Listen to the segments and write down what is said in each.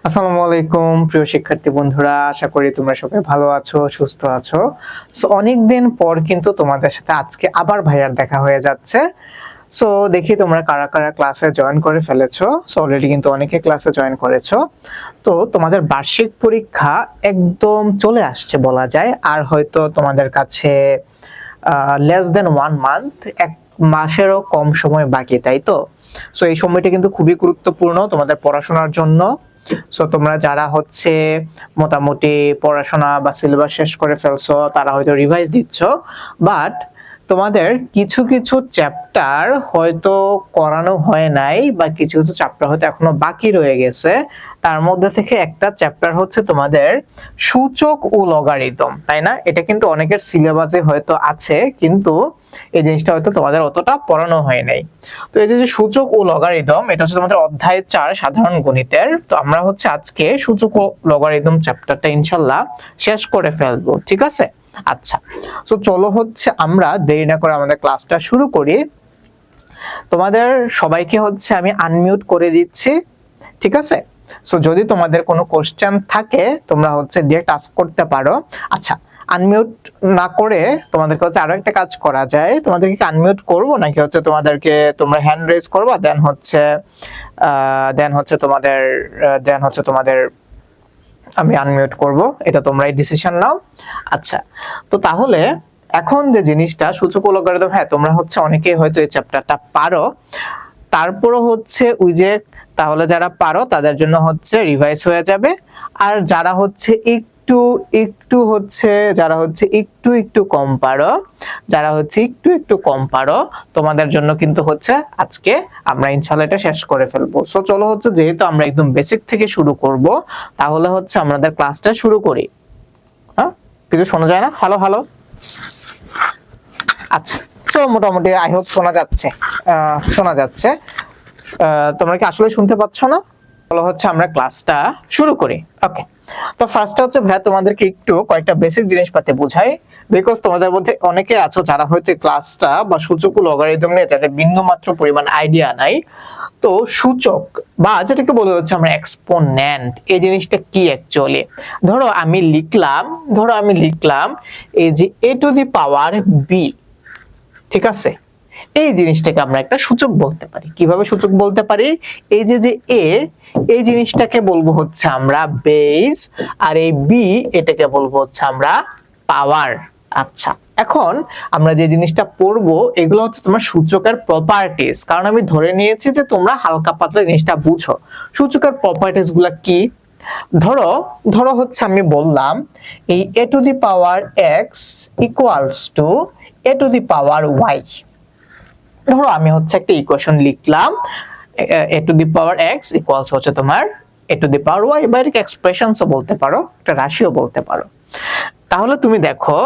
আসসালামু আলাইকুম প্রিয় শিক্ষার্থী বন্ধুরা, আশা করি তোমরা সবাই ভালো আছো, সুস্থ আছো। সো অনেকদিন পর কিন্তু তোমাদের সাথে আজকে আবার ভাইয়ার দেখা হয়ে যাচ্ছে। সো দেখি তোমরা কারা কারা ক্লাসে জয়েন করে ফেলেছো। সো অলরেডি কিন্তু অনেকে ক্লাসে জয়েন করেছো। তো তোমাদের বার্ষিক পরীক্ষা একদম চলে আসছে বলা যায়, আর হয়তো তোমাদের কাছে লেস দেন 1 মান্থ, এক মাসেরও কম সময় বাকি, তাই তো? সো এই সময়টা কিন্তু খুবই গুরুত্বপূর্ণ তোমাদের পড়াশোনার জন্য। সো তোমরা যারা হচ্ছে মোটামুটি পড়াশোনা বা সিলেবাস শেষ করে ফেলছো, তারা হয়তো রিভাইজ দিচ্ছ, বাট তোমাদের কিছু কিছু চ্যাপ্টার হয়তো করানো হয় নাই, বা কিছু কিছু চ্যাপ্টার হয়তো এখনো বাকি রয়ে গেছে। তার মধ্যে থেকে একটা চ্যাপ্টার হচ্ছে তোমাদের সূচক ও লগারিদম, তাই না? এটা কিন্তু অনেকের সিলেবাসে হয়তো আছে, কিন্তু এই জিনিসটা হয়তো তোমাদের অতটা পড়ানো হয় নাই। তো এই যে সূচক ও লগারিদম, এটা হচ্ছে তোমাদের অধ্যায় 4 সাধারণ গণিতের। তো আমরা হচ্ছে আজকে সূচক ও লগারিদম চ্যাপ্টারটা ইনশাআল্লাহ শেষ করে ফেলবো, ঠিক আছে? আচ্ছা, তো চলো হচ্ছে আমরা দেরি না করে আমাদের ক্লাসটা শুরু করি। তোমাদের সবাইকে হচ্ছে আমি আনমিউট করে দিচ্ছি, ঠিক আছে? সো যদি তোমাদের কোনো কোশ্চেন থাকে তোমরা হচ্ছে ডিরেক্ট আস্ক করতে পারো। আচ্ছা, আনমিউট না করে তোমাদেরকে হচ্ছে আরো একটা কাজ করা যায়। তোমাদেরকে আনমিউট করবো নাকি হচ্ছে তোমরা হ্যান্ড রেজ করবা, দেন হচ্ছে তোমাদের আমি আনমিউট করব, এটা তোমরাই ডিসিশন নাও। আচ্ছা, তো তাহলে এখন যে জিনিসটা সূচক ও লগারিদম, হ্যাঁ তোমরা হচ্ছে অনেকেই হয়তো এই চ্যাপ্টারটা পারো, তারপরও হচ্ছে ওই যে, তাহলে যারা পারো তাদের জন্য হচ্ছে রিভাইজ হয়ে যাবে। আর যারা হচ্ছে একটু একটু কম পারো, তোমাদের জন্য কিন্তু হচ্ছে আজকে আমরা ইনশাআল্লাহ এটা শেষ করে ফেলবো। সো চলো হচ্ছে, যেহেতু আমরা একদম বেসিক থেকে শুরু করব, তাহলে হচ্ছে আমাদের ক্লাসটা শুরু করি। হ্যাঁ, কিছু শোনা যায় না? Hello hello. আচ্ছা, সো মোটামুটি আই হোপ শোনা যাচ্ছে। তোমরা কি আসলে শুনতে পাচ্ছ না? চলো হচ্ছে আমরা ক্লাসটা শুরু করি। ওকে, তো ফার্স্টে হচ্ছে ভাইয়া তোমাদেরকে একটু কয়েকটা বেসিক জিনিসপাতি বোঝাই, বিকজ তোমাদের মধ্যে অনেকে আছো যারা হয়তো ক্লাসটা বা সূচক ও লগারিদম নিয়ে যাদের বিন্দু মাত্র পরিমাণ আইডিয়া নাই। তো সূচক বা যেটাকে বলা হচ্ছে আমরা এক্সপোনেন্ট, এই জিনিসটা কি অ্যাকচুয়ালি? ধরো আমি লিখলাম এই যে a to the power b, ঠিক আছে? এই জিনিসটাকে আমরা একটা সূচক বলতে পারি। কিভাবে সূচক বলতে পারি? এই যে a, এই জিনিসটাকে বলবো হচ্ছে আমরা বেস, আর এই b এটাকে বলবো হচ্ছে আমরা পাওয়ার। আচ্ছা, এখন আমরা যে জিনিসটা পড়বো এগুলো হচ্ছে তোমার সূচকের প্রপার্টিজ, কারণ আমি ধরে নিয়েছি যে তোমরা হালকা পাতলা জিনিসটা বুঝো। সূচকের প্রপার্টিজ গুলা কি? ধরো হচ্ছে আমি বললাম এই a to the power x equals two a to the power y। ধরো আমি হচ্ছে একটা ইকুয়েশন লিখলাম, a to the power x equals হচ্ছে তোমার a to the power y, বা এটাকে এক্সপ্রেশনসও বলতে পারো, একটা রাশিও বলতে পারো। তাহলে তুমি দেখো,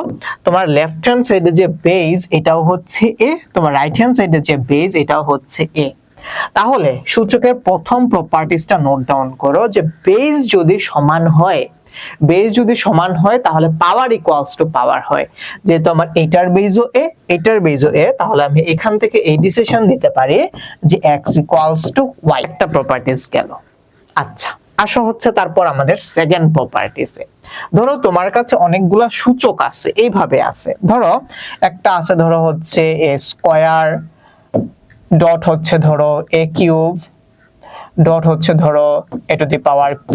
তোমার লেফট হ্যান্ড সাইডে যে বেস এটাও হচ্ছে a, তোমার রাইট হ্যান্ড সাইডে যে বেস এটাও হচ্ছে a। তাহলে সূচকের প্রথম প্রপার্টিসটা নোট ডাউন করো, যে বেস যদি সমান হয় তাহলে পাওয়ার ইকুয়ালস টু পাওয়ার হয়। যেহেতু আমার এটার বেসও a, তাহলে আমি এখান থেকে এই ডিসিশন দিতে পারি যে x ইকুয়ালস টু y। একটা প্রপার্টিস গেল। আচ্ছা, আসো হচ্ছে তারপর আমাদের সেকেন্ড প্রপার্টিসে। ধরো তোমার কাছে অনেকগুলা সূচক আছে, এইভাবে আছে। ধরো একটা আছে, ধরো হচ্ছে a স্কয়ার, ডট হচ্ছে ধরো a কিউব, ডট হচ্ছে ধরো a to the power p,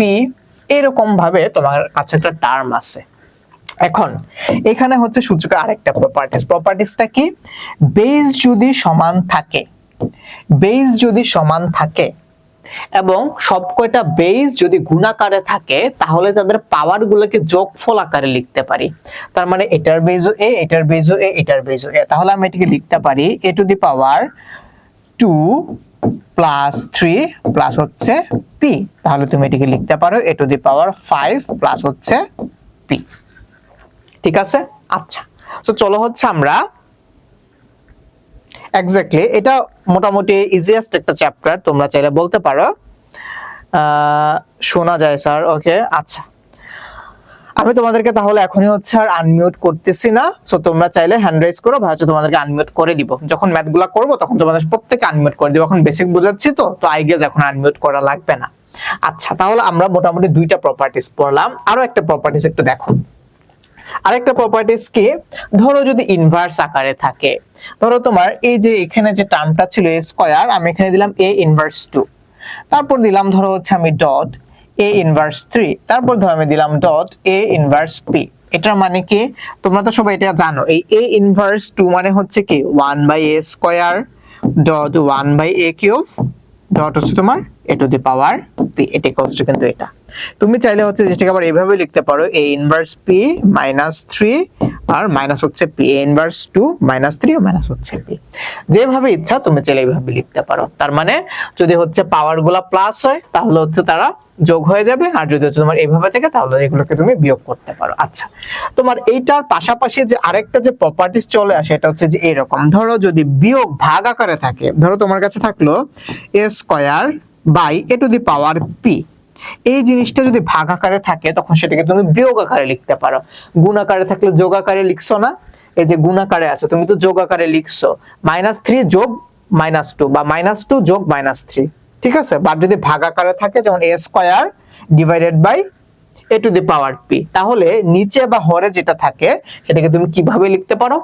এরকম ভাবে তোমার কাছে একটা টার্ম আছে। এখন এখানে হচ্ছে সূচকের আরেকটা প্রপার্টিসটা কি? বেস যদি সমান থাকে এবং সবকয়টা বেস যদি গুণাকারে থাকে, তাহলে তাদের পাওয়ার গুলোকে যোগফল আকারে লিখতে পারি। তার মানে এটার বেসও a, এটার বেসও a, এটার বেসও a, তাহলে আমি এটাকে লিখতে পারি a to the power 2 plus 3 plus হচ্ছে p। তাহলে তুমি এটাকে লিখতে পারো a to the power 5 plus হচ্ছে p, ঠিক আছে? আচ্ছা, তো চলো হচ্ছে আমরা এক্স্যাক্টলি, এটা মোটামুটি ইজিয়েস্ট একটা চ্যাপ্টার, তোমরা চাইলে বলতে পারো। শোনা যায় স্যার? ওকে, আচ্ছা, আমি তোমাদেরকে তাহলে এখনই হচ্ছে আর আনমিউট করতেছি না। সো তোমরা চাইলে হ্যান্ড রাইজ করো, ভাই তোমাদেরকে আনমিউট করে দিব। যখন ম্যাথগুলা করব তখন তোমাদের প্রত্যেককে আনমিউট করে দিব। এখন বেসিক বোঝাচ্ছি তো আই গেস এখন আনমিউট করা লাগবে না। আচ্ছা, তাহলে আমরা মোটামুটি দুইটা প্রপার্টিজ পড়লাম, আরো একটা প্রপার্টিজ একটু দেখো। আরেকটা প্রপার্টিজ কি, ধরো যদি ইনভার্স আকারে থাকে, ধরো তোমার এই যে এখানে যে টার্মটা ছিল a স্কয়ার, আমি এখানে দিলাম a ইনভার্স 2, তারপর দিলাম ধরো হচ্ছে আমি ডট a ইনভার্স 3, তারপর ধরো আমি দিলাম ডট a ইনভার্স p। এটার মানে কি, তোমরা তো সবাই এটা জানো, এই a ইনভার্স 2 মানে হচ্ছে কি 1/a square dot 1/a cube dot হচ্ছে তোমার a to the power p। এটা ইকুয়ালস টু কিন্তু এটা। তুমি চাইলে হচ্ছে যেটাকে আবার এইভাবে লিখতে পারো a ইনভার্স p মাইনাস 3 আর মাইনাস হচ্ছে p, a ইনভার্স 2 মাইনাস 3 আর মাইনাস হচ্ছে p। যেভাবে ইচ্ছা তুমি চাইলে এইভাবে লিখতে পারো। তার মানে যদি হচ্ছে পাওয়ার গুলা প্লাস হয় তাহলে হচ্ছে তারা যোগ হয়ে যাবে, আর যদি হচ্ছে তোমার এইভাবে থাকে তাহলে এগুলোকে তুমি বিয়োগ করতে পারো। আচ্ছা, তোমার এইটার পাশাপাশি যে আরেকটা যে প্রপার্টিজ চলে আসে এটা হচ্ছে যে এরকম, ধরো যদি বিয়োগ ভাগ আকারে থাকে, ধরো তোমার কাছে থাকলো a square by a to the power p, এই জিনিসটা যদি ভাগ আকারে থাকে তখন সেটাকে তুমি বিয়োগ আকারে লিখতে পারো। গুণ আকারে থাকলে যোগ আকারে লিখছো না, এই যে গুণ আকারে আছে তুমি তো যোগ আকারে লিখছো, -3 যোগ -2 বা -2 যোগ -3, ঠিক আছে। বা যদি ভাগ আকারে থাকে যেমন a square divided by a to the power p, তাহলে নিচে বা হরে যেটা থাকে সেটাকে তুমি কিভাবে লিখতে পারো,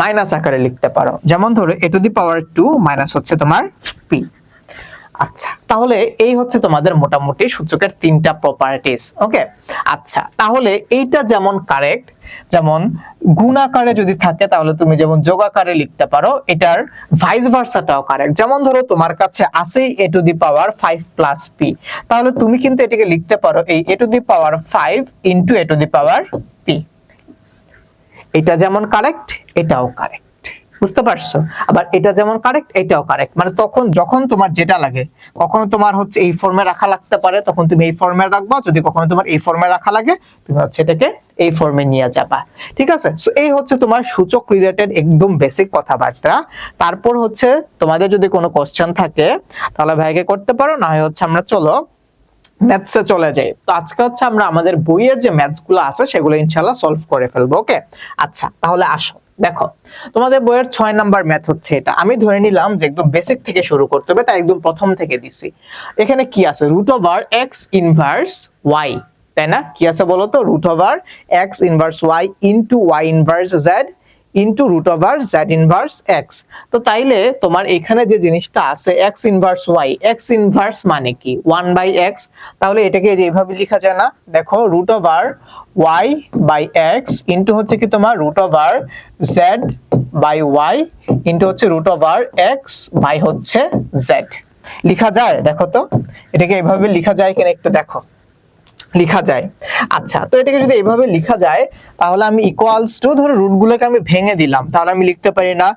মাইনাস আকারে লিখতে পারো। যেমন ধরো a to the power 2 minus হচ্ছে তোমার p। আচ্ছা, তাহলে এই হচ্ছে তোমাদের মোটামুটি সূচকের তিনটা প্রপার্টিজ। ওকে, আচ্ছা তাহলে এইটা যেমন কারেক্ট, যেমন গুণ আকারে যদি থাকে তাহলে তুমি যেমন যোগ আকারে লিখতে পারো, এটার ভাইস ভার্সাটাও কারেক্ট। যেমন ধরো তোমার কাছে আছে a to the power 5 plus p, তাহলে তুমি কিন্তু এটাকে লিখতে পারো এই a to the power 5 into a to the power p। এটা যেমন কারেক্ট এটাও কারেক্ট, বুঝতে পারছো? আবার এটা যেমন কারেক্ট এটাও কারেক্ট, মানে তখন যখন তোমার যেটা লাগে, কখনো তোমার হচ্ছে এই ফর্মে রাখা লাগতে পারে তখন তুমি এই ফর্মে রাখবা, যদি কখনো তোমার এই ফর্মে রাখা লাগে তুমি হচ্ছে এটাকে এই ফর্মে নিয়ে যাবা, ঠিক আছে। সো এই হচ্ছে তোমার সূচক রিলেটেড একদম বেসিক কথাবার্তা। তারপর হচ্ছে তোমাদের যদি কোনো কোশ্চেন থাকে তাহলে ভাইকে করতে পারো, না হয় হচ্ছে আমরা চলো ম্যাথসে চলে যাই। তো আজকে হচ্ছে আমরা আমাদের বইয়ের যে ম্যাথস গুলো আছে সেগুলো ইনশাআল্লাহ সলভ করে ফেলবো। ওকে, আচ্ছা তাহলে আসো দেখো, তোমাদের বইয়ের 6 নাম্বার ম্যাথ হচ্ছে এটা। আমি ধরে নিলাম যে একদম বেসিক থেকে শুরু করতে হবে, তাই একদম প্রথম থেকে দিছি। এখানে কি আছে, root over x inverse y, তাই না? কি আছে বলো তো, root over x inverse y into y inverse z into root over z inverse x। তো তাইলে তোমার এখানে যে জিনিসটা আছে x inverse y, x inverse মানে কি 1/x, তাহলে এটাকে যে এইভাবে লেখা যায় না, দেখো root over y by x into হচ্ছে কি তোমার root over z by y into হচ্ছে রুট ওভার x বাই হচ্ছে z। লেখা যায়? দেখো তো এটাকে এইভাবে লেখা যায় কিনা একটু দেখো, লেখা যায়। আচ্ছা, তো এটাকে যদি এইভাবে লেখা যায় তাহলে আমি ইকুয়ালস টু, ধরো রুট গুলোকে আমি ভেঙে দিলাম, তাহলে আমি লিখতে পারি না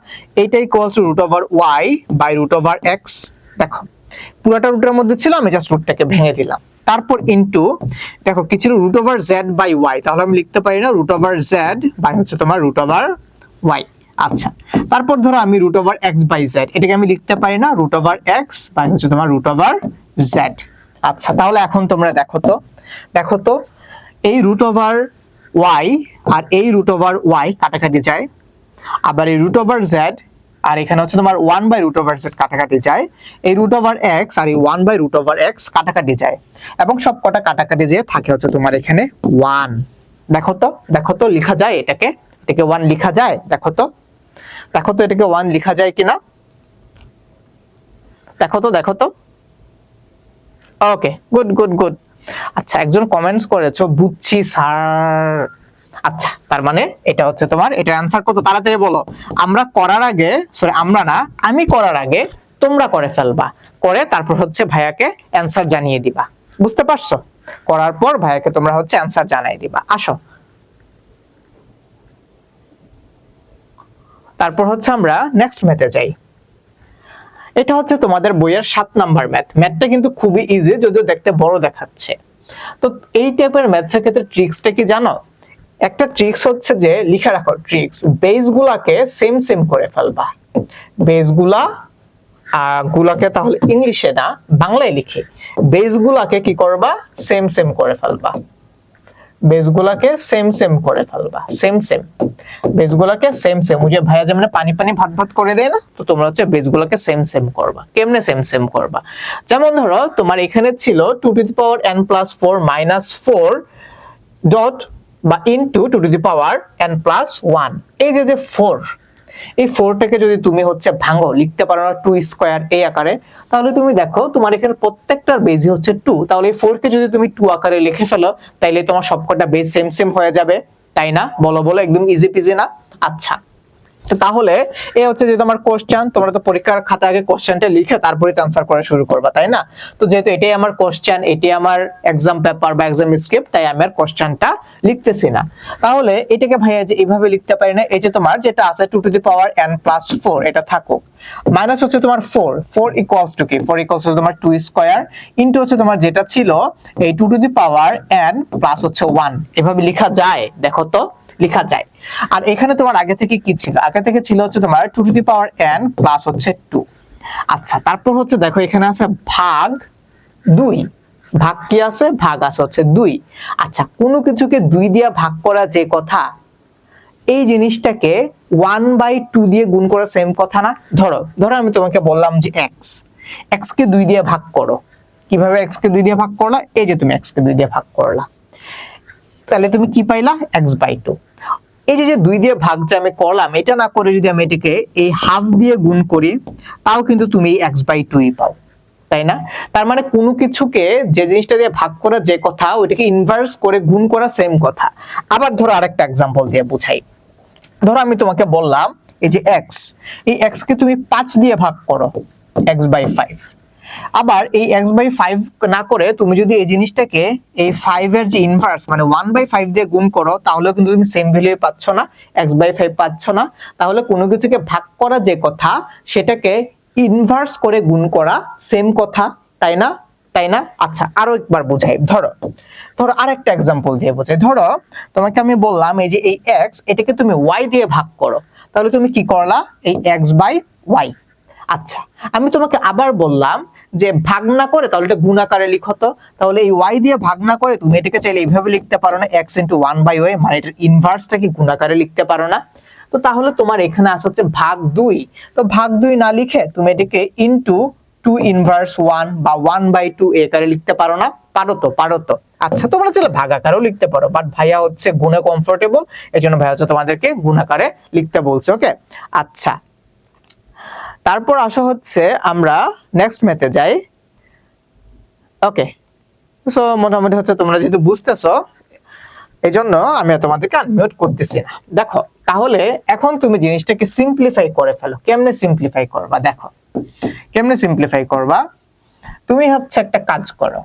এইটা equals to root over y by root over x। দেখো পুরোটা রুটের মধ্যে ছিল, আমি জাস্ট রুটটাকে ভেঙে দিলাম। তারপর ইনটু, দেখো কি ছিল root over z by y, তাহলে আমি লিখতে পারি না রুট ওভার z বাই হচ্ছে তোমার রুট ওভার y। আচ্ছা, তারপর ধরো আমি root over x by z, এটাকে আমি লিখতে পারি না রুট ওভার x বাই হচ্ছে তোমার রুট ওভার z। আচ্ছা, তাহলে এখন তোমরা দেখো তো এই রুট ওভার y আর এই রুট ওভার y কাটাকাটি যায়, আবার এই রুট ওভার z আর এখানে হচ্ছে তোমার 1 বাই রুট ওভার z কাটাকাটি যায়, এই রুট ওভার x আর এই 1 বাই রুট ওভার x কাটাকাটি যায়, এবং সব কটা কাটাকাটি যে থাকে হচ্ছে তোমার এখানে 1। দেখো তো লেখা যায় এটাকে 1 লেখা যায়? দেখো তো এটাকে 1 লেখা যায় কিনা, দেখো তো। ওকে, গুড। আচ্ছা, একজন কমেন্টস করেছো বুঝছি স্যার। আচ্ছা, তার মানে এটা হচ্ছে তোমার, এটা অ্যানসার কত তাড়াতাড়ি বলো। আমরা করার আগে, সরি আমরা না, আমি করার আগে তোমরা করে ফেলবা, করে তারপর হচ্ছে ভাইয়াকে অ্যানসার জানিয়ে দিবা, বুঝতে পারছো? করার পর ভাইয়াকে তোমরা হচ্ছে অ্যানসার জানিয়ে দিবা। আসো, তারপর হচ্ছে আমরা নেক্সট ম্যাথে যাই। এটা হচ্ছে তোমাদের বইয়ের 7 নাম্বার ম্যাথ। ম্যাথটা কিন্তু খুবই ইজি, যদিও দেখতে বড় দেখাচ্ছে। তো এই টাইপের ম্যাথের ক্ষেত্রে ট্রিক্সটা কি জানো? একটা ট্রিক্স হচ্ছে যে লিখে রাখো ট্রিক্স, বেস গুলাকে সেম করে ফেলবা। বেস গুলাকে তাহলে ইংলিশে না বাংলায় লিখে বেস গুলাকে কি করবা, সেম করে ফেলবা। বেসগুলাকে সেম সেম করে ফেলবা, সেম সেম বেসগুলাকে সেম সেম। ওই যে ভাইয়া যেমন পানি পানি ভাত ভাত করে দেয় না, তো তোমরা হচ্ছে বেসগুলাকে সেম সেম করবা। কেমনে সেম সেম করবা? যেমন ধরো তোমার এখানে ছিল 2n+4 -4 ডট বা ইনটু 2n+1। এই যে যে 4, এই 4টাকে যদি তুমি হচ্ছে ভাঙো, লিখতে পারো না 2 স্কয়ার এই আকারে, তাহলে তুমি দেখো তোমার এখানে প্রত্যেকটার বেজই হচ্ছে 2। তাহলে এই 4 কে যদি তুমি 2 আকারে লিখে ফেলো, তাইলে তোমার সবকটা বেজ সেম সেম হয়ে যাবে, তাই না? বলো বলো, একদম ইজি পিজি না? আচ্ছা, তো তাহলে এই হচ্ছে যে তোমার কোশ্চেন। তোমরা তো পরীক্ষার খাতা আগে কোশ্চেনটা লিখে তারপরে তো আনসার করা শুরু করবা, তাই না? তো যেহেতু এটাই আমার কোশ্চেন, এটাই আমার এক্সাম পেপার বা এক্সাম স্ক্রিপ্ট, তাই আমি আর কোশ্চেনটা লিখতেছি না। তাহলে এটাকে ভাইয়া যে এইভাবে লিখতে পারি না, এই যে তোমার যেটা আছে 2n+4 এটা থাকুক, মাইনাস হচ্ছে তোমার 4 ইকুয়ালস টু কি, 4 ইকুয়ালস টু তোমার 2 স্কয়ার ইনটু হচ্ছে তোমার যেটা ছিল এই 2n প্লাস হচ্ছে 1। এভাবে লেখা যায়? দেখো তো, লেখা যায়। আর এখানে তোমার আগে থেকে কি ছিল? আগে থেকে ছিল হচ্ছে তোমার 2n প্লাস হচ্ছে 2। আচ্ছা, তারপর হচ্ছে দেখো এখানে আছে ভাগ 2। ভাগ কি আছে? ভাগ আছে হচ্ছে 2। আচ্ছা, কোনো কিছুকে 2 দিয়ে ভাগ করা যে কথা, এই জিনিসটাকে 1/2 দিয়ে গুণ করা সেম কথা না? ধরো ধরো আমি তোমাকে বললাম যে x কে 2 দিয়ে ভাগ করো। কিভাবে x কে 2 দিয়ে ভাগ করলা? এই যে তুমি x কে 2 দিয়ে ভাগ করলা, তাহলে তুমি কি পাইলা? x/2। এই যে যে 2 দিয়ে ভাগ যে আমি করলাম, এটা না করে যদি আমি এটাকে এই হাফ দিয়ে গুণ করি, তাও কিন্তু তুমি x/2ই পাও, তাই না? তার মানে কোনো কিছুকে যে জিনিসটা দিয়ে ভাগ করা যে কথা, ওইটাকে ইনভার্স করে গুণ করা সেম কথা। আবার ধরো আরেকটা एग्जांपल দিয়ে বুঝাই। ধরো আমি তোমাকে বললাম এই যে x, এই x কে তুমি 5 দিয়ে ভাগ করো, x/5। আবার এই x/5 না করে তুমি যদি এই জিনিসটাকে এই 5 এর যে ইনভার্স মানে 1/5 দিয়ে গুণ করো, তাহলে কিন্তু তুমি সেম ভ্যালু পাচ্ছ না, x/5 পাচ্ছ না। তাহলে কোনো কিছুকে ভাগ করা যে কথা, সেটাকে ইনভার্স করে গুণ করা সেম কথা, তাই না? তাই না? আচ্ছা, আরো একবার বুঝাই। ধরো ধরো আরেকটা एग्जांपल দিয়ে বুঝাই। ধরো তোমাকে আমি বললাম এই যে এই x, এটাকে তুমি y দিয়ে ভাগ করো, তাহলে তুমি কি করলা? এই x/y। আচ্ছা, আমি তোমাকে আবার বললাম যে ভাগ না করে তাহলে এটা গুণ আকারে লিখো তো। তাহলে এই y দিয়ে ভাগ না করে তুমি এটাকে চাইলে এইভাবে লিখতে পারো না, x * 1/y, মানে এটার ইনভার্সটা কি গুণ আকারে লিখতে পারো না? তো তাহলে তোমার এখানে আসছে হচ্ছে ভাগ 2। তো ভাগ 2 না লিখে তুমি এটাকে ইনটু 2 ইনভার্স 1 বা 1/2 এই আকারে লিখতে পারো না? পারো তো, পারো তো। আচ্ছা, তোমরা চাইলে ভাগ আকারেও লিখতে পারো, বাট ভাইয়া হচ্ছে গুণে কমফোর্টেবল, এজন্য ভাইয়া হচ্ছে তোমাদেরকে গুণ আকারে লিখতে বলছে। ওকে, আচ্ছা, তারপর আসা হচ্ছে আমরা নেক্সট ম্যাথে যাই। ওকে, সো মোটামুটি হচ্ছে তোমরা যেহেতু বুঝতেছো, এজন্য আমি তোমাদেরকে আনমিউট করতেছি না। দেখো তাহলে এখন তুমি জিনিসটাকে সিম্পলিফাই করে ফেলো। কেমনে সিম্পলিফাই করবা? দেখো কেমনে সিম্পলিফাই করবা। তুমি হচ্ছে একটা কাজ করো,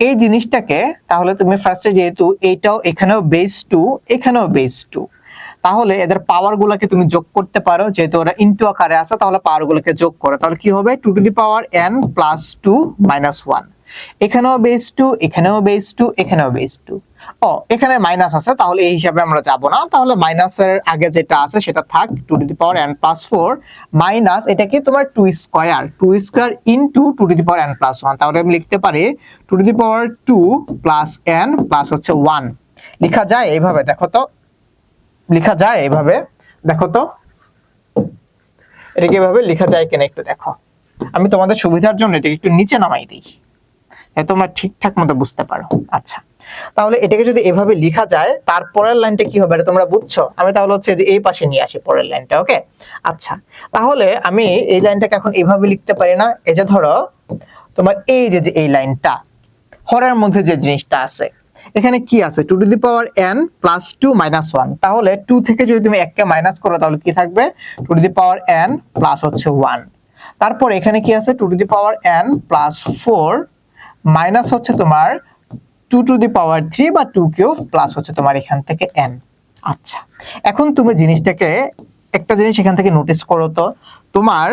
এই জিনিসটাকে তাহলে তুমি ফার্স্টে যেহেতু এইটাও এখানেও বেস 2, এখানেও বেস 2, তাহলে এদের পাওয়ার গুলোকে তুমি যোগ করতে পারো। যেহেতু ওরা ইনটু আকারে আছে, তাহলে পাওয়ার গুলোকে যোগ করো, তাহলে কি হবে? 2n + 2 - 1। এখানেও বেস 2, এখানেও বেস 2, এখানেও বেস 2। ও, এখানে মাইনাস আছে, তাহলে এই হিসাবে আমরা যাব না। তাহলে মাইনাসের আগে যেটা আছে সেটা থাক, 2n + 4 মাইনাস এটা কি তোমার 2 স্কয়ার, 2 স্কয়ার ইনটু 2n + 1। তাহলে আমি লিখতে পারি 2 + n + হচ্ছে 1। লেখা যায় এইভাবে? দেখো তো, লেখা যায় এইভাবে? দেখো তো এটাকে এভাবে লেখা যায় কিনা একটু দেখো। আমি তোমাদের সুবিধার জন্য এটাকে একটু নিচে নামাই দিই, তোমরা ঠিকঠাক মতো বুঝতে পারো। আচ্ছা, তাহলে এটাকে যদি এভাবে লেখা যায়, তারপরের লাইনটা কি হবে এটা তোমরা বুঝছো? আমি তাহলে হচ্ছে যে এই পাশে নিয়ে আসি পরের লাইনটা। ওকে, আচ্ছা, তাহলে আমি এই লাইনটাকে এখন এইভাবে লিখতে পারি না? এই যে ধরো তোমার এই যে এই লাইনটা, হরের মধ্যে যে জিনিসটা আছে, এখানে কি আছে? 2n + 2 - 1। তাহলে 2 থেকে যদি তুমি 1 কে মাইনাস করো, তাহলে কি থাকবে? 2n + হচ্ছে 1। তারপর এখানে কি আছে? 2n + 4 মাইনাস হচ্ছে তোমার 2³ বা 2³ প্লাস হচ্ছে তোমার এখান থেকে n। আচ্ছা, এখন তুমি জিনিসটাকে একটা জিনিস এখান থেকে নোটিস করো তো, তোমার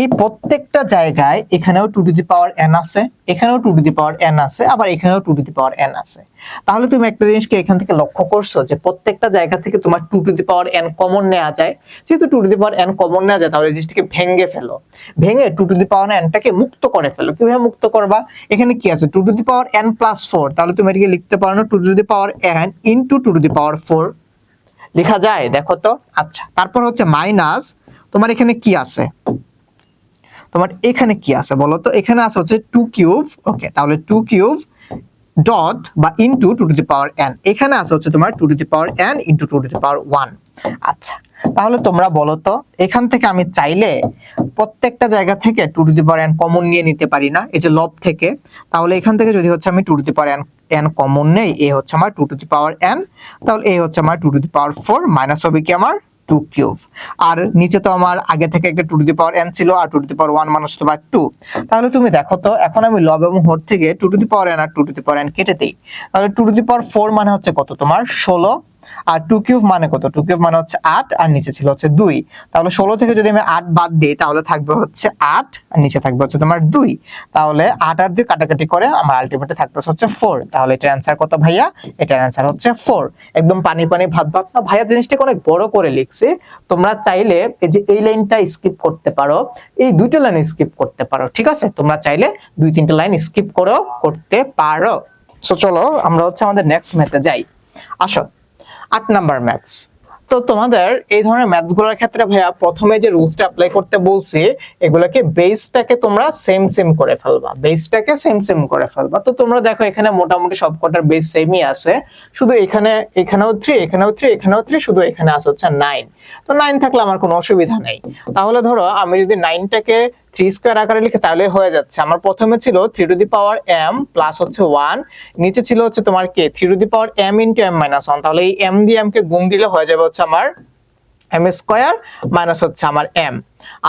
এই প্রত্যেকটা জায়গায় এখানেও 2 টু দি পাওয়ার n আছে, এখানেও 2 টু দি পাওয়ার n আছে, আবার এখানেও 2 টু দি পাওয়ার n আছে। তাহলে তুমি একটা জিনিসকে এখান থেকে লক্ষ্য করছো যে প্রত্যেকটা জায়গা থেকে তোমার 2 to the power n common নেওয়া যায়। যেহেতু 2 to the power n common নেওয়া যায়, তাহলে এই জিনিসটাকে ভেঙে ফেলো, ভেঙে 2 টু দি পাওয়ার n টাকে মুক্ত করে ফেলো। কিভাবে মুক্ত করবা? এখানে কি আছে 2 to the power n plus 4, তাহলে তুমি এটাকে লিখতে পারো না 2 to the power n into 2 to the power 4, লেখা যায়? দেখো তো। আচ্ছা, তারপর হচ্ছে মাইনাস, তোমার এখানে কি আছে, তোমার এখানে কি আছে বলো তো? এখানে আছে হচ্ছে 2 কিউব। ওকে, তাহলে 2 কিউব ডট বা into 2 to the power n, এখানে আছে হচ্ছে তোমার 2 to the power n into 2 to the power 1। আচ্ছা, তাহলে তোমরা বলো তো এখান থেকে আমি চাইলে প্রত্যেকটা জায়গা থেকে 2 to the power n common নিয়ে নিতে পারি না, এই যে লব থেকে? তাহলে এখান থেকে যদি হচ্ছে আমি 2 to the power n common নেই, এ হচ্ছে আমার 2 টু দি পাওয়ার n, তাহলে এই হচ্ছে আমার 2 টু দি পাওয়ার 4 মাইনাস হবে কি আমার 2 কিউব। আর নিচে তো আমার আগে থেকে একটা 2 টু দি পাওয়ার n ছিল, আর 2 টু দি পাওয়ার 1 মাইনাস তো 2। তাহলে তুমি দেখো তো এখন আমি লব এবং হর থেকে 2 টু দি পাওয়ার n আর 2 টু দি পাওয়ার n কেটে দেই। তাহলে 2 টু দি পাওয়ার 4 মানে হচ্ছে কত তোমার 16, আর 2 কিউব মানে কত? 2 কিউব মানে হচ্ছে 8, আর নিচে ছিল হচ্ছে 2। তাহলে 16 থেকে যদি আমি 8 বাদ দিই তাহলে থাকবে হচ্ছে 8, আর নিচে থাকবে হচ্ছে তোমার 2। তাহলে 8 আর 2 কাটাকাটি করে আমার আলটিমেটলি থাকতেছে হচ্ছে 4। তাহলে এটার অ্যানসার কত ভাইয়া? এটার অ্যানসার হচ্ছে 4। একদম পানি পানি ভাত ভাত না ভাইয়া, জিনিসটাকে অনেক বড় করে লিখছি। তোমরা চাইলে এই যে এই লাইনটা স্কিপ করতে পারো, এই দুইটা লাইন স্কিপ করতে পারো, ঠিক আছে? তোমরা চাইলে 2-3টা লাইন স্কিপ করেও করতে পারো। সো চলো আমরা হচ্ছে আমাদের নেক্সট ম্যাথে যাই। আসো, 8 নাম্বার ম্যাথস। তো তোমাদের এই ধরনের ম্যাথস গুলোর ক্ষেত্রে ভাইয়া প্রথমে যে রুলসটা অ্যাপ্লাই করতে বলছি, এগুলোকে বেসটাকে তোমরা সেম সেম করে ফেলবা, বেসটাকে সেম সেম করে ফেলবা। তো তোমরা দেখো এখানে মোটামুটি সবকটার বেস সেমই আছে, শুধু এখানেও 3, এখানেও 3, এখানেও 3, শুধু এখানে আছে হচ্ছে 9। তো 9 থাকলে আমার কোনো অসুবিধা নেই। তাহলে ধরো আমি যদি 9টাকে 3 স্কয়ার আকারে লিখে তাহলে হয়ে যাচ্ছে আমার প্রথমে ছিল 3 to the power m plus হচ্ছে 1, নিচে ছিল হচ্ছে তোমার কে 3 to the power m into m minus 1। তাহলে এই m দিয়ে m কে গুণ দিলে হয়ে যাবে হচ্ছে আমার m স্কয়ার মাইনাস হচ্ছে আমার m।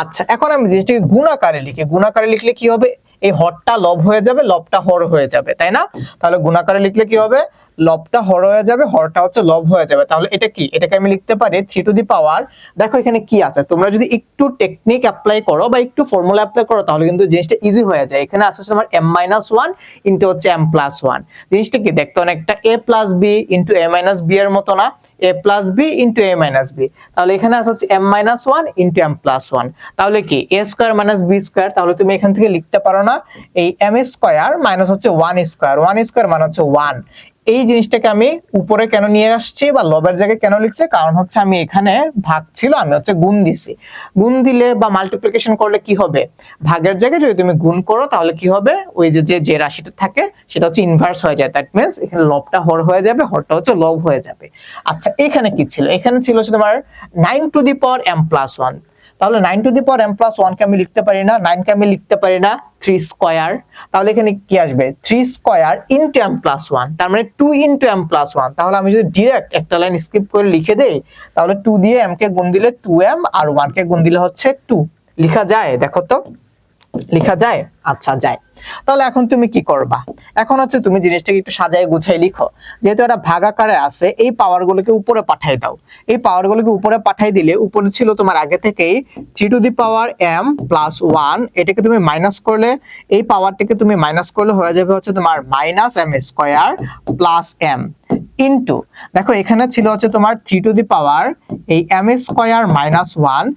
আচ্ছা, এখন আমি জিনিসটাকে গুণ আকারে লিখি, গুণ আকারে লিখলে কি হবে? এই হরটা লব হয়ে যাবে, লবটা হর হয়ে যাবে, তাই না? তাহলে গুণ আকারে লিখলে কি হবে? লবটা হর হয়ে যাবে, হরটা হচ্ছে লব হয়ে যাবে। তাহলে এটা কি? এটাকে আমি লিখতে পারি 3 টু দি পাওয়ার, দেখো এখানে কি আছে, তোমরা যদি একটু টেকনিক অ্যাপ্লাই করো বা একটু ফর্মুলা অ্যাপ্লাই করো তাহলে কিন্তু জিনিসটা ইজি হয়ে যায়। এখানে আছে তোমার m মাইনাস 1 ইনটু হচ্ছে m প্লাস 1। জিনিসটা কি দেখতে অনেকটা a plus b into a minus b এর মতো না? a plus b into a minus b। তাহলে এখানে আছে হচ্ছে m minus 1 into m plus 1। তাহলে কি a square minus b square? তাহলে তুমি এখান থেকে লিখতে পারো না এই m স্কয়ার মাইনাস হচ্ছে 1 স্কয়ার, 1 স্কয়ার মানে হচ্ছে 1। এই জিনিসটাকে আমি উপরে কেন নিয়ে আসছি বা লবের জায়গায় কেন লিখছি? কারণ হচ্ছে আমি এখানে ভাগ ছিল, আমি হচ্ছে গুণ দিছি। গুণ দিলে বা মাল্টিপ্লিকেশন করলে কি হবে? ভাগের জায়গায় যদি তুমি গুণ করো তাহলে কি হবে? ওই যে রাশিটা থাকে সেটা হচ্ছে ইনভার্স হয়ে যায়। দ্যাট মিন্স এখানে লবটা হর হয়ে যাবে, হরটা হচ্ছে লব হয়ে যাবে। আচ্ছা, এখানে কি ছিল? এখানে ছিল হচ্ছে তোমার 9 two the power m plus 1। তাহলে 9 two the power m plus 1 কে আমি লিখতে পারি না, 9 কে আমি লিখতে পারি না 3 স্কয়ার। তাহলে এখানে কি আসবে? 3 স্কয়ার ইনটু m প্লাস 1, তার মানে 2 ইনটু m প্লাস 1। তাহলে আমি যদি ডাইরেক্ট একটা লাইন স্কিপ করে লিখে দেই তাহলে 2 দিয়ে m কে গুণ দিলে 2m আর 1 কে গুণ দিলে হচ্ছে 2। লেখা যায়? দেখো তো, লেখা যায়? আচ্ছা, যায়। তাহলে এখন তুমি কি করবা? এখন হচ্ছে তুমি জিনিসটাকে একটু সাজায় গুছাই লিখো। যেহেতু এটা ভাগ আকারে আছে, এই পাওয়ারগুলোকে উপরে পাঠিয়ে দাও। এই পাওয়ারগুলোকে উপরে পাঠিয়ে দিলে উপরে ছিল তোমার আগে থেকেই 3 to the power m plus 1, এটাকে তুমি মাইনাস করলে, এই পাওয়ারটাকে তুমি মাইনাস করলে হয়ে যাবে হচ্ছে তোমার minus m square plus m into, দেখো এখানে ছিল হচ্ছে তোমার 3 টু দি পাওয়ার এই m স্কয়ার মাইনাস 1,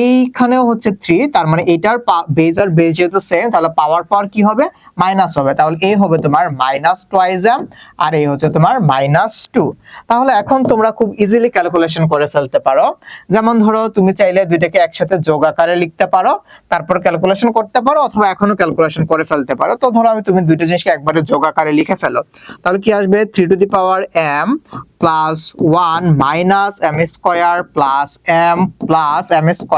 এইখানেও হচ্ছে 3, তার মানে এটার বেজ আর বেজ যেহেতু সেম তাহলে পাওয়ার কি হবে? মাইনাস হবে। তাহলে এই হবে তোমার মাইনাস টুয়াইস m আর এই হচ্ছে তোমার মাইনাস 2। তাহলে এখন তোমরা খুব ইজিলি ক্যালকুলেশন করে ফেলতে পারো। যেমন ধরো তুমি চাইলে দুইটাকে একসাথে যোগ আকারে লিখতে পারো, তারপর ক্যালকুলেশন করতে পারো, অথবা এখনো ক্যালকুলেশন করে ফেলতে পারো। তো ধরো তুমি দুইটা জিনিসকে একবারে যোগ আকারে লিখে ফেলো, তাহলে কি আসবে? 3 to the power m plus 1 minus m square plus m plus m square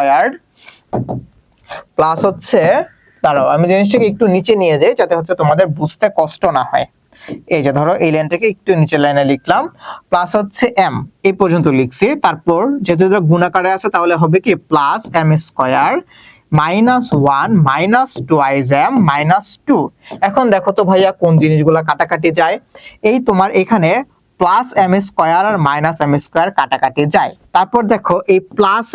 plus হচ্ছে, দাঁড়াও আমি জিনিসটাকে একটু নিচে নিয়ে যাই যাতে হচ্ছে তোমাদের বুঝতে কষ্ট না হয়। এই যে ধরো এই লাইনটাকে একটু নিচের লাইনে লিখলাম, প্লাস হচ্ছে m এই পর্যন্ত লিখছি। তারপর যেহেতু এটা গুণ আকারে আছে তাহলে হবে কি plus m square minus 1 minus twice m minus 2। এখন দেখো তো ভাইয়া কোন জিনিসগুলো কাটাকাটি যায়? এই তোমার এখানে প্লাস এম স্কয়ার আর মাইনাস এম স্কয়ার কাটাকাটি যায়। তারপর দেখো এই প্লাস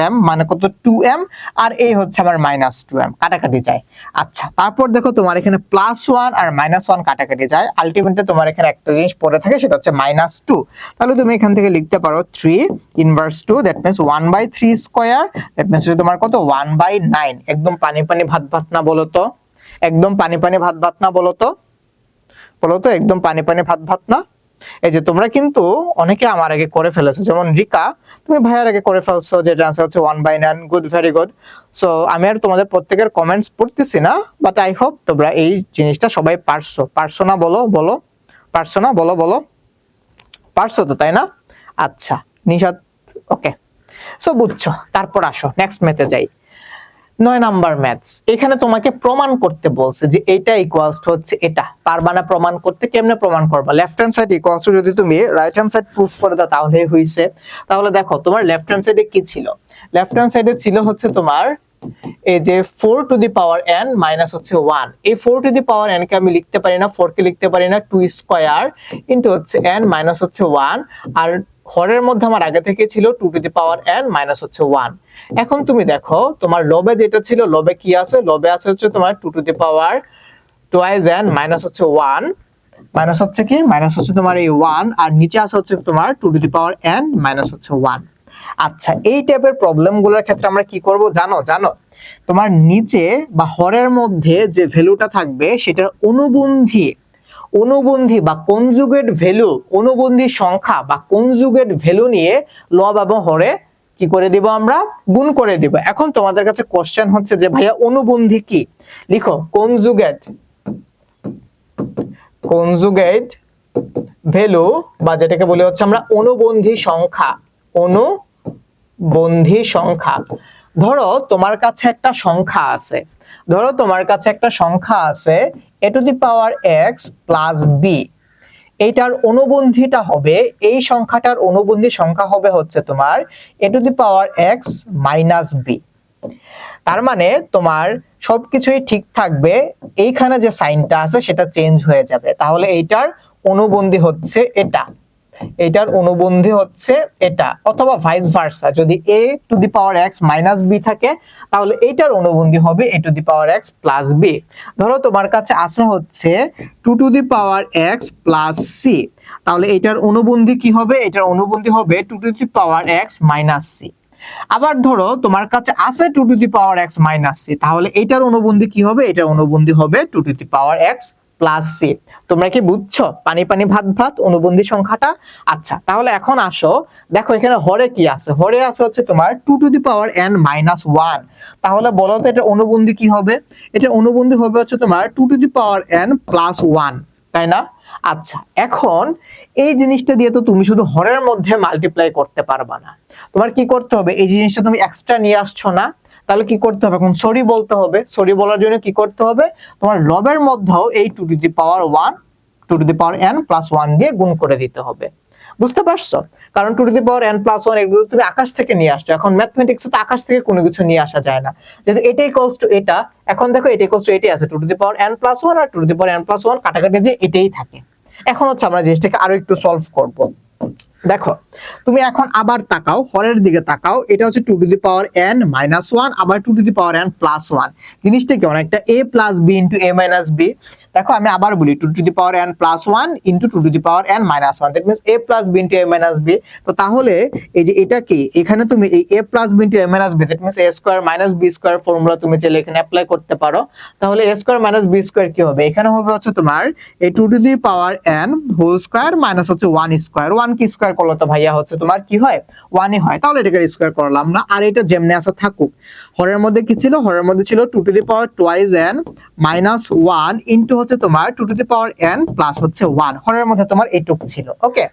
এম মানে কত 2m, আর এই হচ্ছে আমার মাইনাস 2m, কাটাকাটি যায়। আচ্ছা, তারপর দেখো তোমার এখানে +1 আর -1 কাটাকাটি যায়। আলটিমেটলি তোমার এখানে একটা জিনিস পড়ে থাকে, সেটা হচ্ছে -2। তাহলে তুমি এখান থেকে লিখতে পারো 3 inverse 2, that means 1/3 square, that means তোমার কত 1/9। একদম পানি পানি ভাত ভাত না বলো তো? একদম পানি পানি ভাত ভাত না বলো তো? বলো তো একদম পানি পানি ভাত ভাত না? এই যে তোমরা কিন্তু অনেকে আমার আগে করে ফেলেছো, যেমন রিকা, তুমি ভাইয়ার আগে করে ফেলছো, যেটা আনসার হচ্ছে 1/9। Good, very good. সো আমি আর তোমাদের প্রত্যেকের কমেন্টস পড়তেছি না, বাট আই হোপ তোমরা এই জিনিসটা সবাই পারছো না? বলো বলো, পারছো না? বলো বলো, পারছো তো, তাই না? আচ্ছা নিশাত, ওকে। সো বুঝছো। তারপর আসো নেক্সট ম্যাথে যাই। 9 নাম্বার ম্যাথস। এখানে তোমাকে প্রমাণ করতে বলছে যে এটা ইকুয়ালস টু হচ্ছে এটা। পারবা না প্রমাণ করতে? কেমনে প্রমাণ করবা? Left hand side equals two যদি তুমি রাইট হ্যান্ড সাইড প্রুফ করে দাও তাহলেই হইছে। তাহলে দেখো তোমার লেফট হ্যান্ড সাইডে কি ছিল? লেফট হ্যান্ড সাইডে ছিল হচ্ছে তোমার এই যে 4 two the power n minus হচ্ছে 1। এই 4 টু দি পাওয়ার n কে আমি লিখতে পারি না, 4 কে লিখতে পারি না 2 স্কয়ার ইনটু হচ্ছে n মাইনাস হচ্ছে 1, আর হরের মধ্যে আমার আগে থেকে ছিল 2 to the power n minus হচ্ছে 1। এখন তুমি দেখো তোমার লবে যেটা ছিল, লবে কি আছে? লবে আছে হচ্ছে তোমার 2 to the power twice n minus হচ্ছে 1, মাইনাস হচ্ছে কি? মাইনাস হচ্ছে তোমার এই 1, আর নিচে আছে হচ্ছে তোমার 2 to the power n minus হচ্ছে 1। আচ্ছা, এই টাইপের প্রবলেমগুলোর ক্ষেত্রে আমরা কি করব জানো? তোমার নিচে বা হরের মধ্যে যে ভ্যালুটা থাকবে সেটার অনুবন্ধী বা কনজুগেট ভ্যালু, অনুবন্ধী সংখ্যা বা কনজুগেট ভ্যালু নিয়ে লব এবং হরে কি করে দিব? আমরা গুণ করে দিব। এখন তোমাদের কাছে কোশ্চেন হচ্ছে যে ভাইয়া অনুবন্ধী কি? লিখো কনজুগেট ভ্যালু, বা যেটাকে বলি হচ্ছে আমরা অনুবন্ধী সংখ্যা। অনুবন্ধী সংখ্যা। ধরো তোমার কাছে একটা সংখ্যা আছে, a to the power x plus b। এইটার অনুবন্ধীটা হবে, এই সংখ্যাটার অনুবন্ধী সংখ্যা হবে হচ্ছে তোমার a to the power x minus b। তার মানে তোমার সবকিছুই ঠিক থাকবে, এইখানে যে সাইনটা আছে সেটা চেঞ্জ হয়ে যাবে। তাহলে এইটার অনুবন্ধী হচ্ছে এটা, এটার অনুবন্ধী হচ্ছে এটা, অথবা ভাইস ভার্সা। যদি a to the power x minus b থাকে তাহলে এইটার অনুবন্ধী হবে a to the power x plus b। ধরো তোমার কাছে আছে হচ্ছে 2 to the power x plus c, তাহলে এটার অনুবন্ধী কি হবে? এটার অনুবন্ধী হবে 2 to the power x minus c। আবার ধরো তোমার কাছে আছে 2 to the power x minus c, তাহলে এটার অনুবন্ধী কি হবে? এটার অনুবন্ধী হবে 2 to the power x plus c। তোমরা কি বুঝছো পানি পানি ভাত ভাত অনুবন্ধী সংখ্যাটা? আচ্ছা, তাহলে এখন আসো দেখো এখানে হরে কি আছে? হরে আছে হচ্ছে তোমার 2 to the power n minus 1। তাহলে বলো তো এটা অনুবন্ধী কি হবে? এটা অনুবন্ধী হবে হচ্ছে তোমার 2 to the power n plus 1, তাই না? আচ্ছা, এখন এই জিনিসটা দিয়ে তো তুমি শুধু হরের মধ্যে মাল্টিপ্লাই করতে পারবা না, তোমার কি করতে হবে? এই জিনিসটা তুমি এক্সট্রা নিয়ে আসছো না, তাহলে কি করতে হবে? এখন সরি বলতে হবে। সরি বলার জন্য কি করতে হবে? তোমার লবের মধ্যেও এই 2 to the power 1, 2 to the power n plus 1 দিয়ে গুণ করে দিতে হবে। বুঝতে পারছো? কারণ 2 to the power n plus 1 এগুলো তুমি আকাশ থেকে নিয়ে আসছো। এখন ম্যাথমেটিক্সে তো আকাশ থেকে কোনো কিছু নিয়ে আসা যায় না, যেহেতু এটা ইকুয়ালস টু এটা। এখন দেখো এটা ইকুয়ালস টু এটাই আছে, 2 to the power n plus 1 আর 2 to the power n plus 1 কাটাকাটি যে এটাই থাকে। এখন হচ্ছে আমরা জিনিসটাকে আরো একটু সলভ করব। দেখো তুমি এখন আবার তাকাও, হরের দিকে তাকাও। এটা হচ্ছে 2 to the power n minus 1 আবার 2 to the power n plus 1। জিনিসটা কি অনেকটা a plus b into a minus b। দেখো আমি আবার বলি 2 to the power n plus 1 into 2 to the power n minus 1, that means a plus b into a minus b। তো তাহলে এই যে এটা কি, এখানে তুমি এই a plus b into a minus b, that means a square minus b square formula তুমি চাইলে এখানে অ্যাপ্লাই করতে পারো। তাহলে a square minus b square কি হবে? এখানে হবে হচ্ছে তোমার এই 2 to the power n whole square minus হচ্ছে 1 স্কয়ার। 1 কি স্কয়ার করলে তো ভাইয়া হচ্ছে তোমার কি হয়? 1ই হয়। তাহলে এটাকে স্কয়ার করলাম না, আর এটা যেমনে আছে থাকুক। হরের মধ্যে কি ছিল? হরের মধ্যে ছিল 2 to the power twice n minus 1 into হচ্ছে তোমার 2 to the power n plus হচ্ছে 1। হরের মধ্যে তোমার এইটুক ছিল। ওকে,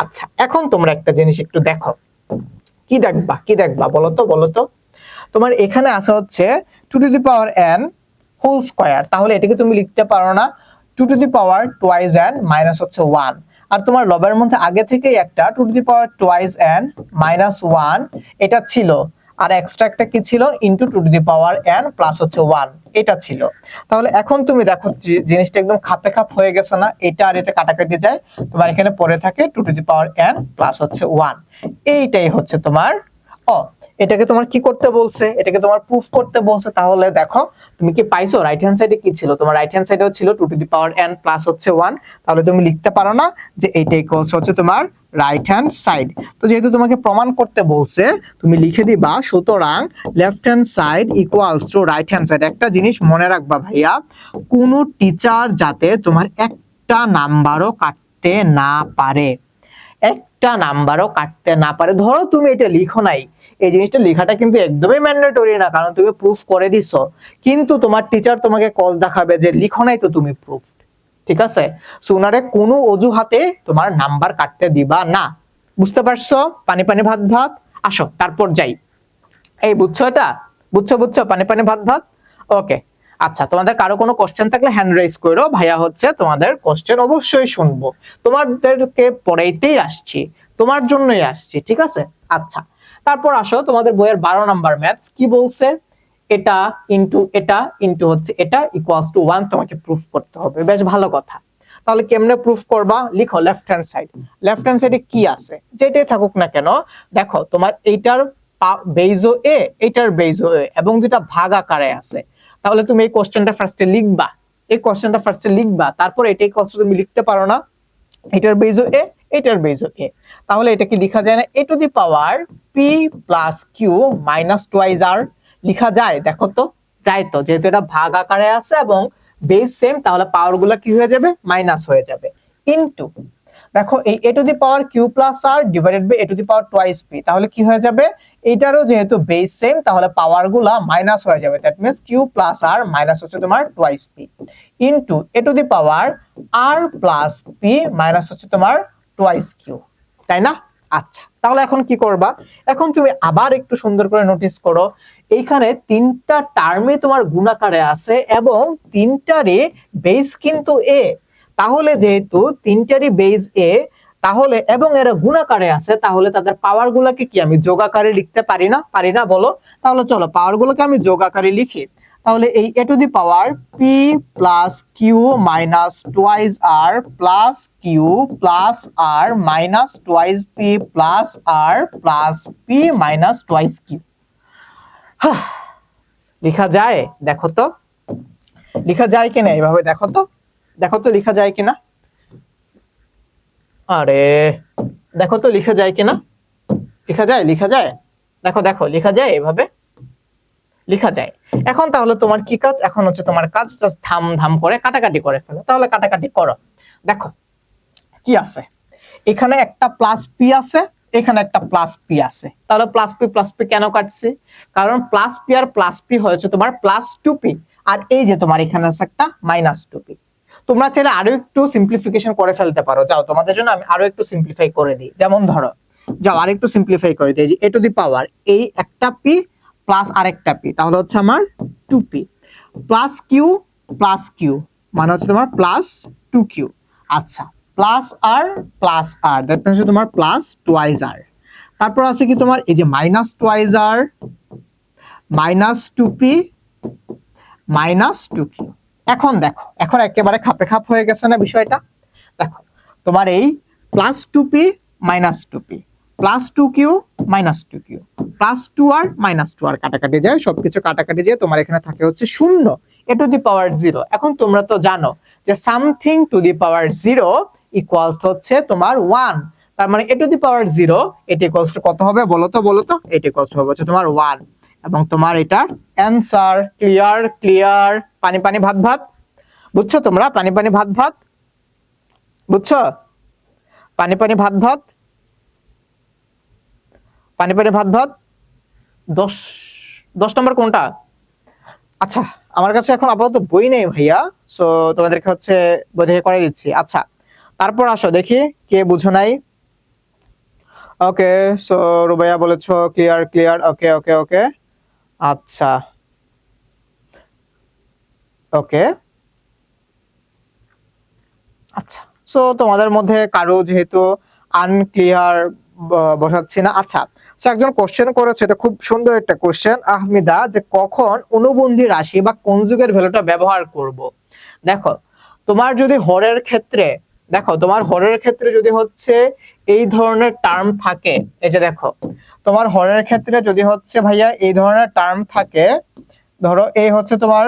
আচ্ছা এখন তোমরা একটা জিনিস একটু দেখো। কি দেখবা বলো তো? তোমার এখানে আছে হচ্ছে 2 to the power n whole square, তাহলে এটাকে তুমি লিখতে পারো না 2 to the power twice n minus হচ্ছে 1। আর তোমার লবের মধ্যে আগে থেকেই একটা 2 to the power twice n minus 1 এটা ছিল, আর এক্সট্রা একটা কি ছিল ইনটু 2n প্লাস হচ্ছে 1, এটা ছিল। তাহলে এখন তুমি দেখো জিনিসটা একদম খাপে খাপ হয়ে গেছে না, এটা আর এটা কাটাকাটি যায়, তোমার এখানে পড়ে থাকে 2n প্লাস হচ্ছে 1। এইটাই হচ্ছে তোমার এটাকে তোমার কি করতে বলছে, এটাকে তোমার প্রুফ করতে বলছে। তাহলে দেখো তুমি কি পাইছো, রাইট হ্যান্ড সাইডে কি ছিল, তোমার রাইট হ্যান্ড সাইডেও ছিল 2n প্লাস হচ্ছে 1। তাহলে তুমি লিখতে পারো না যে এইটা ইকুয়ালস হচ্ছে তোমার রাইট হ্যান্ড সাইড। তো যেহেতু তোমাকে প্রমাণ করতে বলছে, তুমি লিখে দিবা সুতরাং left hand side equals to right hand side. একটা জিনিস মনে রাখবা ভাইয়া, কোন টিচার যাতে তোমার একটা নাম্বারও কাটতে না পারে, একটা নাম্বারও কাটতে না পারে। ধরো তুমি এটা লিখো নাই, এই জিনিসটা লেখাটা কিন্তু একদমই ম্যান্ডেটরি না, কারণ তুমি প্রুফ করে দিছো, কিন্তু তোমার টিচার তোমাকে কজ দেখাবে যে লিখো নাই তো তুমি প্রুফ, ঠিক আছে? সো উনারে কোনো অজুহাতে তোমার নাম্বার কাটতে দিবা না। বুঝতে পারছো? পানি পানি ভাত ভাত। আসো তারপর যাই। এই বুঝছো এটা? বুঝছো বুঝছো পানি পানি ভাত ভাত? ওকে। আচ্ছা, তোমাদের কারো কোনো কোশ্চেন থাকলে হ্যান্ড রাইজ করো, ভাইয়া হচ্ছে তোমাদের কোশ্চেন অবশ্যই শুনবো। তোমাদেরকে পড়াইতেই আসছি, তোমার জন্যই আসছি, ঠিক আছে? আচ্ছা, তারপর আসো তোমাদের বইয়ের 12 নাম্বার ম্যাথস কি বলছে, এটা ইনটু হচ্ছে এটা ইকুয়ালস টু 1 তোমাকে প্রুফ করতে হবে। বেশ ভালো কথা। তাহলে কেমনে প্রুফ করবা? লিখো left hand side. Left hand সাইডে কি আছে, যেটাই থাকুক না কেন, দেখো তোমার এইটার বেইজও এ, এইটার বেইজও এ, এবং দুটা ভাগ আকারে আছে। তাহলে তুমি এই কোশ্চেনটা ফার্স্টে লিখবা, এই কোশ্চেনটা ফার্স্টে লিখবা, তারপর এটাই কোশ্চেন তুমি লিখতে পারো না, এটার বেইজও এ, এটার বেইজও এ। তাহলে এটা কি লেখা যায় না a to the power p plus q minus twice r? লেখা যায়? দেখো তো, যায় তো, যেহেতু এটা ভাগ আকারে আছে এবং বেস সেম, তাহলে পাওয়ার গুলো কি হয়ে যাবে? মাইনাস হয়ে যাবে। ইনটু দেখো এই a to the power q plus r divided by a to the power twice p, তাহলে কি হয়ে যাবে? এটারও যেহেতু বেস সেম, তাহলে পাওয়ার গুলা মাইনাস হয়ে যাবে। That means q plus r minus হচ্ছে তোমার twice p into a to the power r plus p minus হচ্ছে তোমার টুয়াইস q, তাই না? আচ্ছা, তাহলে এখন কি করবা? এখন তুমি আবার একটু সুন্দর করে নোটিস করো, এইখানে তিনটা টার্মে তোমার গুণাকারে আছে এবং তিনটারই বেস কিন্তু a। তাহলে যেহেতু তিনটারই বেস a, তাহলে এবং এরা গুণাকারে আছে, তাহলে তাদের পাওয়ার গুলাকে কি আমি যোগ আকারে লিখতে পারি না? পারি না বলো? তাহলে চলো পাওয়ার গুলোকে আমি যোগ আকারে লিখি। তাহলে এই a to the power p plus q minus twice r plus q plus r minus twice p plus r plus p minus twice q। লেখা যায়? দেখো তো লেখা যায় কিনা, এইভাবে দেখো তো, দেখো তো লেখা যায় কিনা। আরে দেখো তো লেখা যায় কিনা, লেখা যায়, লেখা যায়, দেখো দেখো লেখা যায়, এভাবে লেখা যায়। এখন তাহলে তোমার কি কাজ? এখন হচ্ছে তোমার কাজ জাস্ট ধাম ধাম করে কাটাকাটি করে ফেলো। তাহলে কাটাকাটি করো। দেখো কি আছে, এখানে একটা প্লাস পি আছে, এখানে একটা প্লাস পি আছে। তাহলে প্লাস পি কেন কাটছে? কারণ plus P R plus P হয়েছে তোমার প্লাস টু পি, আর এই যে তোমার এখানে আছে একটা মাইনাস টু পি। তোমরা চাইলে আরো একটু সিম্পলিফিকেশন করে ফেলতে পারো। যাও তোমাদের জন্য আমি আরো একটু সিম্পলিফাই করে দিই। যেমন ধরো, যাও আরেকটু সিম্পলিফাই করে দিই, যে এ টু দি পাওয়ার এই একটা পি প্লাস আরেকটা পি, তাহলে হচ্ছে আমার টু পি প্লাস কিউ মানে হচ্ছে তোমার প্লাস টু কিউ। আচ্ছা, প্লাস আর দ্যাট মিন্স তোমার প্লাস টুয়াইজ আর। তারপর আছে কি তোমার এই যে minus twice r minus two p minus two q. এখন দেখো, এখন একেবারে খাপে খাপ হয়ে গেছে না বিষয়টা? দেখো তোমার এই plus two p minus two p plus two q minus two q plus two r minus two r কাটাকাটি যায়, সবকিছু কাটাকাটি যায়, তোমার এখানে থাকে হচ্ছে শূন্য, এ টু দি পাওয়ার জিরো। এখন তোমরা তো জানো যে something to the power zero equals হচ্ছে তোমার ওয়ান। তার মানে এ টু দি পাওয়ার জিরো এটি ইকুয়ালস টু কত হবে বলো তো, বলো তো? এটি ইকুয়ালস টু হবে হচ্ছে তোমার ওয়ান, এবং তোমার এটা অ্যানসার। ক্লিয়ার? ক্লিয়ার? পানি পানি ভাত ভাত। বুঝছো তোমরা? পানি পানি ভাত ভাত বুঝছো? পানি পানি ভাত ভাত, পানি পানি ভাত ভাত। 10 নম্বর কোনটা? আচ্ছা, আমার কাছে এখন আপাতত বই নেই ভাইয়া, সো তোমাদেরকে হচ্ছে বই থেকে করে দিচ্ছি। আচ্ছা, তারপর আসো দেখি কে বুঝো নাই। ওকে, সো রুবাইয়া বলেছো ক্লিয়ার ক্লিয়ার, ওকে ওকে ওকে। আচ্ছা ওকে, আচ্ছা, সো তোমাদের মধ্যে কারো যেহেতু আনক্লিয়ার বসাচ্ছি না। আচ্ছা, তো একজন কোশ্চেন করেছে, এটা খুব সুন্দর একটা কোশ্চেন আহমিদা, যে কখন অনুবন্ধী রাশি বা কনজুগেট ভ্যালুটা ব্যবহার করব। দেখো তোমার যদি হরের ক্ষেত্রে, দেখো তোমার হরের ক্ষেত্রে যদি হচ্ছে এই ধরনের টার্ম থাকে, এই যে দেখো তোমার হরের ক্ষেত্রে যদি হচ্ছে ভাইয়া এই ধরনের টার্ম থাকে, ধরো এই হচ্ছে তোমার,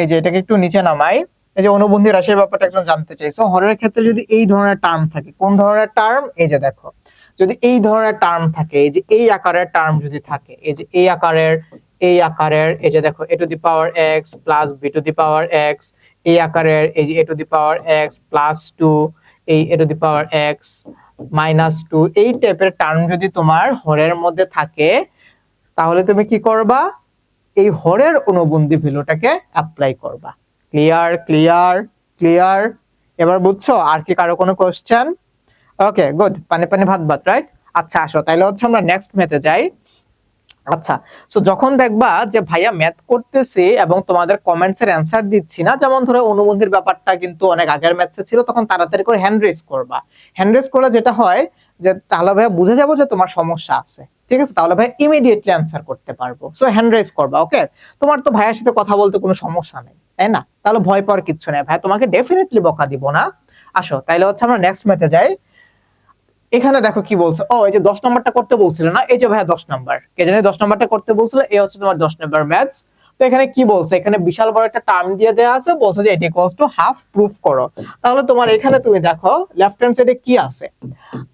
এই যে এটাকে একটু নিচে নামাই, এই যে অনুবন্ধী রাশির ব্যাপারটা একজন জানতে চাইছো, হরের ক্ষেত্রে যদি এই ধরনের টার্ম থাকে, কোন ধরনের টার্ম, এই যে দেখো যদি এই ধরনের টার্ম থাকে, এই যে এই আকারের টার্ম যদি থাকে, এই যে এই আকারের, এই আকারের, এই যে দেখো a to the power x plus b two the power x, এই আকারের, এই যে a to the power x plus 2, এই a to the power x minus 2, এই টাইপের টার্ম যদি তোমার হরের মধ্যে থাকে, তাহলে তুমি কি করবা, এই হরের অনুবন্ধী ভ্যালুটাকে অ্যাপ্লাই করবা। ক্লিয়ার ক্লিয়ার ক্লিয়ার, এবার বুঝছো? আর কি কারো কোনো কোশ্চেন? ওকে গুড, পানি পানি ভাত ভাত, রাইট। আচ্ছা আসো তাহলে হচ্ছে আমরা নেক্সট ম্যাথে যাই। আচ্ছা, সো যখন দেখবা যে ভাইয়া ম্যাথ করতেছি এবং তোমাদের কমেন্টস এর অ্যানসার দিচ্ছি না, যেমন ধরো অনুবন্ধীর ব্যাপারটা কিন্তু অনেক আগের ম্যাথসে ছিল, তখন তাড়াতাড়ি করে হ্যান্ড রেজ করবা। হ্যান্ড রেজ করলে যেটা হয় যে তাহলে ভাইয়া বুঝে যাবো যে তোমার সমস্যা আছে, ঠিক আছে, তাহলে ভাই ইমিডিয়েটলি অ্যানসার করতে পারবো। সো হ্যান্ড রেজ করবা, ওকে। তোমার তো ভাইয়ার সাথে কথা বলতে কোনো সমস্যা নেই, তাই না? তাহলে ভয় পাওয়ার কিচ্ছু নেই, ভাই তোমাকে ডেফিনেটলি বকা দিব না। আসো তাইলে হচ্ছে আমরা নেক্সট ম্যাথে যাই। এখানে দেখো কি বলছে, ও এই যে 10 নাম্বারটা করতে বলছিল না, এই যে ভাইয়া 10 নাম্বার, কে জানে 10 নাম্বারটা করতে বলছিল, এই হচ্ছে তোমার 10 নাম্বার ম্যাথস। তো এখানে কি বলছে, এখানে বিশাল বড় একটা টার্ম দিয়ে দেয়া আছে, বলছে যে এটা ইকুয়ালস টু হাফ প্রুফ করো। তাহলে তোমার এখানে তুমি দেখো লেফট হ্যান্ড সাইডে কি আছে।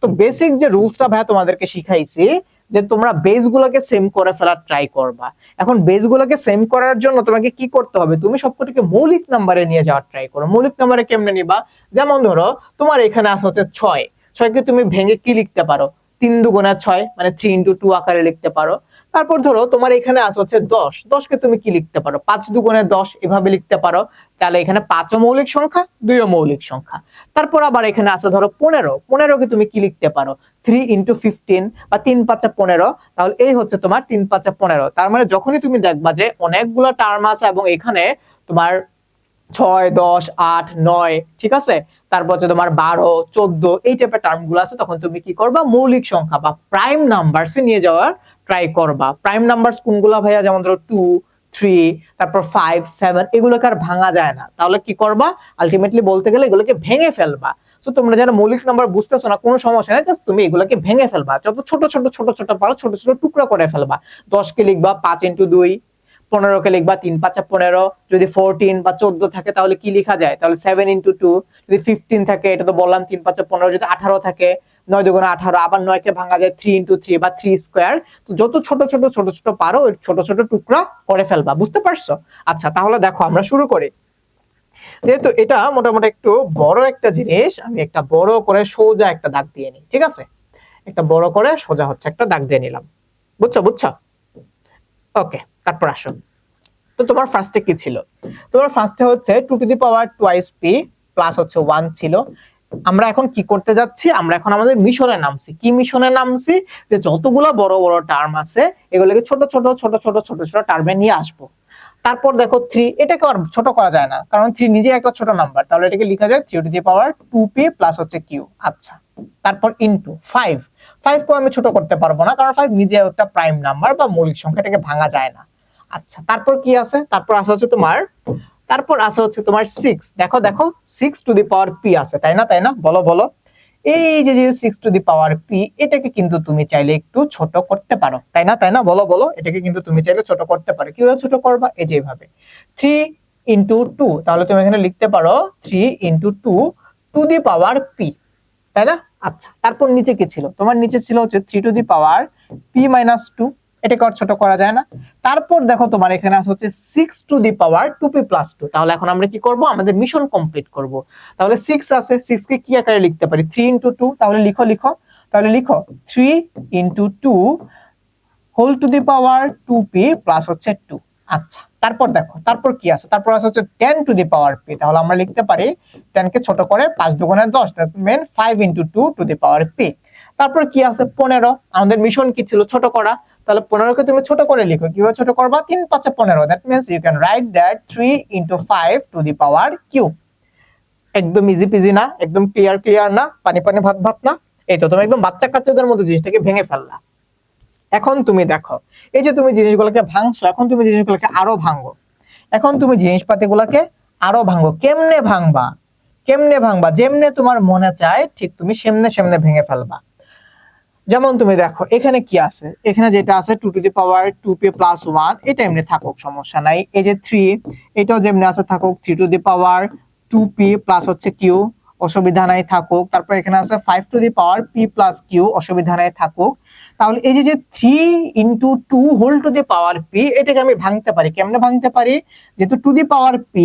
তো বেসিক যে রুলসটা ভাইয়া তোমাদেরকে শিখাইছি, যে তোমরা বেস গুলোকে সেম করে ফেলার ট্রাই করবা। এখন বেস গুলোকে সেম করার জন্য তোমাকে কি করতে হবে, তুমি সবকটাকে মৌলিক নাম্বারে নিয়ে যাওয়ার ট্রাই করো। মৌলিক নাম্বারে কেমনে নিবা, যেমন ধরো তোমার এখানে আছে হচ্ছে 6, 6 কে তুমি ভেঙে কি লিখতে পারো, 3 দুগুণা 6 মানে 3 ইনটু 2 আকারে লিখতে পারো। তারপর ধরো তোমার এখানে আছে হচ্ছে 10, 10 কে তুমি কি লিখতে পারো, 5 দুগুণে 10 এভাবে লিখতে পারো। তাহলে এখানে 5 ও মৌলিক সংখ্যা, 2 ও মৌলিক সংখ্যা। তারপর আবার এখানে আছে ধরো 15, 15 কে তুমি কি লিখতে পারো, 3 ইনটু 15 বা 3 5 15। তাহলে এই হচ্ছে তোমার 3 5 15। তার মানে যখনই তুমি দেখবা যে অনেকগুলো টার্ম আছে এবং এখানে তোমার 6 10 8 9, ঠিক আছে, তারপর হচ্ছে তোমার 12 14 এই টাইপের টার্ম গুলো আছে, তখন তুমি কি করবা, মৌলিক সংখ্যা বা প্রাইম নাম্বারসে নিয়ে যাওয়ার ট্রাই করবা। প্রাইম নাম্বারস কোনগুলো ভাইয়া, যেমন ধরো 2 3 তারপর 5 7, এগুলোকে আর ভাঙা যায় না। তাহলে কি করবা, আলটিমেটলি বলতে গেলে এগুলোকে ভেঙে ফেলবা। সো তোমরা যারা মৌলিক নাম্বার বুঝতেছো না, কোনো সমস্যা নেই, জাস্ট তুমি এগুলোকে ভেঙে ফেলবা, যত ছোট ছোট ছোট ছোট পারো ছোট ছোট টুকরা করে ফেলবা। 10 কে লিখবা 5 ইনটু 2, 15 কে লিখবা 3 5 15, যদি 14 বা 14 থাকে তাহলে কি লেখা যায়, তাহলে 7 ইনটু 2, যদি 15 থাকে এটা তো বললাম 3 5 15, যদি 18 থাকে 9 দুগুণে 18, আবার 9 কে ভাঙা যায় 3 ইনটু 3 বা 3 স্কয়ার। তো যত ছোট ছোট ছোট ছোট পারো ওই ছোট ছোট টুকরা করে ফেলবা, বুঝতে পারছো? আচ্ছা তাহলে দেখো আমরা শুরু করি। যেহেতু এটা মোটামুটি একটু বড় একটা জিনিস, আমি একটা বড় করে সোজা একটা দাগ দিয়ে নিই, ঠিক আছে, একটা বড় করে সোজা হচ্ছে একটা দাগ দিয়ে নিলাম, বুঝছো বুঝছো? ওকে, তারপর আসো। তো তোমার ফার্স্টে কি ছিল, তোমার ফার্স্টে হচ্ছে 2 to the power twice p plus হচ্ছে 1 ছিল। আমরা এখন কি করতে যাচ্ছি, আমরা এখন আমাদের মিশনে নামছি। কি মিশনে নামছি, যে যতগুলো বড় বড় টার্ম আছে এগুলোকে ছোট ছোট ছোট ছোট ছোট ছোট টার্মে নিয়ে আসবো। তারপর দেখো 3, এটাকে আর ছোট করা যায় না কারণ 3 নিজে একটা ছোট নাম্বার, তাহলে এটাকে লেখা যায় 3 to the power 2p plus হচ্ছে q। আচ্ছা, তারপর ইনটু 5, 5 কেও আমি ছোট করতে পারবো না কারণ 5 নিজে একটা প্রাইম নাম্বার বা মৌলিক সংখ্যা, এটাকে ভাঙা যায় না। আচ্ছা, তারপর কি আছে, তারপর আছে হচ্ছে তোমার, তারপর আছে হচ্ছে তোমার 6, দেখো দেখো 6 টু দি পাওয়ার p আছে, তাই না তাই না, বলো বলো। এই যে যে 6 টু দি পাওয়ার p, এটাকে কিন্তু তুমি চাইলে একটু ছোট করতে পারো, তাই না তাই না, বলো বলো, এটাকে কিন্তু তুমি চাইলে ছোট করতে পারো। কিভাবে ছোট করবা, এই যে এইভাবে 3 ইনটু 2, তাহলে তুমি এখানে লিখতে পারো 3 into 2 to the power p, তাই না? আচ্ছা, তারপর নিচে কি ছিল, তোমার নিচে ছিল হচ্ছে 3 to the power p minus 2, এটাকে আর ছোট করা যায় না। তারপর দেখো তোমার এখানে আছে হচ্ছে 6 two the power 2p plus 2। তাহলে এখন আমরা কি করব, আমাদের মিশন কমপ্লিট করব। তাহলে 6 আছে, 6 কে কি আকারে লিখতে পারি, 3 ইনটু 2, তাহলে লিখো লিখো, তাহলে লিখো 3 into 2 whole to the power 2p plus হচ্ছে 2। আচ্ছা, তারপর দেখো তারপর কি আছে, তারপর আছে হচ্ছে 10 টু দি পাওয়ার p, তাহলে আমরা লিখতে পারি 10 কে ছোট করে 5 দুগুণে 10, that's mean 5 into 2 to the power p। তারপর কি আছে 15, আমাদের মিশন কি ছিল, ছোট করা। তাহলে 15 কে তুমি ছোট করে লিখো, কিভাবে ছোট করবা, 3 5 15, that means you can write that 3 into 5 to the power q। একদম ইজি পিজি না, একদম ক্লিয়ার ক্লিয়ার না, পানি পানি ভাত ভাত না। এই তো তুমি একদম বাচ্চা কাচ্চাদের মতো জিনিসটাকে ভেঙে ফেললা। এখন তুমি দেখো, এই যে তুমি জিনিসগুলোকে ভাঙছো, এখন তুমি জিনিসগুলোকে আরো ভাঙো। এখন তুমি জিনিসপাতিগুলোকে আরো ভাঙো। কেমনে ভাঙবা? কেমনে ভাঙবা? যেমনে তোমার মনে চায় ঠিক তুমি সেমনে সেমনে ভেঙে ফেলবা। যেমন তুমি দেখো এখানে কি আছে, এখানে যেটা আছে 2 to the power 2p plus 1, এটা এমনি থাকুক, সমস্যা নাই। এই যে 3, এটাও যেমনি আছে থাকুক, 3 to the power 2p plus হচ্ছে q, অসুবিধা নাই, থাকুক। তারপর এখানে আছে 5 to the power p plus q, অসুবিধা নাই, থাকুক। তাহলে এই যে 3 into 2 whole to the power p, এটাকে আমি ভাঙতে পারি। কেমনে ভাঙতে পারি? যেহেতু টু দি পাওয়ার p,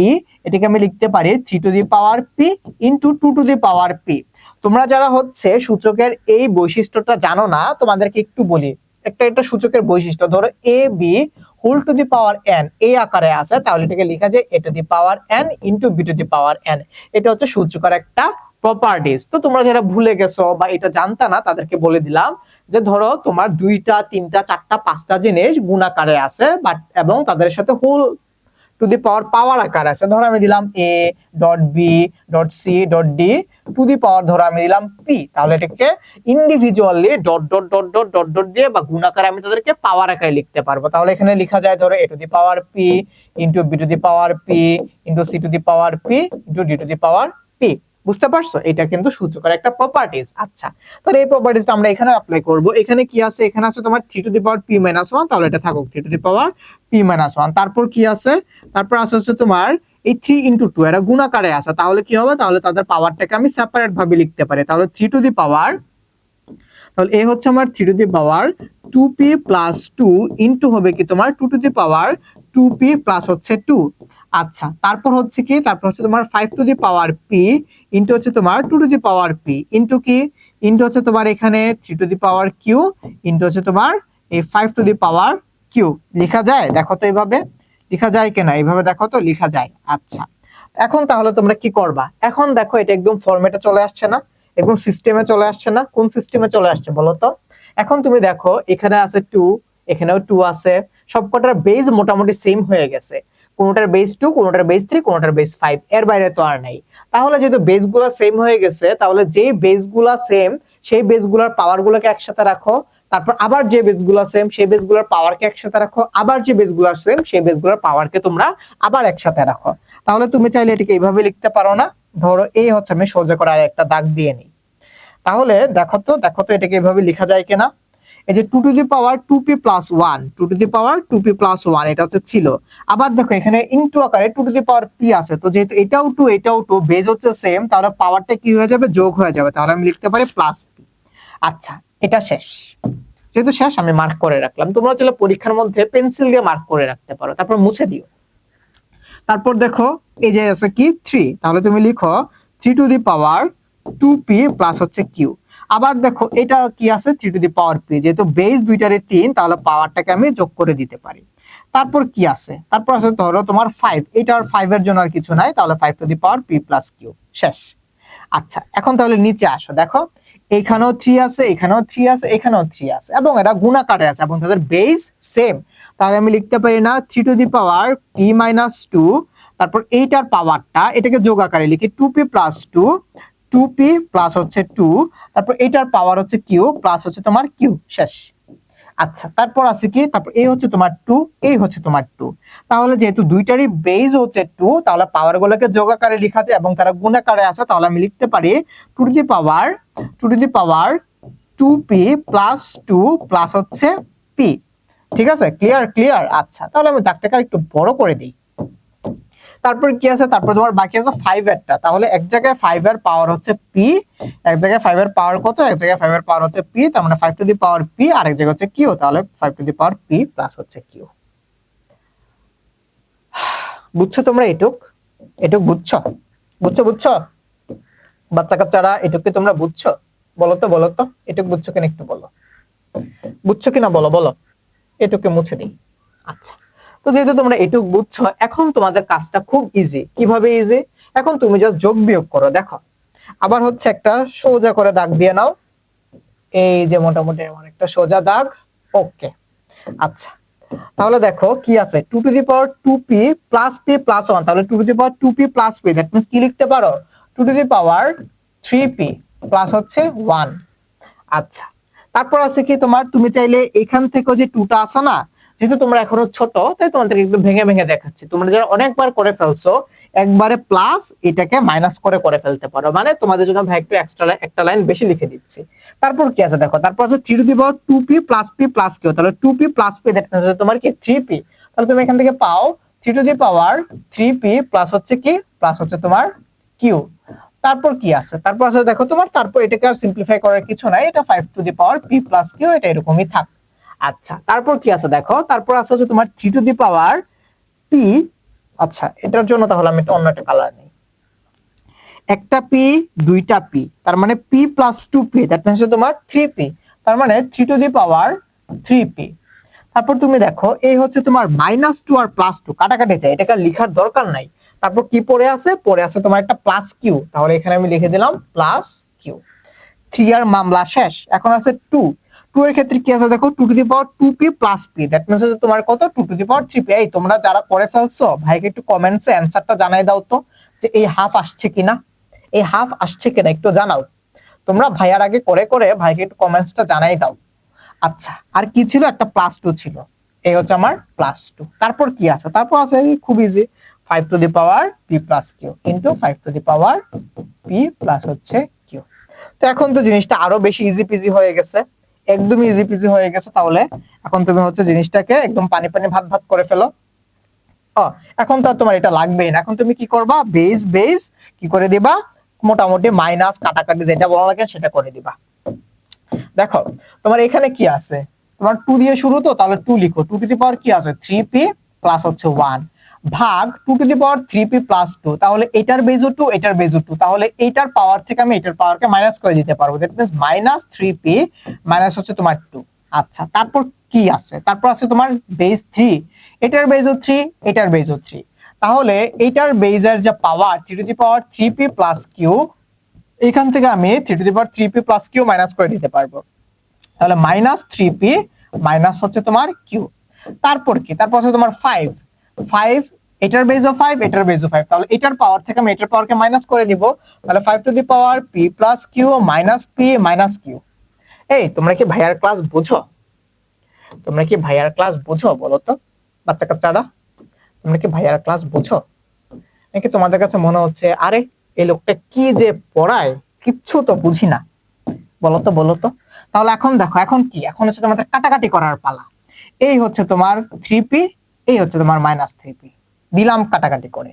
এটাকে আমি লিখতে পারি 3 to the power p into 2 to the power p। তোমরা যারা হচ্ছে সূচকের এই বৈশিষ্ট্যটা জানো না, তোমাদেরকে একটু বলি। একটা সূচকের বৈশিষ্ট্য, ধরো a b whole to the power n এই আকারে আছে, তাহলে এটাকে লেখা যায় a to the power n into b to the power n. এটা হচ্ছে সূচকের একটা প্রপার্টিজ। তো তোমরা যারা ভুলে গেছো বা এটা জানতা না, তাদেরকে বলে দিলাম যে ধরো তোমার 2টা 3টা 4টা 5টা জিনিস গুণাকারে আছে, বাট এবং তাদের সাথে হোল টু দি পাওয়ার পাওয়ার আকার আছে। ধরো আমি দিলাম a dot b dot c dot d to the power, ধরো আমি দিলাম p, তাহলে এটাকে individually dot dot dot dot dot dot দিয়ে বা গুণাকারে আমি তাদেরকে পাওয়ার আকারে লিখতে পারবো। তাহলে এখানে লেখা যায় ধরো a to the power p into b two the power p into c to the power p into d two the power p। বুঝতে পারছো? এটা কিন্তু সূচকের একটা প্রপার্টিজ। আচ্ছা, তাহলে এই প্রপার্টিজটা আমরা এখানে অ্যাপ্লাই করব। এখানে কি আছে? এখানে আছে তোমার 3 to the power p minus 1, তাহলে এটা থাকুক 3 to the power p minus 1। তারপর কি আছে? তারপর আছে হচ্ছে তোমার এই 3 ইনটু 2, এরা গুণাকারে আছে, তাহলে কি হবে? তাহলে তাদের পাওয়ারটাকে আমি সেপারেট ভাবে লিখতে পারি। তাহলে 3 টু দি পাওয়ার, তাহলে এ হচ্ছে আমার 3 to the power 2p plus 2 into হবে কি তোমার 2 to the power 2p plus হচ্ছে 2। আচ্ছা, তারপর হচ্ছে কি? তারপর হচ্ছে তোমার 5 to the power p into হচ্ছে তোমার 2 to the power p into কি? ইনটু হচ্ছে তোমার এখানে 3 to the power q into হচ্ছে তোমার এই 5 টু দি পাওয়ার q। লেখা যায়? দেখো তো এইভাবে লেখা যায় কিনা, এইভাবে দেখো তো লেখা যায়। আচ্ছা, এখন তাহলে তোমরা কি করবা? এখন দেখো এটা একদম ফরম্যাটে চলে আসছে না, একদম সিস্টেমে চলে আসছে না? কোন সিস্টেমে চলে আসছে বলো তো? এখন তুমি দেখো এখানে আছে 2, এখানেও 2 আছে, সবকটার বেজ মোটামুটি সেম হয়ে গেছে। কোনটার বেস 2, কোনটার বেস 3, কোনটার বেস 5, এর বাইরে তো আর নাই। তাহলে যেহেতু বেসগুলো সেম হয়ে গেছে, তাহলে যেই বেসগুলো সেম সেই বেসগুলোর পাওয়ারগুলোকে একসাথে রাখো। তারপর আবার যে বেসগুলো সেম সেই বেসগুলোর পাওয়ারকে একসাথে রাখো, আবার যে বেসগুলো সেম সেই বেসগুলোর পাওয়ারকে তোমরা আবার একসাথে রাখো। তাহলে তুমি চাইলে এটাকে এইভাবে লিখতে পারো না? ধরো এই হচ্ছে, আমি সোজা করে একটা দাগ দিয়ে নিই। তাহলে দেখো তো এটাকে এভাবে লেখা যায় কিনা। এই যে 2 to the power 2p plus 1, 2 to the power 2p plus 1, এটা হচ্ছে ছিল। আবার দেখো এখানে ইনটু আকারে 2 টু দি পাওয়ার p আছে, তো যেহেতু এটাও 2 এটাও 2, বেজ হচ্ছে সেম, তাহলে পাওয়ারটা কি হয়ে যাবে? যোগ হয়ে যাবে। তাহলে আমি লিখতে পারি প্লাস p। আচ্ছা, এটা শেষ। যেহেতু শেষ, আমি মার্ক করে রাখলাম। তোমরা চাইলে পরীক্ষার মধ্যে পেন্সিল দিয়ে মার্ক করে রাখতে পারো, তারপর মুছে দিও। তারপর দেখো এই যে আছে কি 3, তাহলে তুমি লিখো 3 to the power 2p plus হচ্ছে q। আবার দেখো এটা কি আছে? 3 টু দি পাওয়ার p, যেহেতু বেস দুইটারে 3, তাহলে পাওয়ারটাকে আমি যোগ করে দিতে পারি। তারপর কি আছে? তারপর আছে ধরো তোমার 5, এটার 5 এর জন্য আর কিছু নাই, তাহলে 5 to the power p plus q। শেষ। আচ্ছা, এখন তাহলে নিচে আসো, দেখো এখানেও 3 আছে, এখানেও 3 আছে, এখানেও 3 আছে, এবং এরা গুণাকারে আছে এবং তাদের বেস সেম। তাহলে আমি লিখতে পারি না 3 to the power p minus 2, তারপর এইটার পাওয়ারটা এটাকে যোগ আকারে লিখি 2p প্লাস 2, 2p প্লাস হচ্ছে 2, তারপর এইটার পাওয়ার হচ্ছে q প্লাস হচ্ছে তোমার q। শেষ। আচ্ছা, তারপর আছে কি? তারপর এই হচ্ছে তোমার 2, এই হচ্ছে তোমার 2। তাহলে যেহেতু দুইটারই বেস হচ্ছে 2, তাহলে পাওয়ার গুলোকে যোগ আকারে লেখা যায় এবং তারা গুণ আকারে আছে, তাহলে আমি লিখতে পারি 2 to the power 2p plus 2 plus হচ্ছে p। ঠিক আছে? ক্লিয়ার? আচ্ছা, তাহলে আমি দাগটাকে একটু বড় করে দিই। তারপর কি আছে? তারপর তোমার বাকি আছে 5 এরটা। তাহলে এক জায়গায় 5 এর পাওয়ার হচ্ছে p, এক জায়গায় 5 এর পাওয়ার কত? এক জায়গায় 5 এর পাওয়ার হচ্ছে p, তার মানে 5 টু দি পাওয়ার p, আর এক জায়গায় হচ্ছে q, তাহলে 5 to the power p plus হচ্ছে q। বুঝছো তোমরা? এটুক বুঝছো? বুঝছো? বাচ্চা কাচ্চারা এটুক কি তোমরা বুঝছো? বলো তো এটুক বুঝছো কিনা একটু বলো। বুঝছো কিনা বলো। এটুককে মুছে দিই। আচ্ছা, তো যেহেতু তোমরা এটুক বুঝছো, এখন তোমাদের কাজটা খুব ইজি। কিভাবে ইজি? এখন তুমি জাস্ট যোগ বিয়োগ করো। দেখো আবার হচ্ছে একটা সোজা করে দাগ দিয়ে নাও, এই যে মোটামুটি এমন একটা সোজা দাগ। ওকে, আচ্ছা, তাহলে দেখো কি আছে? 2 to the power 2p plus p plus 1, তাহলে 2 to the power 2p plus p, that means কি লিখতে পারো? 2 to the power 3p plus হচ্ছে 1। আচ্ছা, তারপর আছে কি তোমার, তুমি চাইলে এখান থেকে যে 2 টা আছে না, যেহেতু তোমরা এখনো ছোট তাই তোমাদের একটু ভেঙে ভেঙে দেখাচ্ছি, তোমরা যারা অনেকবার করে ফেলছো একবারে প্লাস এটাকে মাইনাস করে করে ফেলতে পারো, মানে তোমাদের জন্য ভাই একটু এক্সট্রা একটা লাইন বেশি লিখে দিচ্ছি। তারপর কি আছে দেখো, তারপর আছে 3 to the power 2p plus p plus q, তাহলে 2p plus p that means তোমার কি 3p, তাহলে তুমি এখান থেকে পাও 3 to the power 3p plus হচ্ছে কি, প্লাস হচ্ছে তোমার q। তারপর কি আছে, তারপর আছে দেখো তোমার, তারপর এটাকে আর সিম্পলিফাই করার কিছু নাই, এটা 5 to the power p plus q, এটা এরকমই থাক। আচ্ছা, তারপর কি আছে দেখো, তারপর আছে হচ্ছে তোমার 3 টু দি পাওয়ার p। আচ্ছা, এটার জন্য তাহলে আমি অন্য একটা কালার নেই, একটা p দুইটা p, তার মানে p plus 2p that means তোমার 3p, তার মানে 3 টু দি পাওয়ার 3p। তারপর তুমি দেখো এই হচ্ছে তোমার -2 আর +2 কাটাকাটি যায়, এটাকে লেখার দরকার নাই। তারপর কি পড়ে আছে, পড়ে আছে তোমার একটা প্লাস কিউ, তাহলে এখানে আমি লিখে দিলাম প্লাস কিউ। 3 আর মামলা শেষ, এখন আছে 2। 2 এর ক্ষেত্রে কি আছে দেখো, 2 to the power 2p plus p that means তোমার কত, 2 টু দি পাওয়ার 3p। এই তোমরা যারা করে ফেলছো ভাইকে একটু কমেন্টসে অ্যানসারটা জানাই দাও তো, যে এই হাফ আসছে কিনা, এই হাফ আসছে কিনা একটু জানাও তোমরা, ভাইয়ার আগে করে করে ভাইকে একটু কমেন্টসটা জানাই দাও। আচ্ছা, আর কি ছিল, একটা +2 ছিল, এই হচ্ছে আমার +2। তারপর কি আছে, তারপর আছে খুব easy, 5 to the power p plus q into 5 to the power p plus হচ্ছে q। তো এখন তো জিনিসটা আরো বেশি ইজি পিজি হয়ে গেছে, একদম ইজি পিজি হয়ে গেছে। তাহলে এখন তুমি হচ্ছে জিনিসটাকে একদম পানি পানি ভাত ভাত করে ফেলো। এখন তো আর তোমার এটা লাগবেই না, এখন তুমি কি করবা, বেস বেস কি করে দিবা, মোটামুটি মাইনাস কাটাকাটি যেটা বলা লাগে সেটা করে দিবা। দেখো তোমার এখানে কি আছে, তোমার 2 দিয়ে শুরু, তো তাহলে 2 লিখো, 2 টু দি পাওয়ার কি আছে 3p প্লাস হচ্ছে 1 ভাগ 2 to the power 3p plus 2, তাহলে এটার বেজও 2 এটার বেজও 2, তাহলে এটার পাওয়ার থেকে আমি এটার পাওয়ারকে মাইনাস করে দিতে পারবো, দ্যাট মিন্স -3p মাইনাস হচ্ছে তোমার 2। আচ্ছা, তারপর কি আছে, তারপর আছে তোমার বেজ 3, এটার বেজও 3 এটার বেজও 3, তাহলে এটার বেজের যে পাওয়ার 3 to the power 3p plus q, এখান থেকে আমি 3 to the power 3p plus q minus করে দিতে পারবো, তাহলে -3p মাইনাস হচ্ছে তোমার q। তারপর কি, তারপর হচ্ছে তোমার 5 5 এটার বেজও 5 এটার বেজও 5, তাহলে এটার পাওয়ার থেকে আমি এটার পাওয়ারকে মাইনাস করে দিব, তাহলে 5 to the power p plus q minus p minus q। এই তোমরা কি ভাইয়ার ক্লাস বুঝো, তোমরা কি ভাইয়ার ক্লাস বুঝো বলো তো বাচ্চা কাচ্চারা, তোমরা কি ভাইয়ার ক্লাস বুঝো, নাকি তোমাদের কাছে মনে হচ্ছে আরে এই লোকটা কি যে পড়ায় কিচ্ছু তো বুঝি না, বলো তো বলো তো। তাহলে এখন দেখো, এখন কি, এখন হচ্ছে তোমাদের কাটাকাটি করার পালা। এই হচ্ছে তোমার 3p, এই হচ্ছে তোমার -3p, দিলাম কাটাকাটি করে।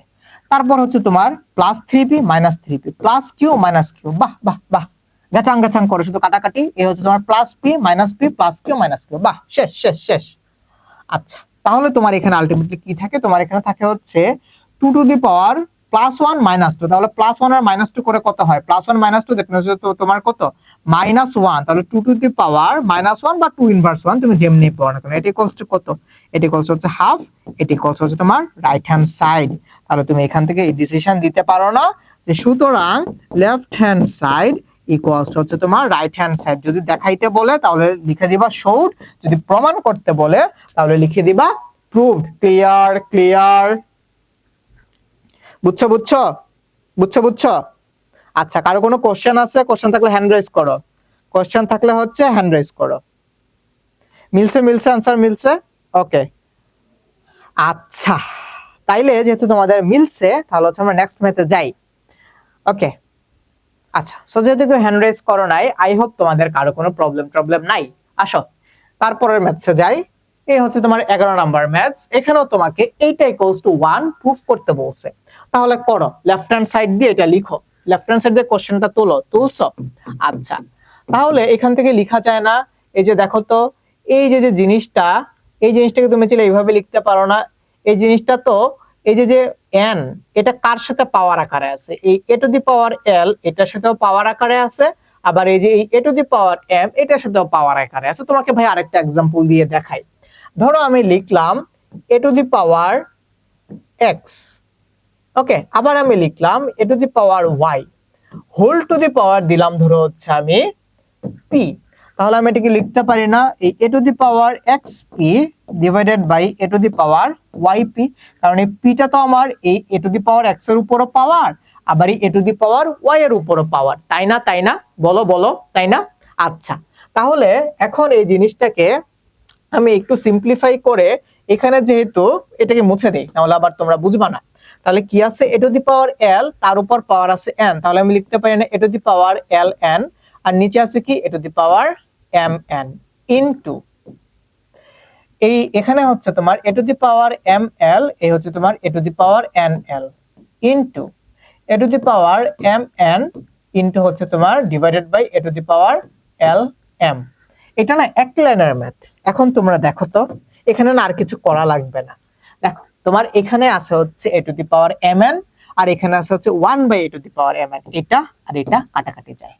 তারপর হচ্ছে তোমার +3p -3p plus q minus q, বাহ বাহ বাহ, গাচাং গাচাং করে শুধু কাটাকাটি। এই হচ্ছে তোমার +p -p plus q minus q, বাহ শেষ শেষ শেষ। আচ্ছা, তাহলে তোমার এখানে আলটিমেটলি কি থাকে, তোমার এখানে থাকে হচ্ছে 2 টু দি পাওয়ার +1 -2, তাহলে +1 আর -2 করে কত হয়, +1 -2 দ্যাট মিন্স তোমার কত -1, তাহলে 2 টু দি পাওয়ার -1 বা 2 ইনভার্স 1 তুমি যেমনি পড়ো না কেন, এটি ইকুয়ালস টু কত, এটি ইকুয়ালস হচ্ছে হাফ, এটি ইকুয়ালস হচ্ছে তোমার রাইট হ্যান্ড সাইড। তাহলে তুমি এখান থেকে এই ডিসিশন দিতে পারো না যে সুতরাং লেফট হ্যান্ড সাইড ইকুয়ালস হচ্ছে তোমার রাইট হ্যান্ড সাইড। যদি দেখাইতে বলে তাহলে লিখে দিবা শোড, যদি প্রমাণ করতে বলে তাহলে লিখে দিবা প্রুভড। ক্লিয়ার ক্লিয়ার, বুঝছো বুঝছো বুঝছো বুঝছো। আচ্ছা, কারো কোনো কোশ্চেন আছে, কোশ্চেন থাকলে হ্যান্ড রাইজ করো, কোশ্চেন থাকলে হচ্ছে হ্যান্ড রাইজ করো। মিলছে মিলছে, আনসার মিলছে, ওকে। আচ্ছা, তাইলে যেহেতু তোমাদের মিলছে তাহলে হচ্ছে আমরা নেক্সট ম্যাথে যাই, ওকে। আচ্ছা, সো যেহেতু কেউ হ্যান্ড রাইজ করো নাই, আই হোপ তোমাদের কারো কোনো প্রবলেম নাই। আসো তারপরের ম্যাথসে যাই। এই হচ্ছে তোমার 11 নাম্বার ম্যাথস, এখানেও তোমাকে এইটা ইকুয়ালস টু 1 প্রুফ করতে বলছে। তাহলে করো, লেফট হ্যান্ড সাইড দিয়ে এটা লিখো, লেফট হ্যান্ড সাইড দিয়ে কোশ্চেনটা তুলছো। আচ্ছা, তাহলে এখান থেকে লেখা যায় না, এই যে দেখো তো, এই যে যে জিনিসটা, এই জিনিসটাকে তুমি চাইলে এইভাবে লিখতে পারো না, এই জিনিসটা তো এই যে যে n, এটা কার সাথে পাওয়ার আকারে আছে, এই a to the power l এটার সাথেও পাওয়ার আকারে আছে, আবার এই যে এই a to the power m এটার সাথেও পাওয়ার আকারে আছে। তোমাকে ভাই আরেকটা एग्जांपल দিয়ে দেখাই। ধরো আমি লিখলাম a to the power x, okay, আবার আমি লিখলাম a to the power y, whole to the power দিলাম ধরো হচ্ছে আমি p, তাহলে আমি এটাকে লিখতে পারি না এই a to the power xp divided by a to the power yp, কারণ এই p টা তো আমার এই a to the power x এর উপরও পাওয়ার, আবার এই a to the power y এর উপরও পাওয়ার, তাই না তাই না, বলো বলো তাই না। আচ্ছা, তাহলে এখন এই জিনিসটাকে আমি একটু সিম্পলিফাই করে এখানে যেহেতু এটাকে মুছে দেই, তাহলে আবার তোমরা বুঝবা না। তাহলে কি আছে, এ টু দি পাওয়ার এল, তার উপর পাওয়ার আছে এন, তাহলে আমি লিখতে পারি না এ to the power L N, আর নিচে আছে কি a to the power m n into এই এখানে হচ্ছে তোমার a to the power M L, এই হচ্ছে তোমার a to the power n l into a to the power m n into হচ্ছে তোমার divided by a to the power l m. এটা না এক লাইনের ম্যাথ। এখন তোমরা দেখো তো, এখানে না আর কিছু করা লাগবে না। দেখো তোমার এখানে আছে হচ্ছে a to the power m n, আর এখানে আছে হচ্ছে 1 by a to the power m n, এটা আর এটা কাটাকাটি যায়।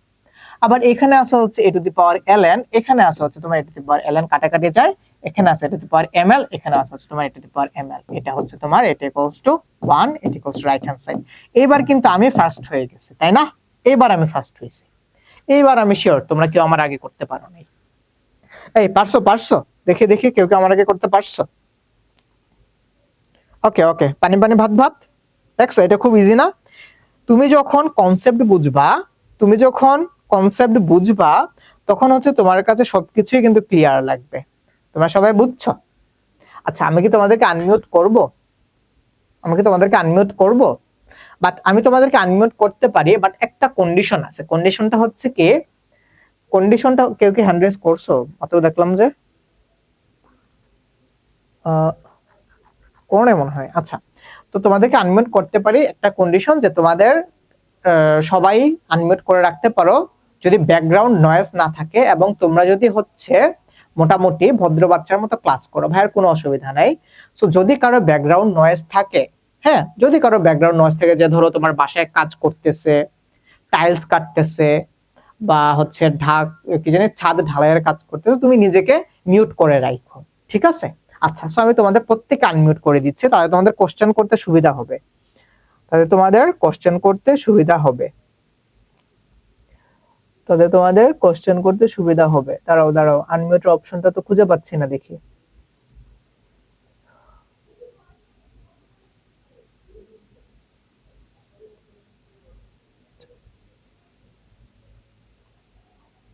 আবার এখানে আছে হচ্ছে a to the power ln, এখানে আছে হচ্ছে তোমার a to the power ln কাটাকাটি যায়, এখানে আছে এ টু দি পাওয়ার ml, এখানে আছে হচ্ছে তোমার a to the power ml, এটা হচ্ছে তোমার এটা ইকুয়ালস টু 1, এটা equals to right hand side. এবার কিন্তু আমি ফার্স্ট হয়ে গেছি, তাই না? এবার আমি ফার্স্ট হইছি। এইবার আমি শিওর তোমরা কেউ আমার আগে করতে পারো নাই। এই পারছো পারছো, দেখে দেখে কেউ কেউ আমার আগে করতে পারছো? ওকে ওকে, পানি পানি ভাত ভাত। দেখছো এটা খুব ইজি না? তুমি যখন কনসেপ্ট বুঝবা, তুমি যখন কনসেপ্ট বুঝবা তখন হচ্ছে তোমার কাছে সবকিছুই কিন্তু ক্লিয়ার লাগবে। তোমরা সবাই বুঝছো? আচ্ছা, আমি কি তোমাদেরকে আনমিউট করব? আমি কি তোমাদেরকে আনমিউট করব? বাট আমি তোমাদেরকে আনমিউট করতে পারি, বাট একটা কন্ডিশন আছে। কন্ডিশনটা হচ্ছে কি, কন্ডিশনটা কেউ কি হ্যান্ড রেজ করছো? অত দেখলাম যে কোন মনে হয়। আচ্ছা, তো তোমাদেরকে আনমিউট করতে পারি, একটা কন্ডিশন যে তোমাদের সবাই আনমিউট করে রাখতে পারো যদি ব্যাকগ্রাউন্ড নয়েজ না থাকে, এবং তোমরা যদি হচ্ছে মোটামুটি ভদ্র বাচ্চার মতো ক্লাস করো, ভাইয়ের কোনো অসুবিধা নাই। সো যদি কারো ব্যাকগ্রাউন্ড নয়েজ থাকে, হ্যাঁ যদি কারো ব্যাকগ্রাউন্ড নয়েজ থাকে, যে ধরো তোমার বাসায় কাজ করতেছে, টাইলস কাটতেছে, বা হচ্ছে কি জানি ছাদ ঢালাইয়ের কাজ করতেছে, তুমি নিজেকে মিউট করে রাখো, ঠিক আছে? আচ্ছা, সো আমি তোমাদের প্রত্যেককে আনমিউট করে দিচ্ছি, তাহলে তোমাদের কোশ্চেন করতে সুবিধা হবে, তাহলে তোমাদের কোশ্চেন করতে সুবিধা হবে, তাহলে তোমাদের কোশ্চেন করতে সুবিধা হবে। দাঁড়াও দাঁড়াও, আনমিউটের অপশনটা তো খুঁজে পাচ্ছি না, দেখি।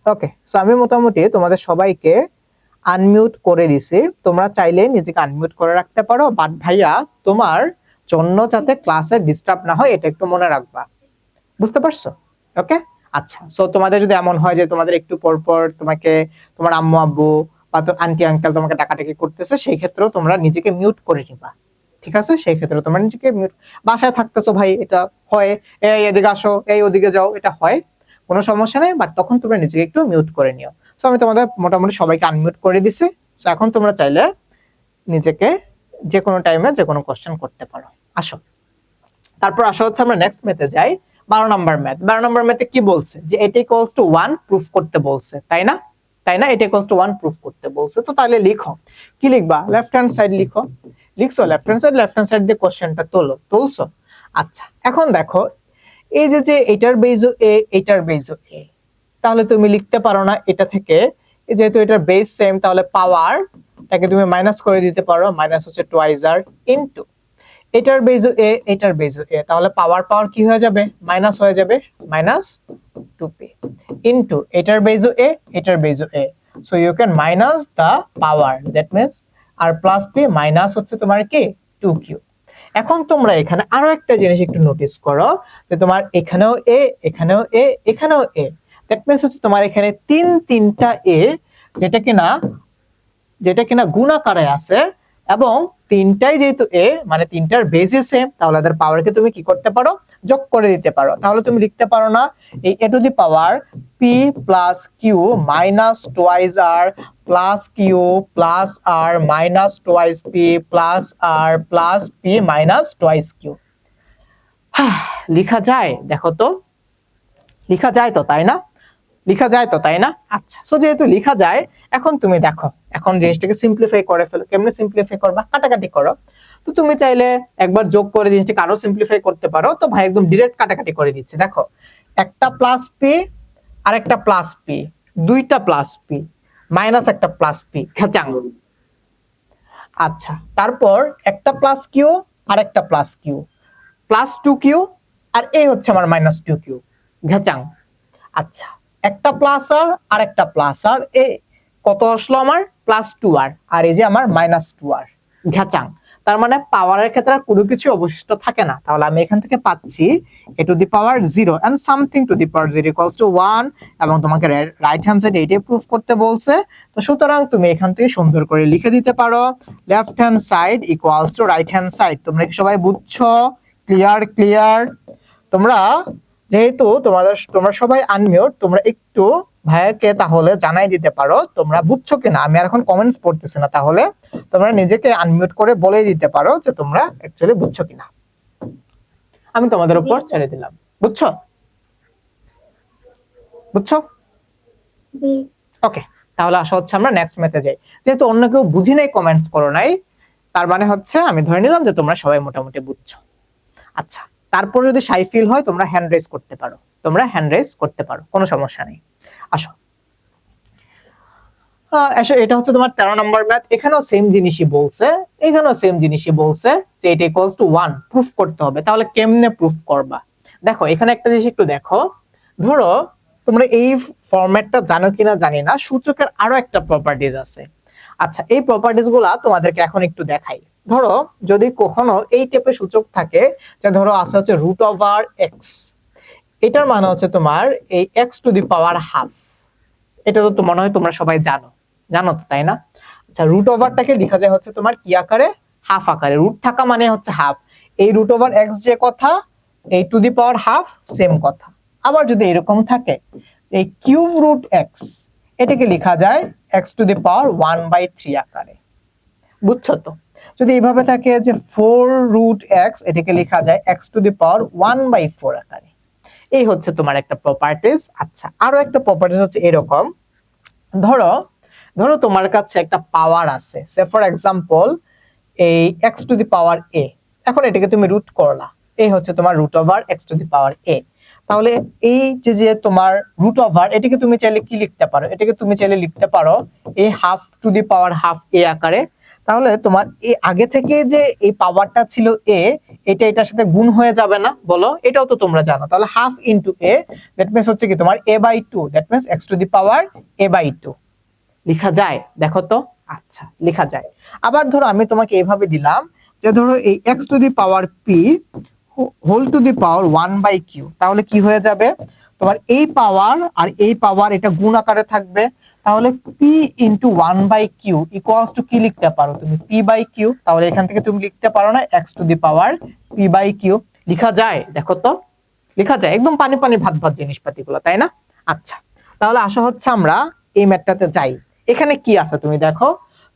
ওকে, সো আমি মোটামুটি তোমাদের সবাইকে আনমিউট করে দিছি। তোমরা চাইলে নিজেকে আনমিউট করে রাখতে পারো, বাট ভাইয়া তোমার জন্য যাতে ক্লাসে ডিস্টার্ব না হয় এটা একটু মনে রাখবা, বুঝতে পারছো? ওকে, আচ্ছা। সো তোমাদের যদি এমন হয় যে তোমাদের একটু পর পর তোমাকে তোমার আম্মু আব্বু বা তো আন্টি আঙ্কেল তোমাকে ডাকাডাকি করতেছে, সেই ক্ষেত্রেও তোমরা নিজেকে মিউট করে নিবা, ঠিক আছে? সেই ক্ষেত্রে তোমরা নিজেকে মিউট, বাসায় থাকতেছো ভাই, এটা হয়, এই এদিকে আসো, এই ওদিকে যাও, এটা হয়, কোনো সমস্যা নেই, বাট তখন তোমরা নিজেকে একটু মিউট করে নিও। সো আমি তোমাদের মোটামুটি সবাইকে আনমিউট করে দিছি। সো এখন তোমরা চাইলে নিজেকে যে কোনো টাইমে যে কোনো কোশ্চেন করতে পারো। আসো, তারপর আসা হচ্ছে আমরা নেক্সট ম্যাথে যাই। 12 নম্বর ম্যাথ। 12 নম্বর ম্যাথে কি বলছে, যে এটা ইকুয়ালস টু 1 প্রুফ করতে বলছে, তাই না? তাই না, এটা ইকুয়ালস টু 1 প্রুফ করতে বলছে। তো তাহলে লিখো, কি লিখবা? লেফট হ্যান্ড সাইড লিখো। লিখছো লেফট হ্যান্ড সাইড দিয়ে কোশ্চেনটা তুলছো। আচ্ছা, এখন দেখো এই যে যে এটার বেজও এ, এটার বেজও এ, তাহলে তুমি লিখতে পারো না এটা থেকে, যেহেতু এটার বেস সেম, তাহলে পাওয়ারটাকে তুমি মাইনাস করে দিতে পারো, মাইনাস হচ্ছে টুয়াইস আর ইনটু এটার বেজও এ, এটার বেজও এ, তাহলে পাওয়ার পাওয়ার কি হয়ে যাবে? মাইনাস হয়ে যাবে, মাইনাস 2p ইনটু এটার বেজও এ, এটার বেজও এ, so you can minus the power, that means r plus p minus হচ্ছে তোমার কি 2q। এখন তোমরা এখানে আরো একটা জিনিস একটু নোটিস করো, যে তোমার এখানেও এ, এখানেও এ, এখানেও এ, দ্যাট মিন্স হচ্ছে তোমার এখানে তিনটা এ, যেটা কিনা গুণাকারে আছে, এবং তিনটাই যেহেতু এ, মানে তিনটার বেসই সেম, তাহলে তাদের পাওয়ারকে তুমি কি করতে পারো? যোগ করে দিতে পারো। তাহলে তুমি লিখতে পারো না এই a to the power p plus q minus twice r plus q plus r minus twice p plus r plus p minus twice q. লিখা যায়? দেখো তো, লিখা যায় তো, তাই না? লিখা যায় তো, তাই না? আচ্ছা, সো যেহেতু লিখা যায়, এখন তুমি দেখো, এখন জিনিসটাকে সিম্পলিফাই করে ফেলো। কেমনে সিম্পলিফাই করবা? কাটাকাটি করো। তো তুমি চাইলে একবার যোগ করে জিনিসটাকে আরো সিম্পলিফাই করতে পারো। তো ভাই একদম ডিরেক্ট কাটাকাটি করে দিচ্ছে। দেখো, একটা প্লাস পি আর একটা প্লাস পি, দুইটা প্লাস পি মাইনাস একটা প্লাস পি, খেচাং। আচ্ছা, তারপর একটা প্লাস কিউ আর একটা প্লাস কিউ, প্লাস 2q, আর এই হচ্ছে আমার মাইনাস 2q, ঘেচাং। আচ্ছা, একটা প্লাস আর একটা প্লাস আর, এ কত আসলো আমার +2r, আর এই যে আমার -2r ঘ্যাচাং। তার মানে পাওয়ারের ক্ষেত্রে আর কোনো কিছু অবশিষ্ট থাকে না। তাহলে আমি এখান থেকে পাচ্ছি a to the power 0 and something to the power 0 equals to 1, এবং তোমাকে রাইট হ্যান্ড সাইডে এটাই প্রুফ করতে বলছে। তো সুতরাং তুমি এখান থেকে সুন্দর করে লিখে দিতে পারো left hand side equals to right hand side. তোমরা কি সবাই বুঝছো? ক্লিয়ার? তোমরা যেহেতু তোমরা সবাই আনমিউট, তোমরা একটু ভাইয়াকে তাহলে জানাই দিতে পারো তোমরা বুঝছো কিনা। আমি আর এখন কমেন্টস পড়তেছি না, তাহলে তোমরা নিজেকে আনমিউট করে বলে দিতে পারো যে তোমরা অ্যাকচুয়ালি বুঝছো কিনা। আমি তোমাদের উপর ছেড়ে দিলাম। বুঝছো? ওকে, তাহলে আসা হচ্ছে আমরা নেক্সট ম্যাথে যাই। যেহেতু অন্য কেউ বুঝি নাই, কমেন্টস করো নাই, তার মানে হচ্ছে আমি ধরে নিলাম যে তোমরা সবাই মোটামুটি বুঝছো। আচ্ছা, তারপর যদি শাই ফিল হয় তোমরা হ্যান্ড রেজ করতে পারো, কোনো সমস্যা নেই। আসো, এটা হচ্ছে তোমার 13 নম্বর ম্যাথ। এখানেও সেম জিনিসই বলছে যে এটা ইকুয়ালস টু 1 প্রুফ করতে হবে। তাহলে কেমনে প্রুফ করবা? দেখো এখানে একটা জিনিস একটু দেখো। ধরো তোমরা এই ফরম্যাটটা জানো কিনা জানি না, সূচকের আরো একটা প্রপার্টিজ আছে। আচ্ছা, এই প্রপার্টিজ গুলা তোমাদেরকে এখন একটু দেখাই। ধরো যদি কখনো এই টাইপের সূচক থাকে, যে ধরো আছে হচ্ছে √x, এটার মানে হচ্ছে তোমার এই x to the power half. এটা তো মনে হয় তোমরা সবাই জানো তো, তাই না? আচ্ছা, রুট ওভারটাকে লেখা যায় হচ্ছে তোমার কি আকারে? হাফ আকারে। রুট থাকা মানে হচ্ছে হাফ। এই √x যে কথা, এই two the power half same কথা। আবার যদি এরকম থাকে এই কিউব √x, এটাকে লেখা যায় x টু দি পাওয়ার 1/3 আকারে। বুঝছো তো? যদি এইভাবে থাকে যে 4√x, এটাকে লেখা যায় x টু দি পাওয়ার 1/4 আকারে। এই হচ্ছে তোমার একটা প্রপার্টিজ। আচ্ছা, আরো একটা প্রপার্টিজ হচ্ছে এরকম। ধরো তোমার কাছে একটা পাওয়ার আছে, সে ফর এক্সাম্পল এই x to the power a। এখন এটাকে তুমি রুট করলা, এই হচ্ছে তোমার √x to the power a। তাহলে এই যে তোমার √, এটাকে তুমি চাইলে কি লিখতে পারো? এটাকে তুমি চাইলে লিখতে পারো a have to the power half a আকারে। তাহলে তোমার এই আগে থেকে যে এই পাওয়ারটা ছিল a, এটা এটার সাথে গুণ হয়ে যাবে না? বলো, এটাও তো তোমরা জানো। তাহলে half into a, that means হচ্ছে কি তোমার a/2, that means x to the power a/2 লেখা যায়। দেখো তো, আচ্ছা লেখা যায়। আবার ধরো আমি তোমাকে এইভাবে দিলাম যে ধরো এই x to the power p whole to the power 1/q। তাহলে কি হয়ে যাবে? তোমার এই পাওয়ার আর এই পাওয়ার এটা গুণ আকারে থাকবে। তাহলে p into 1/q equals to কি লিখতে পারো তুমি? p/q। তাহলে এখান থেকে তুমি লিখতে পারো না x to the power p/q। লেখা যায়? দেখো তো, লেখা যায়। একদম পানি ভাত জিনিসপাতিগুলো, তাই না? আচ্ছা, তাহলে আসা হচ্ছে আমরা এই ম্যাথটাতে যাই। এখানে কি আছে তুমি দেখো।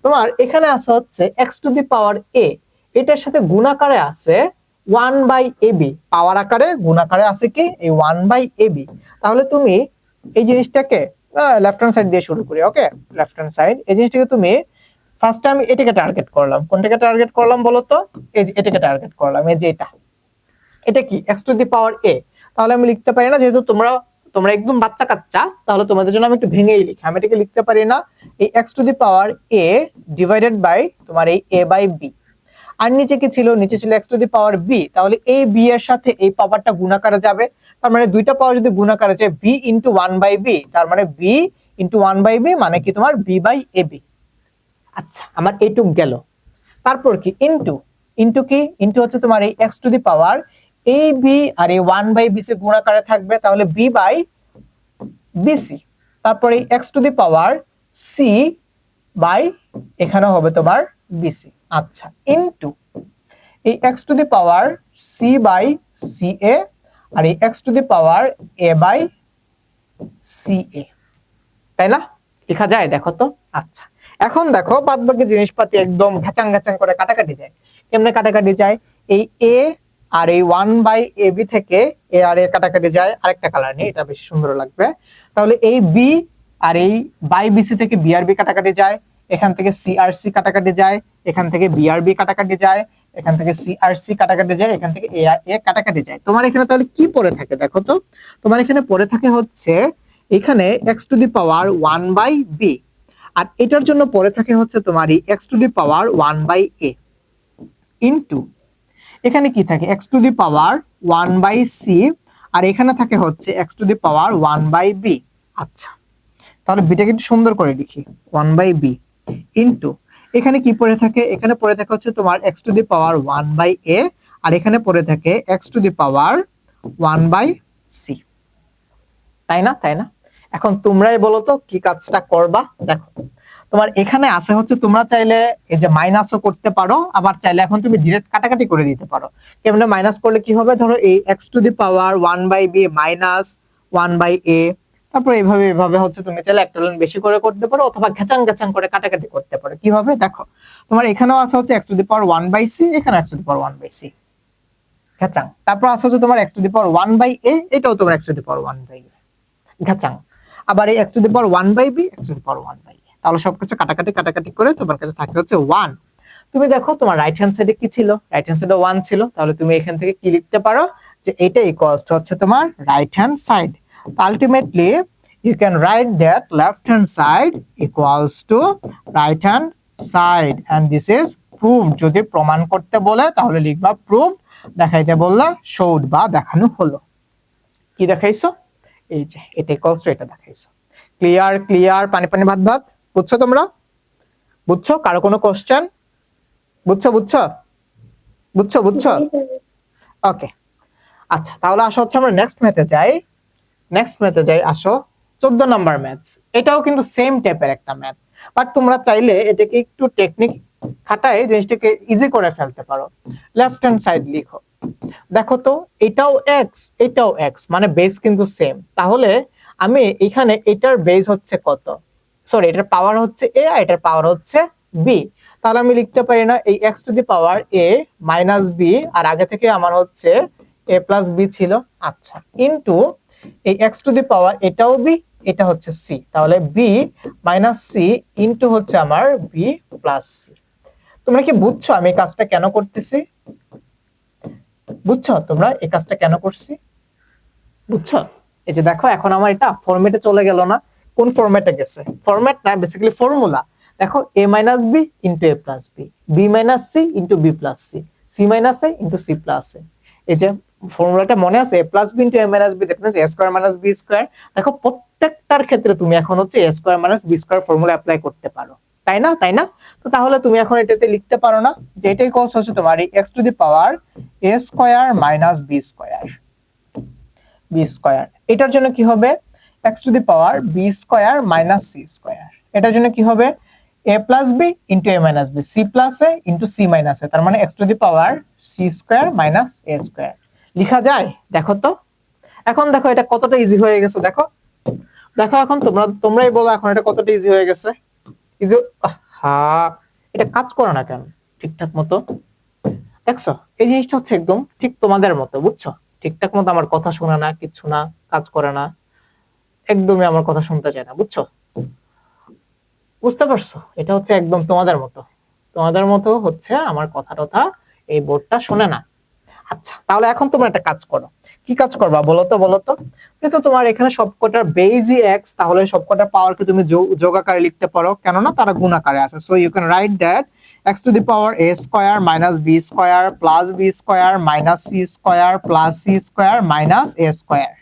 তোমার এখানে আছে হচ্ছে x to the power a, এটার সাথে গুণ আকারে আছে 1/ab, পাওয়ার আকারে গুণ আকারে আছে কি এই 1/ab। তাহলে তুমি এই জিনিসটাকে লেফট হ্যান্ড সাইড দিয়ে শুরু করি। ওকে, লেফট হ্যান্ড সাইড, এই জিনিসটাকে তুমি ফার্স্টে আমি এটাকে টার্গেট করলাম। কোনটাকে টার্গেট করলাম বলো তো? এই যে এটাকে টার্গেট করলাম, এই যে এটা কি x to the power a। তাহলে আমি লিখতে পারি না, যেহেতু তোমরা একদম বাচ্চা কাচ্চা, তাহলে তোমাদের জন্য আমি একটু ভেঙেই লিখি। আমি এটাকে লিখতে পারি না এই x to the power a divided by তোমার এই a/b। আর নিচে কি ছিল? নিচে ছিল x to the power b। তাহলে এই b এর সাথে এই পাওয়ারটা গুণাকারে যাবে। তার মানে দুইটা পাওয়ার যদি গুণাকারে যায় b ইনটু 1/b, তার মানে b ইনটু 1/b মানে কি তোমার b/ab। আচ্ছা, আমার এইটুক গেল। তারপর কি? ইনটু কি? ইনটু হচ্ছে তোমার এই x to the power ab আর এই 1/bc গুণ আকারে থাকবে। তাহলে b/bc। তারপর এই x to the power c by এখানে হবে তোমার bc। আচ্ছা, ইনটু এই x to the power c by ca আর এই x to the power a by ca, তাই না? লেখা যায়? দেখো তো। আচ্ছা, এখন দেখো বাদবাকি জিনিসপাতি একদম ঘাচাং করে কাটাকাটি যায়। কেমনে কাটাকাটি যায়? এই a আর এই 1/ab থেকে a আর a কাটাকাটি যায়। আরেকটা কালার নেই, এটা বেশি সুন্দর লাগবে। তাহলে এই b আর এই বাই bc থেকে b আর b কাটাকাটি যায়। এখান থেকে c আর c কাটাকাটি যায়। এখান থেকে b আর b কাটাকাটি যায়। এখান থেকে c আর c কাটাকাটি যায়। এখান থেকে a আর a কাটাকাটি যায়। তোমার এখানে তাহলে কি পড়ে থাকে দেখো তো? তোমার এখানে পড়ে থাকে হচ্ছে এখানে x to the power 1/b, আর এটার জন্য পড়ে থাকে হচ্ছে তোমার এই x to the power 1/a into এখানে কি থাকে? x to the power 1/c, আর এখানে থাকে হচ্ছে x to the power 1/b। আচ্ছা, তাহলে বিটাকে একটু সুন্দর করে লিখি, 1/b ইনটু, এখানে কি পড়ে থাকে, এখানে পড়ে থাকে হচ্ছে তোমার x to the power 1/a, আর এখানে পড়ে থাকে x to the power 1/c, তাই না? তাই না? এখন তোমরাই বলো তো কি কাজটা করবা। দেখো তোমার এখানে আছে হচ্ছে, তোমরা চাইলে এই যে মাইনাসও করতে পারো, আবার চাইলে এখন তুমি ডিরেক্ট কাটাকাটি করে দিতে পারো। কেমনে মাইনাস করলে কি হবে, ধরো এই x to the power 1/b minus 1/a, তারপর এইভাবে এইভাবে হচ্ছে তুমি চাইলে একটা লাইন বেশি করে করতে পারো, অথবা ঘেচাং ঘেচাং করে কাটাকাটি করতে পারো। কিভাবে দেখো, তোমার এখানেও আছে হচ্ছে x to the power 1/c, এখানে x to the power 1/c ঘেচাং, তারপর আছে হচ্ছে তোমার x to the power 1/a, এটাও তোমার x to the power 1/a ঘেচাং, আবার এই x to the power 1/b, x to the power 1/a, তাহলে সবকিছু কাটাকাটি কাটাকাটি করে তোমার কাছে থাকে হচ্ছে 1। তুমি দেখো তোমার রাইট হ্যান্ড সাইডে কি ছিল, রাইট হ্যান্ড সাইডে 1 ছিল, তাহলে তুমি এখান থেকে কি লিখতে পারো, যে এটা ইকুয়ালস টু হচ্ছে তোমার right hand side. Ultimately you can write that left hand side equals to right hand side, and this is proved। যদি প্রমাণ করতে বলে তাহলে লিখবা proved, দেখাইতে বললে showed বা দেখানো হলো। কি দেখাইছো, এই যে এটা ইকুয়ালস টু এটা দেখাইছো। ক্লিয়ার ক্লিয়ার, পানি পানি ভাত ভাত, বুঝছো তোমরা? বুঝছো? কারো কোনো কোশ্চেন? বুঝছো বুঝছো বুঝছো বুঝছো? ওকে, আচ্ছা তাহলে আসো হচ্ছে আমরা নেক্সট ম্যাথে যাই। নেক্সট ম্যাথে যাই, আসো 14 নাম্বার ম্যাথস। এটাও কিন্তু সেম টাইপের একটা ম্যাথ, বাট তোমরা চাইলে এটাকে একটু টেকনিক খাটায় জিনিসটাকে ইজি করে ফেলতে পারো। লেফট হ্যান্ড সাইড লিখো, দেখো তো এটাও x, এটাও x, মানে বেস কিন্তু সেম। তাহলে আমি এখানে এটার বেস হচ্ছে কত, সরি এটার পাওয়ার হচ্ছে a, আর এটার পাওয়ার হচ্ছে b, তাহলে আমি লিখতে পারি না এই x to the power a minus b, আর আগে থেকে আমার হচ্ছে a প্লাস b ছিল, আচ্ছা, ইনটু এই x টু দি পাওয়ার এটাও b, এটা হচ্ছে c, তাহলে b মাইনাস c ইনটু হচ্ছে আমার b প্লাস c। তোমরা কি বুঝছো আমি এই কাজটা কেন করতেছি? বুঝছো তোমরা এই কাজটা কেন করছি? বুঝছো? এই যে দেখো এখন আমার এটা ফরম্যাটে চলে গেল না, কোন ফরম্যাটে গেছে, ফরম্যাট না বেসিক্যালি ফর্মুলা। দেখো a minus b into a plus b, b minus c into b plus c, c minus a into c plus a। এই যে ফর্মুলাটা মনে আছে, a plus b into a minus b, that means a square minus b square. দেখো প্রত্যেকটার ক্ষেত্রে তুমি এখন হচ্ছে a square minus b square formula apply করতে পারো, তাই না? তাই না? তো তাহলে তুমি এখন এটাতে লিখতে পারো না যে এটাই কস হচ্ছে তোমার এই x to the power a square minus b square, b square. এটার জন্য কি হবে, x to the power b square minus c square. এটার জন্য কি হবে, a plus b into a minus b, c plus a into c minus a, তার মানে x to the power c square minus a square লেখা যায়। দেখো তো এখন দেখো এটা কতটা ইজি হয়ে গেছে, দেখো দেখো এখন তোমরাই বলো এখন এটা কতটা ইজি হয়ে গেছে। ইজি, হ্যাঁ, এটা কাজ করে না কেন ঠিকঠাক মতো? দেখছো এই জিনিসটা হচ্ছে একদম ঠিক তোমাদের মতো, বুঝছো? ঠিকঠাক মতো আমার কথা শোনা না, কিছু না, কাজ করে না, একদমই আমার কথা শুনতে চায় না, বুঝছো? বুঝতে পারছো? এটা হচ্ছে একদম তোমাদের মতো, তোমাদের মতো হচ্ছে আমার কথা টথা এই বোর্ডটা শোনে না। আচ্ছা তাহলে এখন তোমরা একটা কাজ করো, কি কাজ করবা বলো তো? বলো তো, যেহেতু তোমার এখানে সবকটার বেজই x, তাহলে সবকটার পাওয়ারকে তুমি যোগ আকারে লিখতে পারো, কেননা তারা গুণ আকারে আছে। So you can write that x to the power a square minus b square plus b square minus c square plus c square minus a square.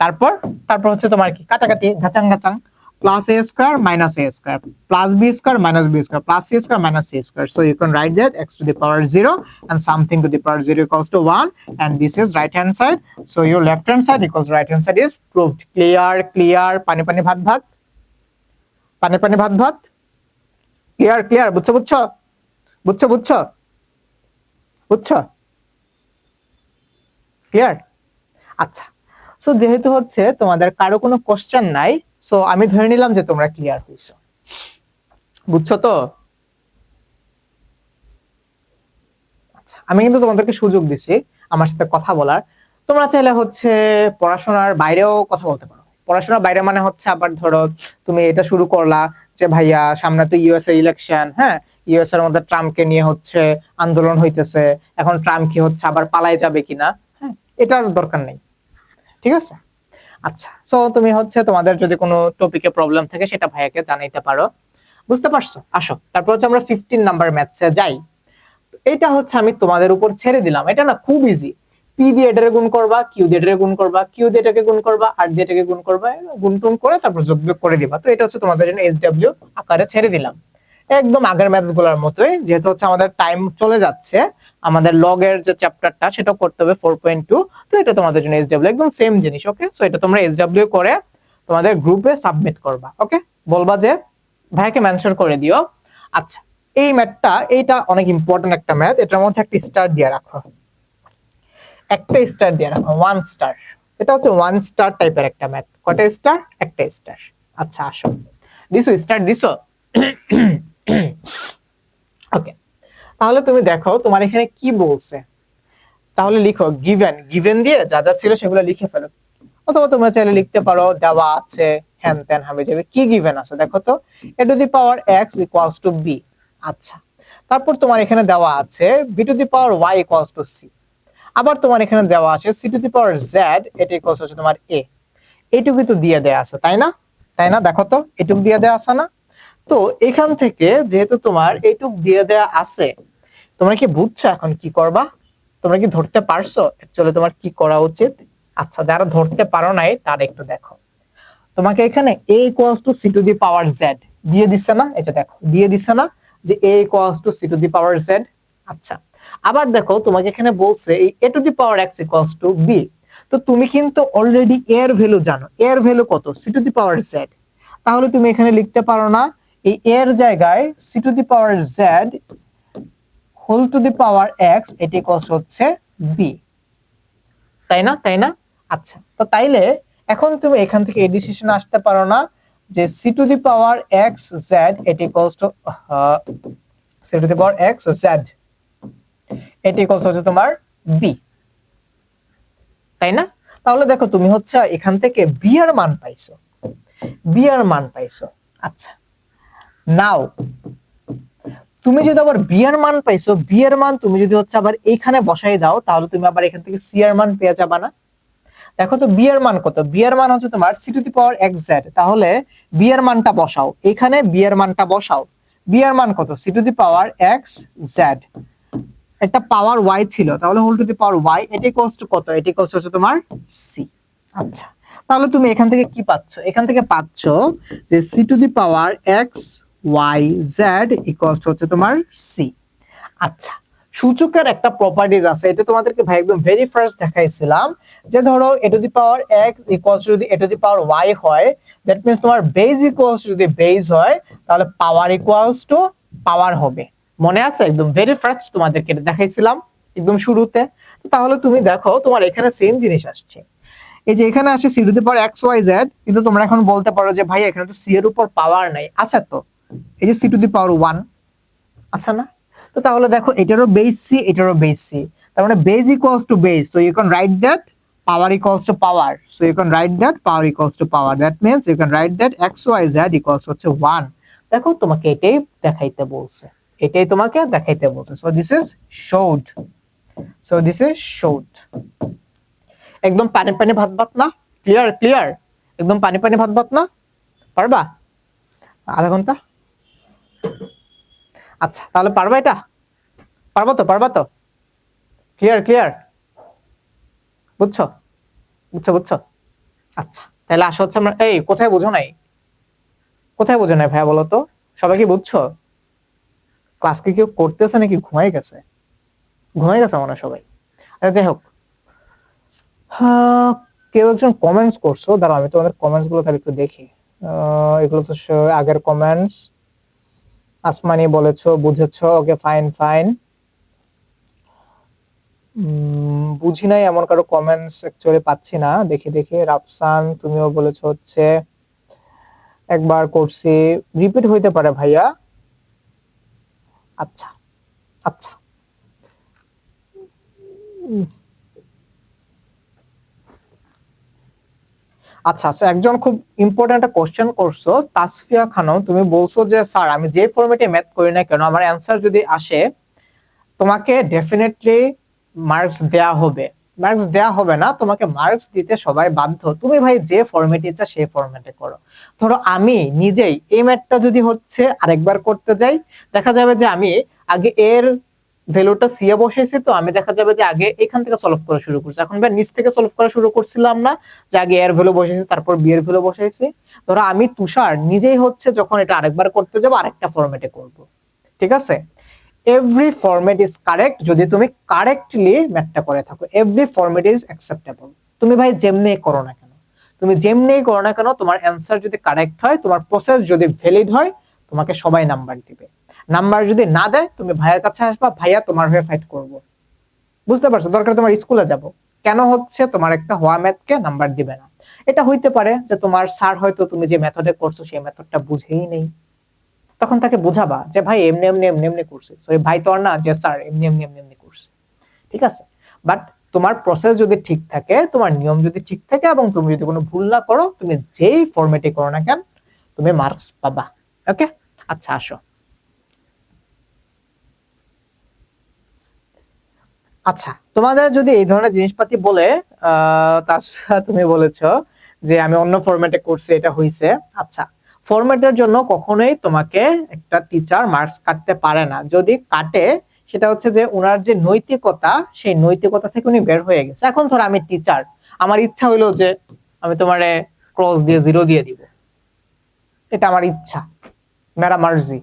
তারপর তারপর হচ্ছে তোমার কি কাটাকাটি ঘাচাং ঘাচাং, plus a square minus a square plus b square minus b square plus c square minus c square. So you can write that x to the power 0 and something to the power 0 equals to 1, and this is right hand side. So your left hand side equals right hand side is proved. Clear clear, পানি পানি ভাত ভাত, পানি পানি ভাত ভাত, clear clear, বুঝছো বুঝছো বুঝছো বুঝছো বুঝছো? ক্লিয়ার? আচ্ছা, সো যেহেতু হচ্ছে তোমাদের কারো কোনো কোশ্চেন নাই, সো আমি ধরে নিলাম যে তোমরা ক্লিয়ার হইছো, বুঝছো তো? আচ্ছা, আমি কিন্তু তোমাদেরকে সুযোগ দিছি আমার সাথে কথা বলার, তোমরা চাইলে হচ্ছে পড়াশোনার বাইরেও কথা বলতে পারো। পড়াশোনার বাইরে মানে হচ্ছে আবার ধরো তুমি এটা শুরু করলা যে ভাইয়া সামনে তো ইউএস এর ইলেকশন, হ্যাঁ, ইউএস এর মধ্যে ট্রাম্পকে নিয়ে হচ্ছে আন্দোলন হইতেছে, এখন ট্রাম্প কি হচ্ছে আবার পালাই যাবে কিনা, হ্যাঁ, এটার দরকার নেই, ঠিক আছে? আচ্ছা, সো তুমি হচ্ছে তোমাদের যদি কোনো টপিকে প্রবলেম থাকে সেটা ভাইয়াকে জানাইতে পারো, বুঝতে পারছো? আসো তারপর হচ্ছে আমরা 15 নাম্বার ম্যাথসে যাই। এটা হচ্ছে আমি তোমাদের উপর ছেড়ে দিলাম, এটা না খুব ইজি, পি দিয়ে এটাকে গুণ করবা, কিউ দিয়ে এটাকে গুণ করবা, কিউ দিয়ে এটাকে গুণ করবা, আর দিয়ে এটাকে গুণ করবা, গুণ টুন করে তারপর যোগ বিয়োগ করে দিবা। তো এটা হচ্ছে তোমাদের জন্য SW আকারে ছেড়ে দিলাম, একদম আগের ম্যাথস গুলোর মতোই। যেহেতু হচ্ছে আমাদের টাইম চলে যাচ্ছে, আমাদের লগ এর যে চ্যাপ্টারটা সেটা করতে হবে 4.2, তো এটা তোমাদের জন্য SW একদম সেম জিনিস। ওকে, সো এটা তোমরা SW করে তোমাদের গ্রুপে সাবমিট করবা। ওকে, বলবা যে ভাইকে মেনশন করে দিও। আচ্ছা, এই ম্যাথটা, এইটা অনেক ইম্পর্টেন্ট একটা ম্যাথ, এটার মধ্যে একটা স্টার দিয়ে রাখো, একটা স্টার দিয়ে রাখো, 1 স্টার। এটা হচ্ছে 1 স্টার টাইপের একটা ম্যাথ। কয়টা স্টার? একটা স্টার। আচ্ছা, আসো, দিছো স্টার দিছো। ওকে, তাহলে তুমি দেখো তোমার এখানে কি বলছে, তাহলে লিখো গিভেন, গিভেন দিয়ে যা যা ছিল সেগুলো লিখে ফেলো, অথবা তোমরা চাইলে লিখতে পারো দেওয়া আছে হ্যান ত্যান হবে যাবে। কি গিভেন আছে দেখো তো, a to the power x equals two b। আচ্ছা, তারপর তোমার এখানে দেওয়া আছে b two the power y equals to c। আবার তোমার এখানে দেওয়া আছে c to the power z, এটা ইকুয়ালস হচ্ছে তোমার a। এইটুকু তো দিয়ে দেয়া আছে, তাই না? তাই না, দেখো তো এইটুকু দিয়ে দেয়া আছে না? তো এখান থেকে যেহেতু তোমার এইটুক দিয়ে দেয়া আছে, তোমরা কি বুঝছো এখন কি করবা? তোমরা কি ধরতে পারছো অ্যাকচুয়ালি তোমার কি করা উচিত? আচ্ছা, যারা ধরতে পারো নাই তারা একটু দেখো, তোমাকে এখানে a equals to c to the power z দিয়ে দিছে না? এটা দেখো দিয়ে দিছে না যে a equals to c to the power z। আচ্ছা, আবার দেখো তোমাকে এখানে বলছে এই a to the power x equals two b। তো তুমি কিন্তু অলরেডি a এর ভ্যালু জানো, a এর ভ্যালু কত? c to the power z। তাহলে তুমি এখানে লিখতে পারো না এই a এর জায়গায় c to the power z whole to the power x, এটা ইকুয়ালস হচ্ছে b, তাই না? তাই না? আচ্ছা, তো তাইলে এখন তুমি এখান থেকে এই ডিসিশনে আসতে পারো না যে c to the power x z এটা equals two c to the power x z এটা ইকুয়ালস হচ্ছে তোমার b, তাই না? তাহলে দেখো তুমি হচ্ছে এখান থেকে b এর মান পাইছো, b এর মান পাইছো। আচ্ছা, নাও তুমি যদি আবার b এর মান পাইছো, b এর মান তুমি যদি হচ্ছে আবার এইখানে বসাই দাও, তাহলে তুমি আবার এখান থেকে c এর মান পেয়ে যাবা না? দেখো তো b এর মান কত, b এর মান হচ্ছে তোমার c to the power xz। তাহলে b এর মানটা বসাও, এখানে b এর মানটা বসাও। b এর মান কত? c to the power xz, একটা পাওয়ার y ছিল, তাহলে whole to the power y, এটা ইকুয়ালস টু কত? এটা ইকুয়ালস হচ্ছে তোমার c। আচ্ছা, তাহলে তুমি এখান থেকে কি পাচ্ছো? এখান থেকে পাচ্ছো যে c to the power xyz equals to হচ্ছে তোমার c। আচ্ছা, সূচকের একটা প্রপার্টিজ আছে, এটা তোমাদেরকে ভাই একদম ভেরি ফার্স্ট দেখাইছিলাম, যে ধরো a to the power x equals two যদি a to the power y হয়, দ্যাট মিন্স তোমার বেজ ইকুয়ালস টু যদি বেজ হয়, তাহলে পাওয়ার ইকুয়ালস টু পাওয়ার হবে। মনে আছে? একদম ভেরি ফার্স্ট তোমাদেরকে এটা দেখাইছিলাম একদম শুরুতে। তাহলে তুমি দেখো তোমার এখানে সেম জিনিস আসছে, এই যে এখানে আসে c to the power xyz, কিন্তু তোমরা এখন বলতে পারো যে ভাই এখানে তো c এর উপর পাওয়ার নাই। আচ্ছা, তো এই যে c টু দি পাওয়ার 1 আছে না? তো তাহলে দেখো এটারও বেস c, এটারও বেস c, তার মানে base equals to base, so you can write that power equals to power, so you can write that power equals to power, that means you can write that xyz equals হচ্ছে 1। দেখো তোমাকে এটাই দেখাইতে বলছে, এটাই তোমাকে দেখাইতে বলছে। so this is showed, so this is showed। একদম পানি পানি ভাত ভাত না? ক্লিয়ার ক্লিয়ার, একদম পানি পানি ভাত ভাত না? পারবা আধা ঘন্টা? আচ্ছা, তাহলে পারবা এটা? পারবা তো? পারবা তো? ক্লিয়ার ক্লিয়ার, বুঝছো বুঝছো বুঝছো? আচ্ছা, তাহলে আসো হচ্ছে আমরা, এই কোথায় বুঝো নাই? কোথায় বুঝো নাই ভাইয়া বলো তো? সবাই কি বুঝছো? ক্লাস কি কেউ করতেছে নাকি ঘুমাই গেছে? ঘুমাই গেছে মনে হয় সবাই। আচ্ছা, যাই হোক, কেউ একজন কমেন্টস করছো, দাঁড়াও আমি তোমাদের কমেন্টস গুলো তাহলে একটু দেখি। এগুলো তো আগের কমেন্টস। আসমানি বলেছো বুঝেছো, ওকে ফাইন ফাইন। বুঝি নাই এমন কারো কমেন্টস অ্যাকচুয়ালি পাচ্ছি না, দেখি দেখি। রাফসান তুমিও বলেছো হচ্ছে একবার করছি, রিপিট হইতে পারে ভাইয়া। আচ্ছা আচ্ছা, আচ্ছা, একজন খুব ইম্পর্টেন্ট একটা কোশ্চেন করছো, তাসফিয়া খানম, তুমি বলছো যে স্যার আমি যে ফরম্যাটে ম্যাথ করি না কেন আমার অ্যান্সার যদি আসে তোমাকে ডেফিনেটলি মার্কস দেয়া হবে। মার্কস দেয়া হবে না, তোমাকে মার্কস দিতে সবাই বাধ্য। তুমি ভাই যে ফরম্যাটে ইচ্ছা সেই ফরম্যাটে করো। ধরো আমি নিজেই এই ম্যাথটা যদি হচ্ছে আরেকবার করতে যাই, দেখা যাবে যে আমি আগে এর ভ্যালুটা সি এ বসাইছি, তো আমি দেখা যাবে যে আগে এখান থেকে সলভ করা শুরু করছি। এখন ভাই নিচ থেকে সলভ করা শুরু করছিলাম না, যে আগে এর ভ্যালু বসাইছি তারপর বি এর ভ্যালু বসাইছি। ধরো আমি তুষার নিজেই হচ্ছে যখন এটা আরেকবার করতে যাব আরেকটা ফরম্যাটে করব, ঠিক আছে? এভরি ফরম্যাট ইজ কারেক্ট যদি তুমি কারেক্টলি ম্যাথটা করে থাকো। Every format is acceptable. তুমি ভাই যেমনি করো না কেন, তুমি যেমনি করো না কেন, তোমার অ্যান্সার যদি কারেক্ট হয়, তোমার প্রসেস যদি ভ্যালিড হয়, তোমাকে সবাই নাম্বার দিবে। নাম্বার যদি না দেয়, তুমি ভাইয়ের কাছে আসবা, ভাইয়া তোমার হয়ে ফাইট করব। বুঝতে পারছো? দরকার তোমার স্কুলে যাব, কেন হচ্ছে তোমার একটা হওয়া ম্যাথকে নাম্বার দিবে না? এটা হইতে পারে যে তোমার স্যার হয়তো তুমি যে মেথডে করছো সেই মেথডটা বুঝেই নেই, তখন তাকে বোঝাবা যে ভাই এমনি এমনি এমনি এমনি করছে, সরি ভাই তোর না, যে স্যার এমনি এমনি এমনি এমনি করছে, ঠিক আছে? বাট তোমার প্রসেস যদি ঠিক থাকে, তোমার নিয়ম যদি ঠিক থাকে, এবং তুমি যদি কোনো ভুল না করো, তুমি যেই ফরম্যাটে করো না কেন, তুমি মার্কস পাবা। ওকে, আচ্ছা আসো। আচ্ছা, তোমাদের যদি এই ধরনের জিনিসপাতি বলে, তাছাড়া তুমি বলেছো যে আমি অন্য ফরম্যাটে করছি এটা হইছে। আচ্ছা, ফরম্যাটের জন্য কখনোই তোমাকে একটা টিচার মার্কস কাটতে পারে না। যদি কাটে, সেটা হচ্ছে যে ওনার যে নৈতিকতা, সেই নৈতিকতা থেকে উনি বের হয়ে গেছে। এখন ধরো আমি টিচার, আমার ইচ্ছা হইলো যে আমি তোমারে ক্রস দিয়ে জিরো দিয়ে দিব, এটা আমার ইচ্ছা, মেরা মার্জি,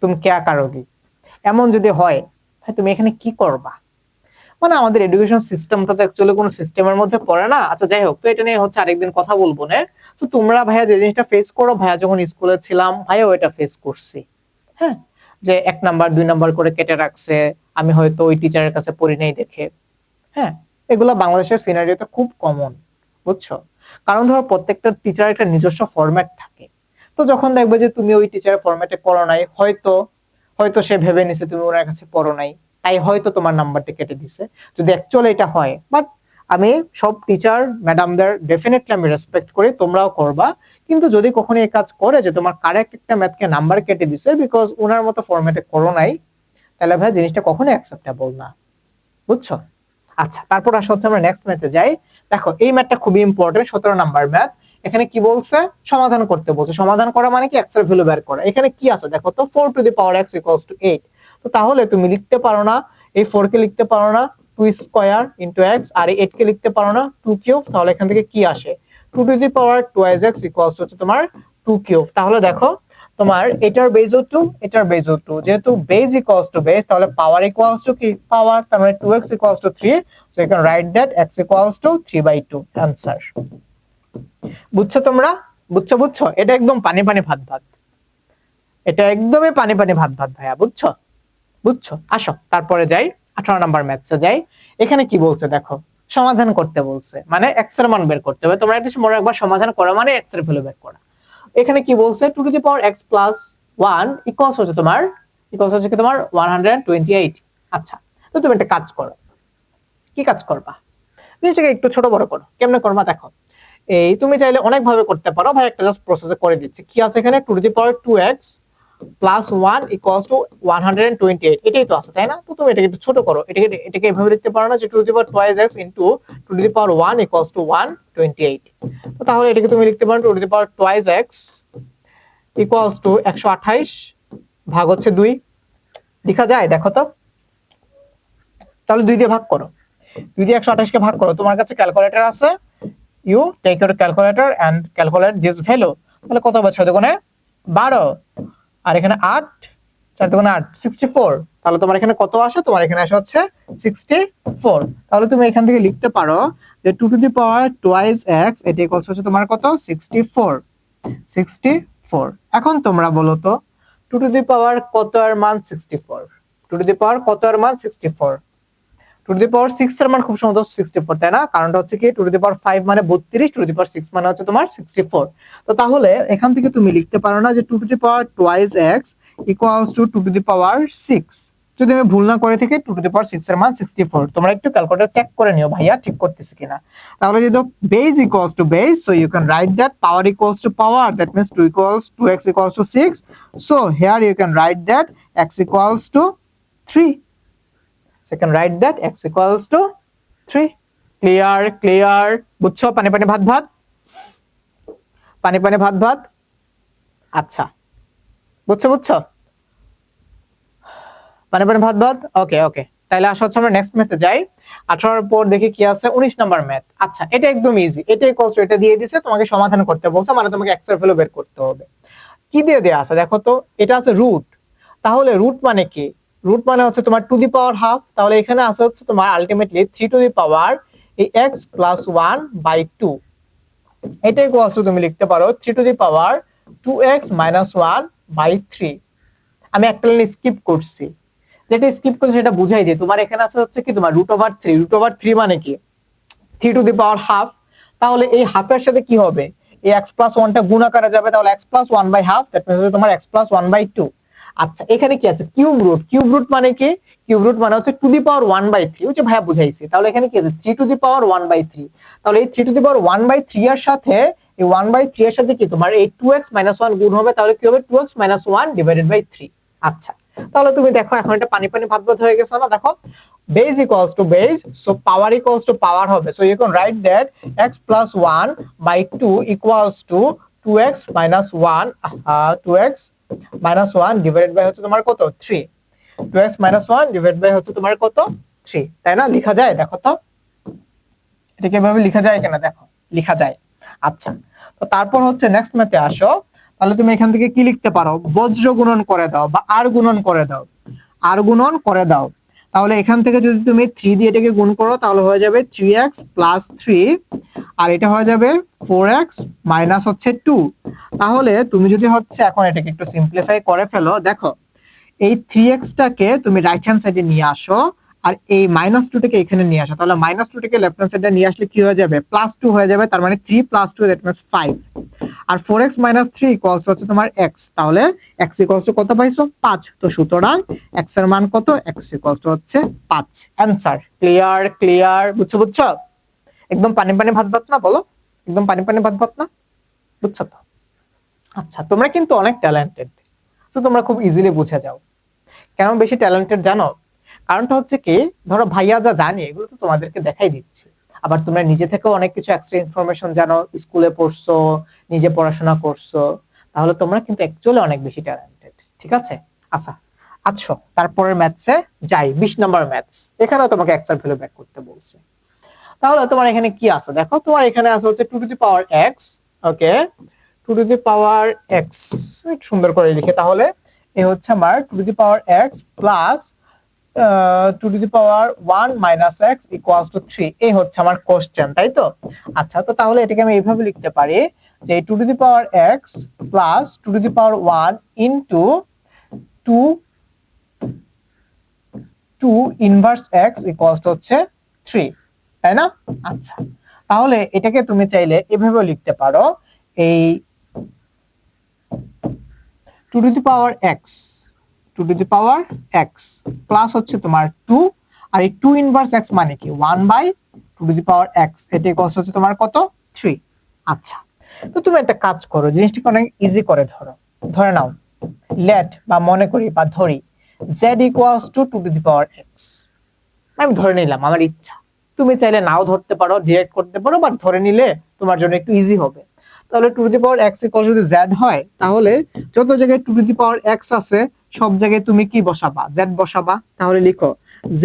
তুমি কে কারোগি, এমন যদি হয়, ভাই তুমি এখানে কি করবা? মানে আমাদের এডুকেশন সিস্টেমটা তো অ্যাকচুয়ালি কোনো সিস্টেমের মধ্যে পড়ে না। আচ্ছা যাই হোক, তো এটা নিয়ে হচ্ছে আরেকদিন কথা বলবো না। তো তোমরা ভাইয়া যে জিনিসটা ফেস করো, ভাইয়া যখন স্কুলে ছিলাম ভাইয়াও এটা ফেস করছি। হ্যাঁ, যে 1 নাম্বার 2 নাম্বার করে কেটে রাখছে, আমি হয়তো ওই টিচারের কাছে পড়ি নাই দেখে। হ্যাঁ, এগুলো বাংলাদেশের সিনারিওতে খুব কমন, বুঝছো? কারণ ধরো প্রত্যেকটা টিচারের একটা নিজস্ব ফরম্যাট থাকে। তো যখন দেখবে যে তুমি ওই টিচারের ফরম্যাটে করো নাই, হয়তো হয়তো সে ভেবে নিছে তুমি ওনার কাছে পড়ো নাই, তাই হয়তো তোমার নাম্বারটা কেটে দিছে, যদি অ্যাকচুয়ালি এটা হয়। বাট আমি সব টিচার ম্যাডামদের ডেফিনেটলি আমি রেসপেক্ট করি, তোমরাও করবা। কিন্তু যদি কখনো এই কাজ করে যে তোমার কারেক্ট একটা ম্যাথকে নাম্বার কেটে দিছে বিকজ ওনার মতো ফরম্যাটে করো নাই, তাহলে ভাই জিনিসটা কখনোই অ্যাকসেপ্টেবল না, বুঝছো? আচ্ছা, তারপর আসলে হচ্ছে আমরা নেক্সট ম্যাথে যাই। দেখো এই ম্যাথটা খুবই ইম্পর্টেন্ট, 17 নাম্বার ম্যাথ। এখানে কি বলছে? সমাধান করতে বলছে। সমাধান করা মানে কি? এক্স এর ভ্যালু বের করা। এখানে কি আছে দেখো তো, 4 two the power x equals two 8। তো তাহলে তুমি লিখতে পারো না, এই 4 কে লিখতে পারো না 2 স্কয়ার ইনটু x, আর এই 8 কে লিখতে পারো না 2 কিউব। তাহলে এখান থেকে কি আসে? 2 to the power 2x equals two হচ্ছে তোমার 2 কিউব। তাহলে দেখো তোমার এটার বেজও 2, এটার বেজও 2, যেহেতু বেজ ইকুয়ালস টু বেজ, তাহলে পাওয়ার ইকুয়ালস টু কি? পাওয়ার। তার মানে 2x equals to 3, so you can write that x equals to 3/2 answer. বুঝছো তোমরা? বুঝছো বুঝছো? এটা একদম পানি পানি ভাত ভাত, এটা একদমই পানি পানি ভাত ভাত ভাইয়া, বুঝছো? বুঝছো? আসো তারপরে যাই, 18 নাম্বার ম্যাথসে যাই। এখানে কি বলছে দেখো, সমাধান করতে বলছে, মানে x এর মান বের করতে হবে। তোমরা এটা মনে রাখবা, সমাধান করা মানে x এর ভ্যালু বের করা। এখানে কি বলছে? 2 to the power x plus 1 equals হচ্ছে তোমার, ইকুয়ালস হচ্ছে কি তোমার 128। আচ্ছা, তো তুমি একটা কাজ করো। কি কাজ করবা? জিনিসটাকে একটু ছোট বড় করো। কেমনে করবা দেখো, এই তুমি চাইলে অনেক ভাবে করতে পারো, ভাই একটা জাস্ট প্রসেসে করে দিচ্ছি। কি আছে এখানে? 2 to the power 2x plus 1 equals to 128, এটাই তো আছে তাই না? তো তুমি এটাকে একটু ছোট করো, এটাকে এভাবে লিখতে পারো না যে 2 to the power twice x into 2 to the power 1 equals to 128। তো তাহলে এটাকে তুমি লিখতে পারো 2 to the power twice x equals two 128 ভাগ হচ্ছে 2। লেখা যায় দেখো তো? তাহলে 2 দিয়ে ভাগ করো, 2 দিয়ে 128 কে ভাগ করো। তোমার কাছে ক্যালকুলেটর আছে, you take your calculator and calculate this value. তাহলে কত হবে? 6 দুগুণে 12, আর এখানে 8, 4 দুগুণে 8, 64। তাহলে তোমার এখানে কত আসে? তোমার এখানে আসে হচ্ছে 64। তাহলে তুমি এখান থেকে লিখতে পারো যে 2 to the power twice x, এটা ইকুয়ালস হচ্ছে তোমার কত? 64, 64। এখন তোমরা বলো তো 2 টু দি পাওয়ার কত এর মান 64? 2 টু দি পাওয়ার কত এর মান 64? 2 টু দি পাওয়ার 6 এর মান খুব সম্ভবত 64, তাই না? কারণটা হচ্ছে কি 2 টু দি পাওয়ার 5 মানে 32, 2 টু দি পাওয়ার 6 মানে হচ্ছে তোমার 64। তো তাহলে এখান থেকে তুমি লিখতে পারো না যে 2 to the power twice x equals to 2 to the power 6? যদি আমি ভুল না করে থাকি 2 টু দি পাওয়ার 6 এর মান 64। তোমরা একটু ক্যালকুলেটর চেক করে নিও ভাইয়া ঠিক করতেছি কিনা। তাহলে যদি base equals to base, so you can write that power equals to power, that means 2x equals to 6, so here you can write that x equals to 3. So you can write that x equals to 3. Clear, clear. বুঝছো? পানি পানি ভাত ভাত, পানি পানি ভাত ভাত। আচ্ছা, বুঝছো বুঝছো? মানে মানে ভাত ভাত, ওকে ওকে। তাহলে আসা হচ্ছে আমরা নেক্সট ম্যাথে যাই। 18 পর দেখি কি আছে, 19 নাম্বার ম্যাথ। আচ্ছা, এটা একদম ইজি, এটা ইকুয়ালস টু এটা দিয়ে দিছে, তোমাকে সমাধান করতে বলছে, মানে তোমাকে এক্স এর ভ্যালু বের করতে হবে। কি দিয়ে দেয়া আছে দেখো তো, এটা আছে রুট। তাহলে রুট মানে কি? রুট মানে হচ্ছে তোমার টু দি পাওয়ার হাফ। তাহলে এখানে আছে হচ্ছে তোমার আলটিমেটলি 3 টু দি পাওয়ার এই x প্লাস 1 বাই 2। এটা ইকুয়ালস টু তুমি লিখতে পারো 3 to the power 2x minus 1 by 3। আমি একটা লাইন স্কিপ করছি, যেটা স্কিপ করছি সেটা বুঝাই দিই। তোমার এখানে আছে হচ্ছে কি তোমার রুট ওভার 3। রুট ওভার 3 মানে কি? 3 টু দি পাওয়ার হাফ। তাহলে এই হাফের সাথে কি হবে, এই x প্লাস 1 টা গুণ আকারে যাবে, তাহলে x plus 1 by half, that means তোমার x প্লাস 1 বাই 2। আচ্ছা, এখানে কি আছে কিউব রুট। কিউব রুট মানে কি? কিউব রুট মানে হচ্ছে টু দি পাওয়ার 1 বাই 3, ওই যে ভাইয়া বুঝাইছি। তাহলে এখানে কি আছে 3 টু দি পাওয়ার 1 বাই 3। তাহলে এই 3 টু দি পাওয়ার 1 বাই 3 এর সাথে এই 1 বাই 3 এর সাথে কি তোমার এই 2x 1 গুণ হবে, তাহলে কি হবে 2x 1 ডিভাইডেড বাই 3। আচ্ছা, তাহলে তুমি দেখো এখন এটা পানি পানি ভাত ভাত হয়ে গেছে না? দেখো base equals to base, so power equals to power হবে, so you can write that x plus 1 by 2 equals to 2x minus 1 2x minus 1 divided by হচ্ছে তোমার কত 3। 2x minus 1 divided by হচ্ছে তোমার কত 3, তাই না? লেখা যায় দেখো তো, এটা কিভাবে লেখা যায় কিনা দেখো, লেখা যায়। আচ্ছা, তো তারপর হচ্ছে নেক্সট ম্যাথে আসো। তাহলে তুমি এখান থেকে কি লিখতে পারো, বজ্র গুণন করে দাও বা আর গুণন করে দাও, আর গুণন করে দাও। তাহলে এখান থেকে যদি তুমি 3 দিয়ে এটাকে গুণ করো তাহলে হয়ে যাবে 3x প্লাস 3, আর এটা হয়ে যাবে 4x মাইনাস হচ্ছে 2। তাহলে তুমি যদি হচ্ছে এখন এটাকে একটু সিম্পলিফাই করে ফেলো, দেখো এই 3x টাকে তুমি রাইট হ্যান্ড সাইডে নিয়ে আসো, আর এই মাইনাস 2 টাকে এখানে নিয়ে আসো। তাহলে মাইনাস 2 টাকে লেফট হ্যান্ড সাইডে নিয়ে আসলে কি হয়ে যাবে, প্লাস 2 হয়ে যাবে। তার মানে 3 প্লাস 2 দ্যাট মিন্স 5। আর 4x মাইনাস 3 ইকুয়ালস হচ্ছে তোমার x। তাহলে x ইকুয়ালস টু কত পাইছো, 5। তো সুতরাং x এর মান কত, x ইকুয়ালস টু হচ্ছে 5। অ্যানসার ক্লিয়ার, ক্লিয়ার, বুঝছো বুঝছো? একদম পানি পানি ভাত ভাত না, বলো একদম পানি পানি ভাত ভাত না, বুঝছো তো? আচ্ছা, তোমরা কিন্তু অনেক ট্যালেন্টেড, তো তোমরা খুব ইজিলি বুঝে যাও। কেন বেশি ট্যালেন্টেড জানো? কারণটা হচ্ছে কি, ধরো ভাইয়া যা জানি এগুলো তো তোমাদেরকে দেখাই দিচ্ছি, আবার তোমরা নিজে থেকেও অনেক কিছু এক্সট্রা ইনফরমেশন জানো, স্কুলে পড়ছো, নিজে পড়াশোনা করছো, তাহলে তোমরা কিন্তু অ্যাকচুয়ালি অনেক বেশি ট্যালেন্টেড, ঠিক আছে? আচ্ছা, আচ্ছা, তারপরের ম্যাথসে যাই। 20 নাম্বার ম্যাথস, এখানেও তোমাকে এক্স এর ভ্যালু বের করতে বলছে। তাহলে তোমার এখানে কি আছে দেখো, তোমার এখানে আছে হচ্ছে 2 to the power x, okay, 2 to the power x, সুন্দর করে লিখে। তাহলে এই হচ্ছে আমার 2 to the power x plus 2 to the power 1 minus x equals to 3, এই হচ্ছে আমার কোশ্চেন, তাই তো? আচ্ছা, তো তাহলে এটাকে আমি এইভাবে লিখতে পারি যে 2 to the power x plus 2 to the power 1 into 2 2 inverse x equals two হচ্ছে 3, তাই না? আচ্ছা, তাহলে এটাকে তুমি চাইলে এভাবেও লিখতে পারো, এই 2 to the power x 2 to the power x plus হচ্ছে তোমার 2, আর এই 2 ইনভার্স x মানে কি 1 by 2 to the power x, এটা ইকুয়ালস হচ্ছে তোমার কত 3। আচ্ছা, তো তুমি একটা কাজ করো, জিনিসটাকে অনেক ইজি করে ধরো, ধরে নাও, লেট বা মনে করি বা ধরি z equals to 2 to the power x। আমি ধরে নিলাম, আমার ইচ্ছা, তুমি চাইলে নাও ধরতে পারো, ডিরেক্ট করতে পারো, বাট ধরে নিলে তোমার জন্য একটু ইজি হবে। তাহলে 2 to the power x equal যদি z হয়, তাহলে যত জায়গায় 2 টু দি পাওয়ার x আছে সব জায়গায় তুমি কি বসাবা, z বসাবা। তাহলে লিখো z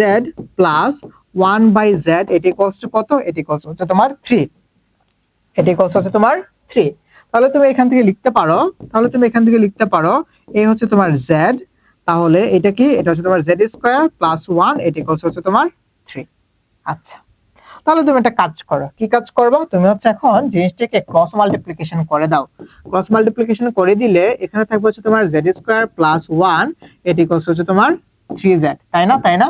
প্লাস 1 বাই z, এটা ইকুয়ালস টু কত, এটা ইকুয়ালস হচ্ছে তোমার 3, এটা ইকুয়ালস হচ্ছে তোমার 3। তাহলে তুমি এখান থেকে লিখতে পারো, তাহলে তুমি এখান থেকে লিখতে পারো এই হচ্ছে তোমার z, তাহলে এটা কি, এটা হচ্ছে তোমার z স্কয়ার প্লাস 1, এটা ইকুয়ালস হচ্ছে তোমার 3। আচ্ছা, তাহলে তুমি একটা কাজ করো, কি কাজ করবে, তুমি হচ্ছে এখন জিনিসটাকে ক্রস মাল্টিপ্লিকেশন করে দাও। ক্রস মাল্টিপ্লিকেশন করে দিলে এখানে থাকবে হচ্ছে তোমার z স্কয়ার প্লাস 1, এটা ইকুয়ালস হচ্ছে তোমার 3z, তাই না? তাই না?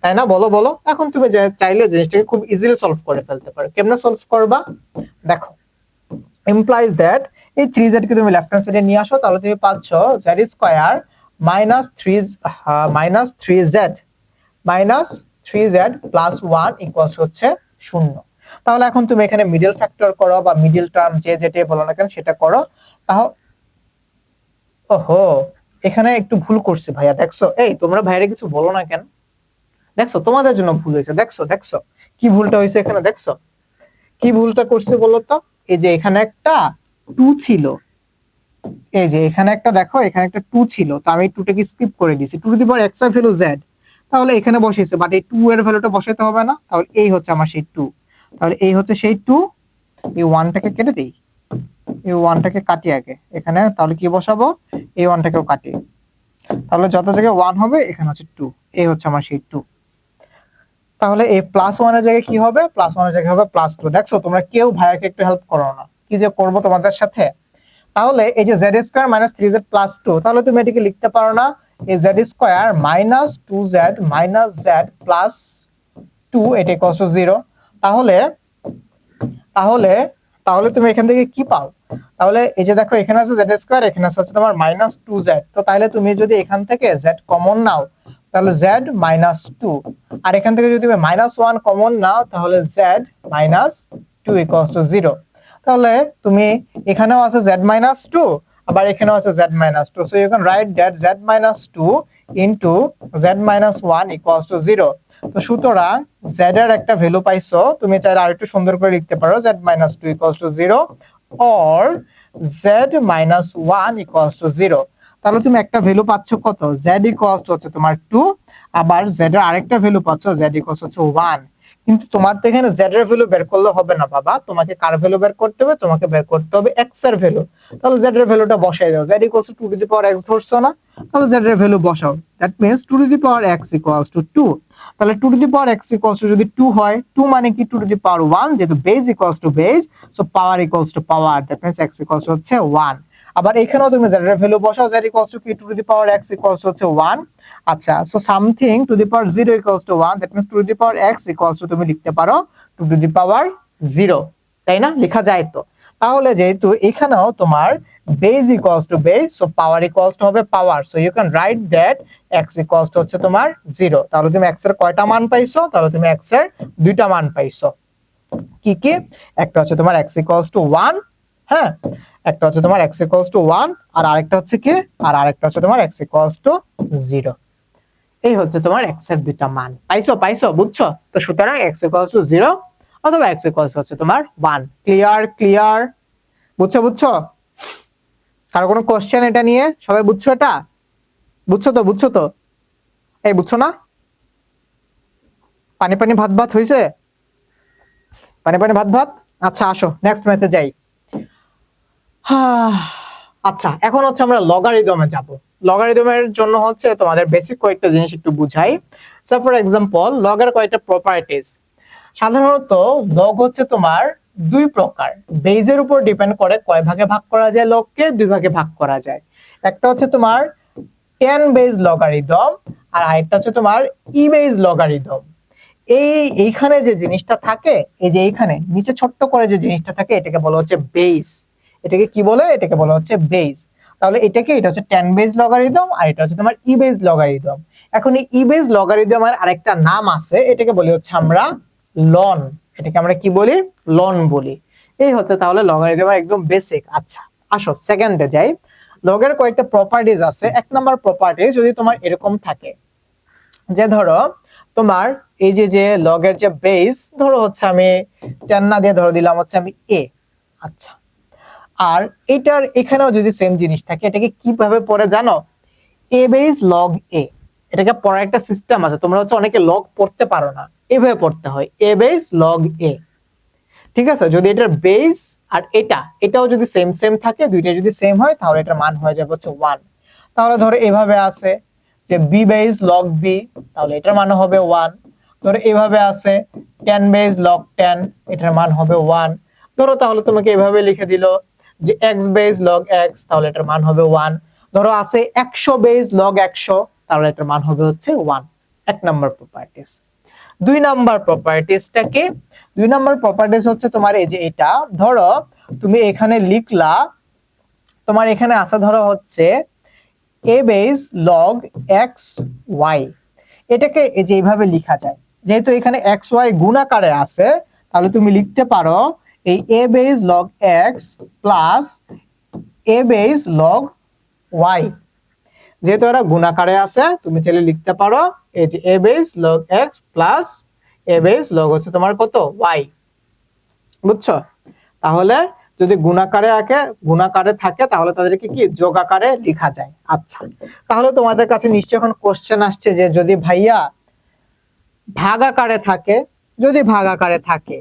তাই না? বলো বলো। এখন তুমি চাইলে জিনিসটাকে খুব ইজিলি সলভ করে ফেলতে পারো। কেমনে সলভ করবা দেখো, implies that এই 3z কে তুমি লেফট হ্যান্ড সাইডে নিয়ে আসো, তাহলে তুমি পাচ্ছ z square minus 3z minus 3z plus 1 equals হচ্ছে 0। তাহলে এখন তুমি এখানে মিডল ফ্যাক্টর করো বা মিডল টার্ম যে যেটা বলো না কেন সেটা করো। তাহলে ওহো, এখানে একটু ভুল করছি ভাইয়া, দেখছো? এই তোমরা ভাইরে কিছু বলো না কেন? দেখছো তোমাদের জন্য ভুল হয়েছে, দেখছো দেখছো কি ভুলটা হয়েছে এখানে, দেখছো কি ভুলটা করছে বলো তো? এই যে এখানে একটা 2 ছিল, এই যে এখানে একটা দেখো, এখানে একটা 2 ছিল, তো আমি 2টাকে স্কিপ করে দিয়েছি। Two to the power X এর ভ্যালু জেড, তাহলে এখানে বসিয়েছে, বাট এই 2 এর ভ্যালুটা বসাতে হবে না, তাহলে এই হচ্ছে আমার সেই 2। তাহলে এই হচ্ছে সেই 2, এই 1টাকে কেটে দেই, এই 1টাকে কাটি আগে এখানে, তাহলে কি বসাবো, এই 1টাকেও কাটি, তাহলে যত জায়গায় 1 হবে এখানে হচ্ছে 2, এই হচ্ছে আমার সেই 2। তাহলে এই +1 এর জায়গায় কি হবে, +1 এর জায়গায় হবে +2। দেখছো তোমরা কেউ ভাইয়াকে একটু হেল্প করো না, কি যে করব তোমাদের সাথে। তাহলে এই যে z² - 3z + 2, তাহলে তুমি এটাকে লিখতে পারো না, এই z² - 2z - z + 2 এটা = 0। তাহলে তাহলে তাহলে তুমি এখান থেকে কি পাও, তাহলে এই যে দেখো এখানে আছে z², এখানে আছে হচ্ছে তোমার -2z, তো তাহলে তুমি যদি এখান থেকে z কমন নাও তাহলে z - 2, আর এখান থেকে যদি তুমি -1 কমন নাও তাহলে z - 2 = 0। তাহলে তুমি এখানেও আছে z - 2, আবার এখানেও আছে z - 2, so you can write that z - 2 into z - 1 = 0। তো সুতরাং z এর একটা ভ্যালু পাইছো, তুমি চাইলে আরেকটু সুন্দর করে লিখতে পারো z - 2 = 0 or z - 1 = 0। তাহলে তুমি একটা ভ্যালু পাচ্ছ কত, z হচ্ছে তোমার 2, আবার z এর আরেকটা ভ্যালু পাচ্ছ z হচ্ছে 1। কিন্তু তোমার তো এখানে z এর ভ্যালু বের করলে হবে না বাবা, তোমাকে কার ভ্যালু বের করতে হবে, তোমাকে বের করতে হবে x এর ভ্যালু। তাহলে z এর ভ্যালুটা বসাই দাও, z = 2 to the power x ধরছো না, তাহলে z এর ভ্যালু বসাও, that means 2 to the power x = 2। তাহলে 2 টু দি পাওয়ার x যদি 2 হয়, 2 মানে কি 2 টু দি পাওয়ার 1, যেহেতু base equals to base, so power equals to power, that means x হচ্ছে 1। আবার এখানেও তুমি z এর ভ্যালু বসাও, z কি 2 টু দি পাওয়ার x হচ্ছে 1। আচ্ছা, so something to the power 0 = 1, that means 2 to the power x তুমি লিখতে পারো 2 টু দি পাওয়ার 0, তাই না, লেখা যায় তো। তাহলে যেহেতু এখানেও তোমার base equals to base, so power equals to হবে power, so you can write that x হচ্ছে তোমার 0। তাহলে তুমি x এর কয়টা মান পাইছো, তাহলে তুমি x এর দুইটা মান পাইছো। কি কি, একটা হচ্ছে তোমার x = 1, হ্যাঁ, একটা হচ্ছে তোমার x = 1, আর আরেকটা হচ্ছে কি, আর আরেকটা হচ্ছে তোমার x = 0। এই হচ্ছে তোমার x এর দুইটা মান পাইছো বুঝছো। তো সুতরাং x = 0 অথবা x হচ্ছে তোমার 1। ক্লিয়ার, বুঝছো। কারো কোনো কোশ্চেন এটা নিয়ে, সবাই বুঝছো এটা, বুঝছো তো, এই বুঝছো না, পানি ভাত হইছে, পানি ভাত। আচ্ছা আসো নেক্সট ম্যাথে যাই। আচ্ছা, এখন হচ্ছে আমরা লগারিদমে যাব। লগারিদমের জন্য হচ্ছে তোমাদের বেসিক কয়েকটা জিনিস একটু বুঝাই। সো ফর एग्जांपल লগের কয়েকটা প্রপার্টিজ। সাধারণত লগ হচ্ছে তোমার দুই প্রকার, বেজের উপর ডিপেন্ড করে কয় ভাগে ভাগ করা যায়, লগকে দুই ভাগে ভাগ করা যায়। একটা হচ্ছে তোমার 10 বেজ লগারিদম, আর আরেকটা হচ্ছে তোমার ই বেজ লগারিদম। এইখানে যে জিনিসটা থাকে, এই যে এইখানে নিচে ছোট্ট করে যে জিনিসটা থাকে, এটাকে বলা হচ্ছে বেস। এটাকে কি বলে, এটাকে বলা হচ্ছে বেস। তাহলে এটা হচ্ছে 10 বেজ লগারিদম, আর এটা হচ্ছে তোমার ই বেজ লগারিদম। এখন এই ই বেজ লগারিদমের আরেকটা নাম আছে, এটাকে বলি হচ্ছে আমরা লন। এটাকে আমরা কি বলি, লন বলি। এই হচ্ছে তাহলে লগারিদমের একদম বেসিক। আচ্ছা আসো সেকেন্ডে যাই। লগের কয়েকটা প্রপার্টিজ আছে। এক নাম্বার প্রপার্টি যদি তোমার এরকম থাকে যে ধরো তোমার এই যে লগের যে বেস, ধরো হচ্ছে আমি 10 না দিয়ে ধরো দিলাম হচ্ছে আমি a। আচ্ছা, আর এটার এখানেও যদি সেম জিনিস থাকে, এটাকে কিভাবে পড়ে জানো, a বেস লগ a। এটাকে পড়ার একটা সিস্টেম আছে, তোমরা হচ্ছে অনেকে লগ পড়তে পারো না, এভাবে পড়তে হয় a বেস লগ a। ঠিক আছে, যদি এটার বেস আর এটাও যদি সেম থাকে, দুইটা যদি সেম হয়, তাহলে এটার মান হয়ে যাবে হচ্ছে 1। তাহলে ধরো এভাবে আছে যে b বেস লগ b, তাহলে এটার মান হবে 1। ধরো এভাবে আছে 10 বেস লগ 10, এটার মান হবে 1। ধরো তাহলে তোমাকে এভাবে লিখে দিল যে x বেস লগ x, তাহলে এটার মান হবে 1। ধরো আছে 100 বেস লগ 100, তাহলে এটার মান হবে হচ্ছে 1। এক নাম্বার প্রপার্টিজ। দুই নাম্বার প্রপার্টিজটা কি, দুই নাম্বার প্রপার্টিজ হচ্ছে তোমার এই যে এটা, ধরো তুমি এখানে লিখলা, তোমার এখানে আছে ধরো হচ্ছে a base log x y। এটাকে এই যে এইভাবে লেখা যায়, যেহেতু এখানে x y গুণাকারে আছে, তাহলে তুমি লিখতে পারো এই a base log x plus a base log y। যেহেতু এরা গুণাকারে আছে, তুমি চাইলে লিখতে পারো এই যে a base log x plus a base log হচ্ছে তোমার কত y। বুঝছো, তাহলে যদি গুণাকারে থাকে তাহলে তাদেরকে কি যোগ আকারে লেখা যায়। আচ্ছা, তাহলে তোমাদের কাছে নিশ্চয়ই এখন কোশ্চেন আসছে যে যদি ভাইয়া ভাগ আকারে থাকে, যদি ভাগ আকারে থাকে,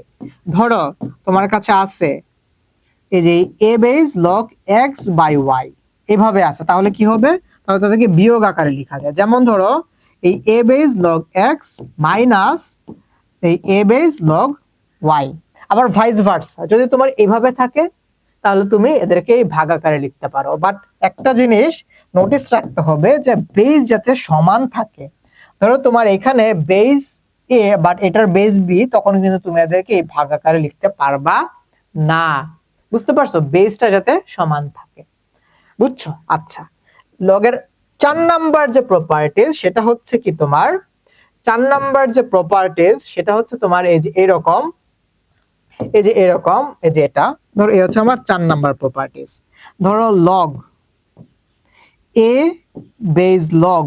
ধরো তোমার কাছে আছে এই যে a base log x by y এভাবে আছে, তাহলে কি হবে, তাহলে তাদেরকে বিয়োগ আকারে লেখা যায়। যেমন ধরো এই a base log x minus এই a বেস log y। আবার ভাইস ভার্সা, যদি তোমার এইভাবে থাকে তাহলে তুমি এদেরকে এই ভাগ আকারে লিখতে পারো। বাট একটা জিনিস নোটিস রাখতে হবে যে বেস যাতে সমান থাকে। ধরো তোমার এখানে বেস a বাট এটার বেস b, তখন কিন্তু তুমি এদেরকে এই ভাগ আকারে লিখতে পারবা না। বুঝতে পারছো, বেসটা যাতে সমান থাকে, বুঝছো? আচ্ছা, লগের 4 নাম্বার যে প্রপার্টিজ সেটা হচ্ছে কি তোমার 4 নাম্বার যে প্রপার্টিজ সেটা হচ্ছে তোমার এই যে এরকম, এই যে এরকম, এই যে এটা ধরো এই হচ্ছে আমার 4 নাম্বার প্রপার্টিজ। ধরো log a base log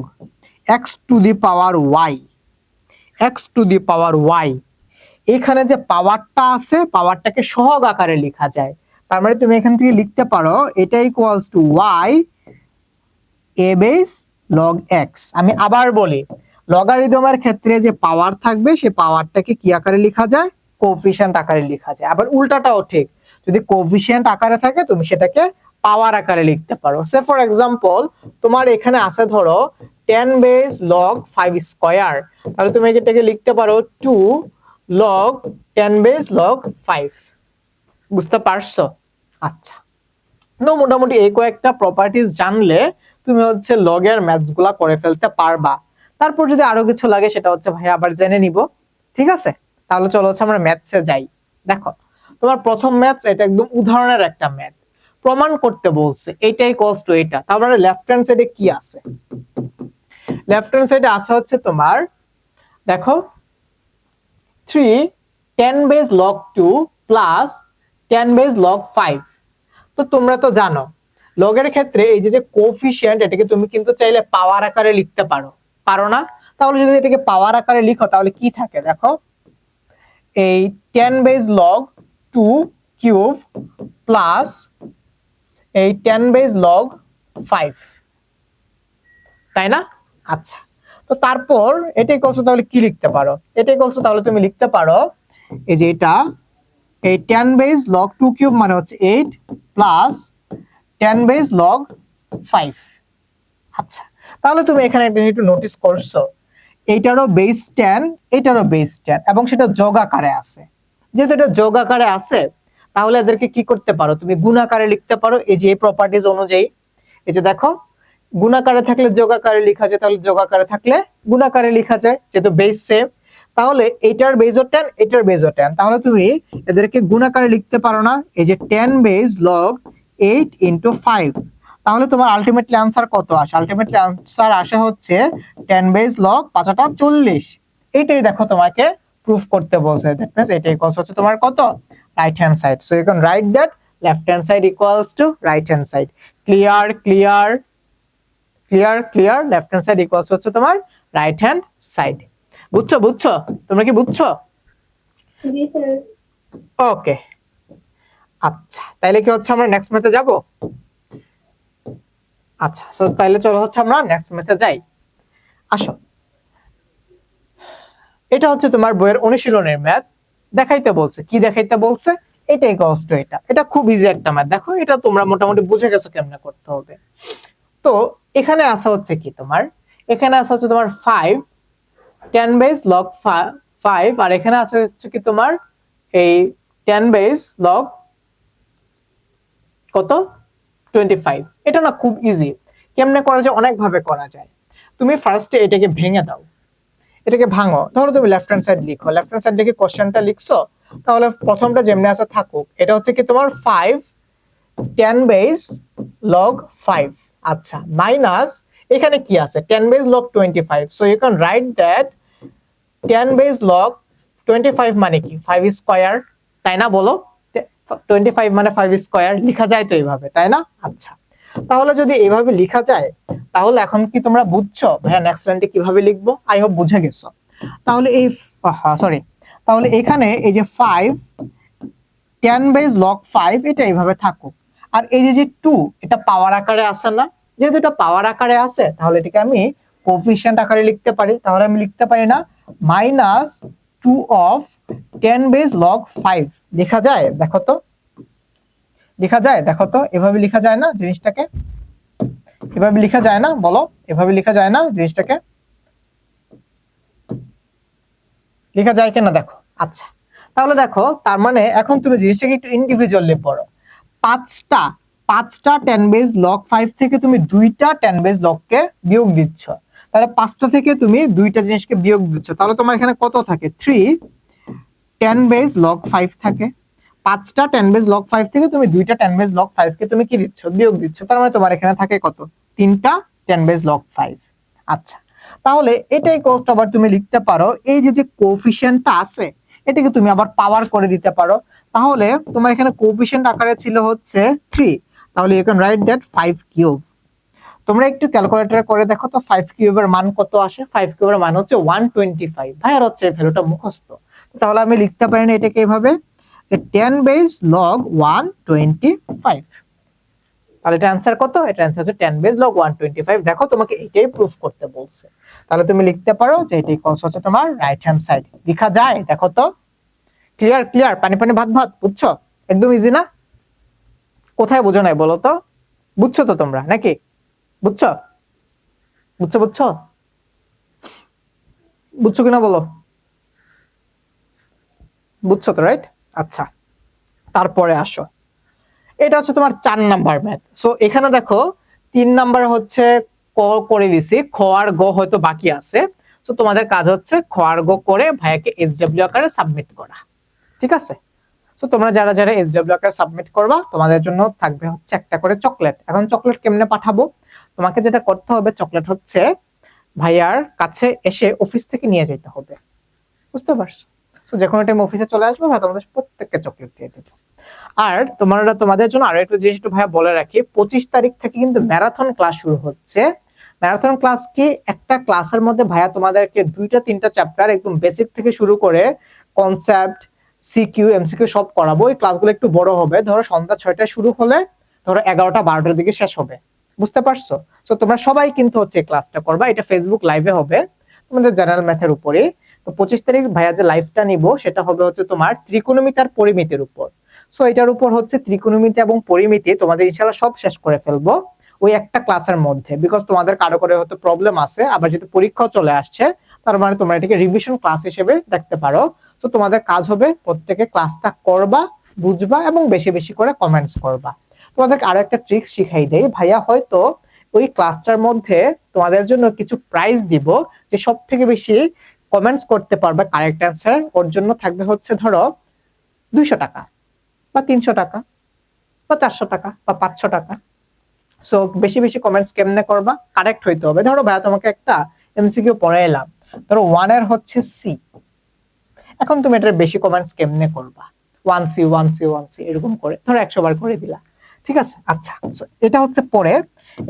x to the power y, x to the power y, এখানে যে পাওয়ারটা আছে পাওয়ারটাকে সহগ আকারে লেখা যায়। তার মানে তুমি এখান থেকে লিখতে পারো এটা equals two y a base log x। আমি আবার বলি, লগারিদমের ক্ষেত্রে যে পাওয়ার থাকবে সেই পাওয়ারটাকে কি আকারে লেখা যায়, কোএফিশিয়েন্ট আকারে লেখা যায়। আবার উল্টাটাও ঠিক, যদি কোএফিশিয়েন্ট আকারে থাকে তুমি সেটাকে পাওয়ার আকারে লিখতে পারো। সে ফর एग्जांपल তোমার এখানে আছে ধরো 10 বেস log 5 স্কয়ার, তাহলে তুমি এটাকে লিখতে পারো 2 log 10 বেস log 5। বুঝতে পারছো? আচ্ছা, তো মোটামুটি এই কয়েকটা প্রপার্টিজ জানলে তুমি হচ্ছে লগের ম্যাথস গুলা করে ফেলতে পারবা। তারপর যদি আরো কিছু লাগে সেটা হচ্ছে ভাই আবার জেনে নিব, ঠিক আছে? তাহলে চলো হচ্ছে আমরা ম্যাথসে যাই। দেখো তোমার প্রথম ম্যাথস, এটা একদম উদাহরণের একটা ম্যাথ, প্রমাণ করতে বলছে এইটাই কস টু এটা। তারপরে লেফট হ্যান্ড সাইডে কি আছে, লেফট হ্যান্ড সাইডে আছে হচ্ছে তোমার দেখো 3 10 base log 2 plus 10 base log 5। তো তোমরা তো জানো লগের ক্ষেত্রে এই যে কোএফিশিয়েন্ট এটাকে তুমি কিন্তু চাইলে পাওয়ার আকারে লিখতে পারো, পারো না? তাহলে যদি এটাকে পাওয়ার আকারে লিখো তাহলে কি থাকে দেখো, এই 10 বেস log 2 কিউব প্লাস এই 10 বেস log 5, তাই না? আচ্ছা, তো তারপর এটাই কষ্ট, তাহলে কি লিখতে পারো, এটাই কষ্ট, তাহলে তুমি লিখতে পারো এই যে এটা এই 10 বেস log 2 কিউব মানে হচ্ছে 8 প্লাস 10 বেস log 5। আচ্ছা, তাহলে তুমি এখানে একটা একটু নোটিস করছো এইটারও বেস 10 এটারও বেস 10 এবং সেটা যোগ আকারে আছে। যেহেতু এটা যোগ আকারে আছে তাহলে এদেরকে কি করতে পারো, তুমি গুণ আকারে লিখতে পারো। এই যে এই প্রপার্টিজ অনুযায়ী, এই যে দেখো গুণ আকারে থাকলে যোগ আকারে লেখা যায়, তাহলে যোগ আকারে থাকলে গুণ আকারে লেখা যায়, যেহেতু বেস সেম। তাহলে এটার বেসও 10 এটার বেসও 10, তাহলে তুমি এদেরকে গুণ আকারে লিখতে পারো না, এই যে 10 বেস log 8 ইনটু 5। তাহলে তোমার আলটিমেটলি आंसर কত আসে, আলটিমেটলি आंसर আসে হচ্ছে 10 বেস log 5টা 40। এটাই দেখো তোমাকে প্রুফ করতে বলছে, দ্যাট মিন্স এটাই ইকুয়ালস হচ্ছে তোমার কত, right hand side. So you can write that left hand side equals to right hand side. Clear clear clear clear, left hand side equals হচ্ছে তোমার রাইট হ্যান্ড সাইড। বুঝছো বুঝছো, তোমরা কি বুঝছো? জি স্যার। ওকে, আচ্ছা তাইলে কি হচ্ছে আমরা নেক্সট ম্যাথে যাব। আচ্ছা, সো তাইলে চলো হচ্ছে আমরা নেক্সট ম্যাথে যাই। আসো, এটা হচ্ছে তোমার বইয়ের অনুশীলনের ম্যাথ। দেখাইতে বলছে, কি দেখাইতে বলছে, এটাই কস টু এটা। এটা খুব ইজি একটা ম্যাথ, দেখো এটা তোমরা মোটামুটি বুঝে গেছো কেমনে করতে হবে। তো এখানে আসা হচ্ছে কি তোমার, এখানে আসা হচ্ছে তোমার 5 10 বেস log 5, আর এখানে আসা হচ্ছে কি তোমার এই 10 বেস log কত 25। এটা না খুব ইজি, কেমনে করা যায়, অনেক ভাবে করা যায়। তুমি ফার্স্টে এটাকে ভেঙে দাও, এটাকে ভাঙো। ধরো তুমি লেফট হ্যান্ড সাইড লিখো, লেফট হ্যান্ড সাইড লিখে কোশ্চেনটা লিখছো, তাহলে প্রথমটা যেমনি আছে থাকুক, এটা হচ্ছে কি তোমার 5 10 বেস log 5। আচ্ছা, মাইনাস এখানে কি আছে 10 base log 25। So you can write that 10 base log 25 মানে কি 5 স্কয়ার, তাই না? বলো 25 মানে 5 স্কয়ার, লেখা যায় তো এইভাবে, তাই না? আচ্ছা, তাহলে যদি এইভাবে লেখা যায় তাহলে এখন কি তোমরা বুঝছো ভাইয়া নেক্সট লাইনটি কিভাবে লিখবো? আই হোপ বুঝে গেছো। তাহলে এই সরি, তাহলে এখানে এই যে 5 10 বেজ লগ 5 এটা এইভাবে থাকুক। আর এই যে 2 এটা পাওয়ার আকারে আছে না, যেহেতু এটা পাওয়ার আকারে আছে তাহলে এটাকে আমি কোএফিশিয়েন্ট আকারে লিখতে পারি। তাহলে আমি লিখতে পারি না -2 অফ 10 বেজ লগ 5 লেখা যায়? দেখো তো, লেখা যায়? দেখো তো, এভাবে লেখা যায় না জিনিসটাকে? এভাবে লেখা যায় না? বলো, এভাবে লেখা যায় না জিনিসটাকে? লেখা যায় কিনা দেখো। আচ্ছা, তাহলে দেখো, তার মানে এখন তুমি জিনিসটাকে একটু ইন্ডিভিজুয়ালি পড়ো। পাঁচটা 10 বেজ লগ 5 থেকে তুমি দুইটা 10 বেজ লগকে বিয়োগ দিচ্ছ। তাহলে 5টা থেকে তুমি দুইটা জিনিসকে বিয়োগ দিচ্ছ, তাহলে তোমার এখানে কত থাকে? 3 10 বেজ লগ 5 থাকে। 5টা 10 বেজ লগ 5 থেকে তুমি দুইটা 10 বেজ লগ 5 কে তুমি কি দিচ্ছ? বিয়োগ দিচ্ছ। তার মানে তোমার এখানে থাকে কত? 3টা 10 বেজ লগ 5। আচ্ছা, তাহলে এটাই কষ্ট আবার তুমি লিখতে পারো, এই যে কোএফিশিয়েন্টটা আছে এটাকে তুমি আবার পাওয়ার করে দিতে পারো। তাহলে তোমার এখানে কোএফিশিয়েন্ট আকারে ছিল হচ্ছে 3, তাহলে you can write that 5 cube. তোমরা একটু ক্যালকুলেটর করে দেখো তো 5 কিউবের মান কত আসে। 5 কিউবের মান হচ্ছে 125। ভাইয়ার হচ্ছে এই ভ্যালুটা মুখস্থ। তাহলে আমি লিখতে পারি না এটাকে এইভাবে যে 10 বেজ লগ 125। তাহলে এটা অ্যানসার কত? এটা অ্যানসার হচ্ছে 10 বেজ লগ 125। দেখো, তোমাকে এটাই প্রুফ করতে বলছে। তাহলে তুমি লিখতে পারো যে এটা ইকুয়ালস হচ্ছে তোমার রাইট হ্যান্ড সাইড। লেখা যায়? দেখো তো, ক্লিয়ার ক্লিয়ার, পানি পানি ভাত ভাত, বুঝছো? একদম ইজি না? কোথায় বুঝো নাই বলো তো? বুঝছো তো তোমরা নাকি? বুঝছো? বুঝছো বুঝছো বুঝছো কিনা বলো? বুঝছো তো, রাইট? আচ্ছা, তারপরে আসো, এটা হচ্ছে তোমার 4 নাম্বার ম্যাথ। সো এখানে দেখো 3 নাম্বার হচ্ছে ক করে দিছি, খ আর গ হয়তো বাকি আছে। সো তোমাদের কাজ হচ্ছে খ আর গ করে ভাইয়াকে এসডব্লিউ আকারে সাবমিট করা, ঠিক আছে? সো তোমরা যারা যারা এসডব্লিউ আকারে সাবমিট করবা তোমাদের জন্য থাকবে হচ্ছে একটা করে চকলেট। এখন চকলেট কেমনে পাঠাবো? তোমাকে যেটা করতে হবে, চকলেট হচ্ছে ভাইয়ার কাছে এসে অফিস থেকে নিয়ে যেতে হবে, বুঝতে পারছো? সো যে কোনো টাইম অফিসে চলে আসবে, ভাই তোমাদের প্রত্যেককে চকলেট দিয়ে দেবো। আর তোমাদের জন্য আরো একটা জিনিস একটু ভাইয়া বলে রাখি, 25 তারিখ থেকে কিন্তু ম্যারাথন ক্লাস শুরু হচ্ছে। ম্যারাথন ক্লাস কি? একটা ক্লাসের মধ্যে ভাইয়া তোমাদেরকে 2টা 3টা চ্যাপ্টার একদম বেসিক থেকে শুরু করে কনসেপ্ট, সিকিউ, এমসিকিউ সব করাবো। এই ক্লাসগুলো একটু বড় হবে, ধরো সন্ধ্যা 6টায় শুরু হলে ধরো 11টা 12টার দিকে শেষ হবে, বুঝতে পারছো? তো তোমরা সবাই কিন্তু হচ্ছে ক্লাসটা করবা। এটা ফেসবুক লাইভে হবে তোমাদের জেনারেল ম্যাথের উপরে। তো 25 তারিখ ভাইয়া যে লাইভটা নিব সেটা হবে হচ্ছে তোমার ত্রিকোণমিতির পরিমিতির উপর। সো এটার উপর হচ্ছে ত্রিকোণমিতি এবং পরিমিতি তোমাদের ইনশাআল্লাহ সব শেষ করে ফেলবো ওই একটা ক্লাসের মধ্যে, বিকজ তোমাদের কারো করে হয়তো প্রবলেম আছে, আবার যেহেতু পরীক্ষাও চলে আসছে তার মানে তোমরা এটাকে রিভিশন ক্লাস হিসেবে দেখতে পারো। সো তোমাদের কাজ হবে প্রত্যেকে ক্লাসটা করবা, বুঝবা এবং বেশি বেশি করে কমেন্টস করবা। তোমাদেরকে আরো একটা ট্রিক শিখাই দেই, ভাইয়া হয়তো ওই ক্লাসটার মধ্যে তোমাদের জন্য কিছু প্রাইজ দিব, যে সব থেকে বেশি কমেন্টস করতে পারবে কারেক্ট অ্যান্সার, ওর জন্য থাকবে হচ্ছে ধরো 200 টাকা বা 300 টাকা বা 400 টাকা বা 500 টাকা। সো বেশি বেশি কমেন্টস কেমনে করবা? কারেক্ট হইতে হবে। ধরো ভাইয়া তোমাকে একটা এমসিকিউ পড়ে এলাম, ধরো 1 এর হচ্ছে সি, এখন তুমি এটার বেশি কমেন্টস কেমনে করবা? 1 সি 1 সি 1 সি এরকম করে ধরো 100 বার করে দিলা, ঠিক আছে? আচ্ছা, এটা হচ্ছে পরে,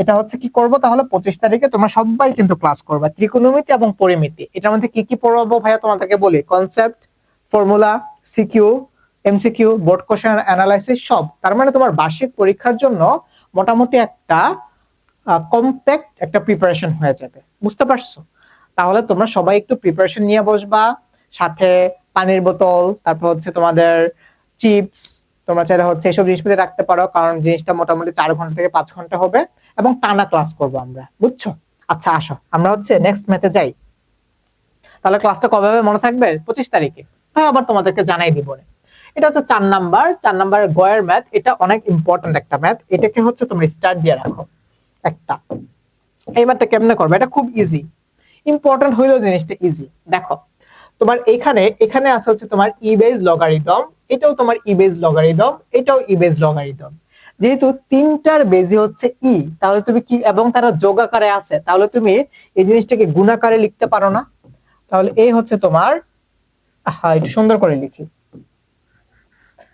এটা হচ্ছে কি করব তাহলে 25 তারিখে তোমরা সবাই কিন্তু ক্লাস করবা ত্রিকোণমিতি এবং পরিমিতি। এটার মধ্যে কি কি পড়াবো ভাইয়া তোমাদেরকে বলি, concept, formula, CQ, MCQ, board question analysis সব। তার মানে তোমার বার্ষিক পরীক্ষার জন্য মোটামুটি একটা কম্প্যাক্ট একটা প্রিপারেশন হয়ে যাবে, বুঝতে পারছো? তাহলে তোমরা সবাই একটু প্রিপারেশন নিয়ে বসবা, সাথে পানির বোতল, তারপর হচ্ছে তোমাদের চিপস, তোমরা চাইলে হচ্ছে এইসব জিনিসপাতি রাখতে পারো, কারণ জিনিসটা মোটামুটি 4 ঘন্টা থেকে 5 ঘন্টা হবে এবং টানা ক্লাস করবো আমরা, বুঝছো? আচ্ছা, আসো আমরা হচ্ছে নেক্সট ম্যাথে যাই। তাহলে ক্লাসটা কবে হবে মনে থাকবে? 25 তারিখে। হ্যাঁ, আবার তোমাদেরকে জানাই দিব। এটা হচ্ছে 4 নাম্বার গয়ের ম্যাথ। এটা অনেক ইম্পর্টেন্ট একটা ম্যাথ, এটাকে হচ্ছে তোমরা স্টার্ট দিয়ে রাখো একটা। এই ম্যাথটা কেমনে করবে? এটা খুব ইজি, ইম্পর্টেন্ট হইলেও জিনিসটা ইজি। দেখো, তোমার এখানে আছে হচ্ছে তোমার ই বেজ লগারিদম, এটাও তোমার ই বেজ লগারিদম, এটাও ই বেজ লগারিদম। যেহেতু তিনটার বেজই হচ্ছে ই, তাহলে তুমি কি, এবং তারা যোগ আকারে আছে, তাহলে তুমি এই জিনিসটাকে গুণাকারে লিখতে পারো না? তাহলে এই হচ্ছে তোমার, হ্যাঁ একটু সুন্দর করে লিখি,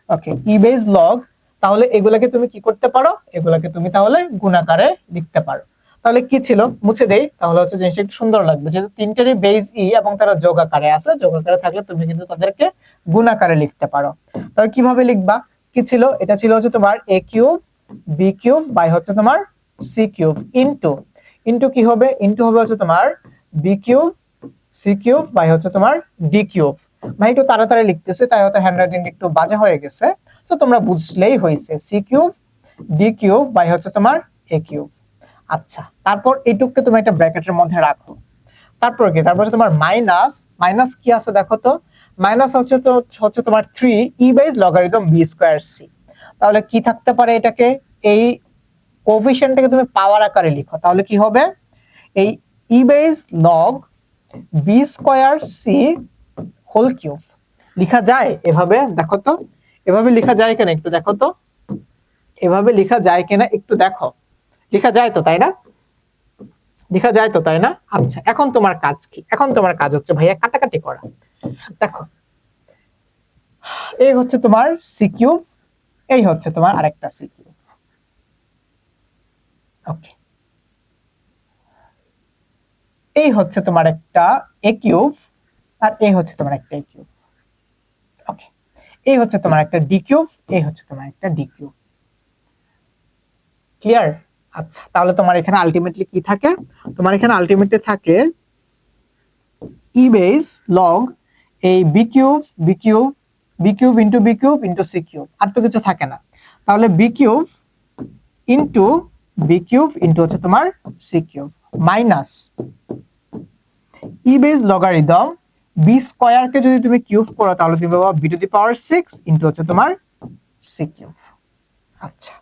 ওকে, ই বেজ লগ। তাহলে এগুলাকে তুমি কি করতে পারো? এগুলাকে তুমি তাহলে গুণাকারে লিখতে পারো। তাহলে কি ছিল মুছে দেই, তাহলে হচ্ছে জিনিসটা একটু সুন্দর লাগবে। যেহেতু তিনটারই বেজ ই এবং তারা যোগ আকারে আছে, যোগ আকারে থাকলে তুমি কিন্তু তাদেরকে গুণ আকারে লিখতে পারো। তাহলে কিভাবে লিখবা? কি ছিল? এটা ছিল হচ্ছে তোমার a cube b cube by হচ্ছে তোমার c কিউব ইনটু ইনটু কি হবে? ইনটু হবে হচ্ছে তোমার b cube c cube by হচ্ছে তোমার d কিউব। ভাই একটু তাড়াতাড়ি লিখতেছে তাই হয়তো হ্যান্ডরাইটিং একটু বাজে হয়ে গেছে, তো তোমরা বুঝলেই হয়েছে c cube d cube by হচ্ছে তোমার a কিউব। আচ্ছা, তারপর এইটুককে তুমি একটা ব্র্যাকেটের মধ্যে রাখো। তারপর কি? তারপর তোমার মাইনাস মাইনাস কি আছে দেখো তো। মাইনাস হচ্ছে তোমার 3 e base logarithm b square c। তাহলে কি থাকতে পারে? এটাকে এই কোএফিশিয়েন্টটাকে তুমি পাওয়ার আকারে লিখো, তাহলে কি হবে? এই e base log b square c whole cube লেখা যায় এভাবে? দেখো তো এভাবে লেখা যায় কিনা একটু দেখো তো, এভাবে লেখা যায় কিনা একটু দেখো। লেখা যায় তো, তাই না? লেখা যায় তো, তাই না? আচ্ছা, এখন তোমার কাজ কি? এখন তোমার কাজ হচ্ছে ভাইয়া কাটাকাটি করা। দেখো, এই হচ্ছে তোমার সি কিউব, এই হচ্ছে তোমার আরেকটা সি কিউব। ওকে, এই হচ্ছে তোমার একটা এ কিউব, আর এই হচ্ছে তোমার একটা এ কিউব। ওকে, এই হচ্ছে তোমার একটা ডি কিউব, এই হচ্ছে তোমার একটা ডি কিউব। ক্লিয়ার? আচ্ছা, তাহলে তোমার এখানে আলটিমেটলি কি থাকে? তোমার এখানে আলটিমেটলি থাকে ই বেস লগ এই b cube b cube b cube into B cube into c cube, আর তো কিছু থাকে না। তাহলে b cube into B cube into হচ্ছে তোমার c cube minus e base logarithm b স্কয়ারকে যদি তুমি কিউব করো তাহলে তুমি পাবা b to the power 6 into হচ্ছে তোমার সি কিউব। আচ্ছা,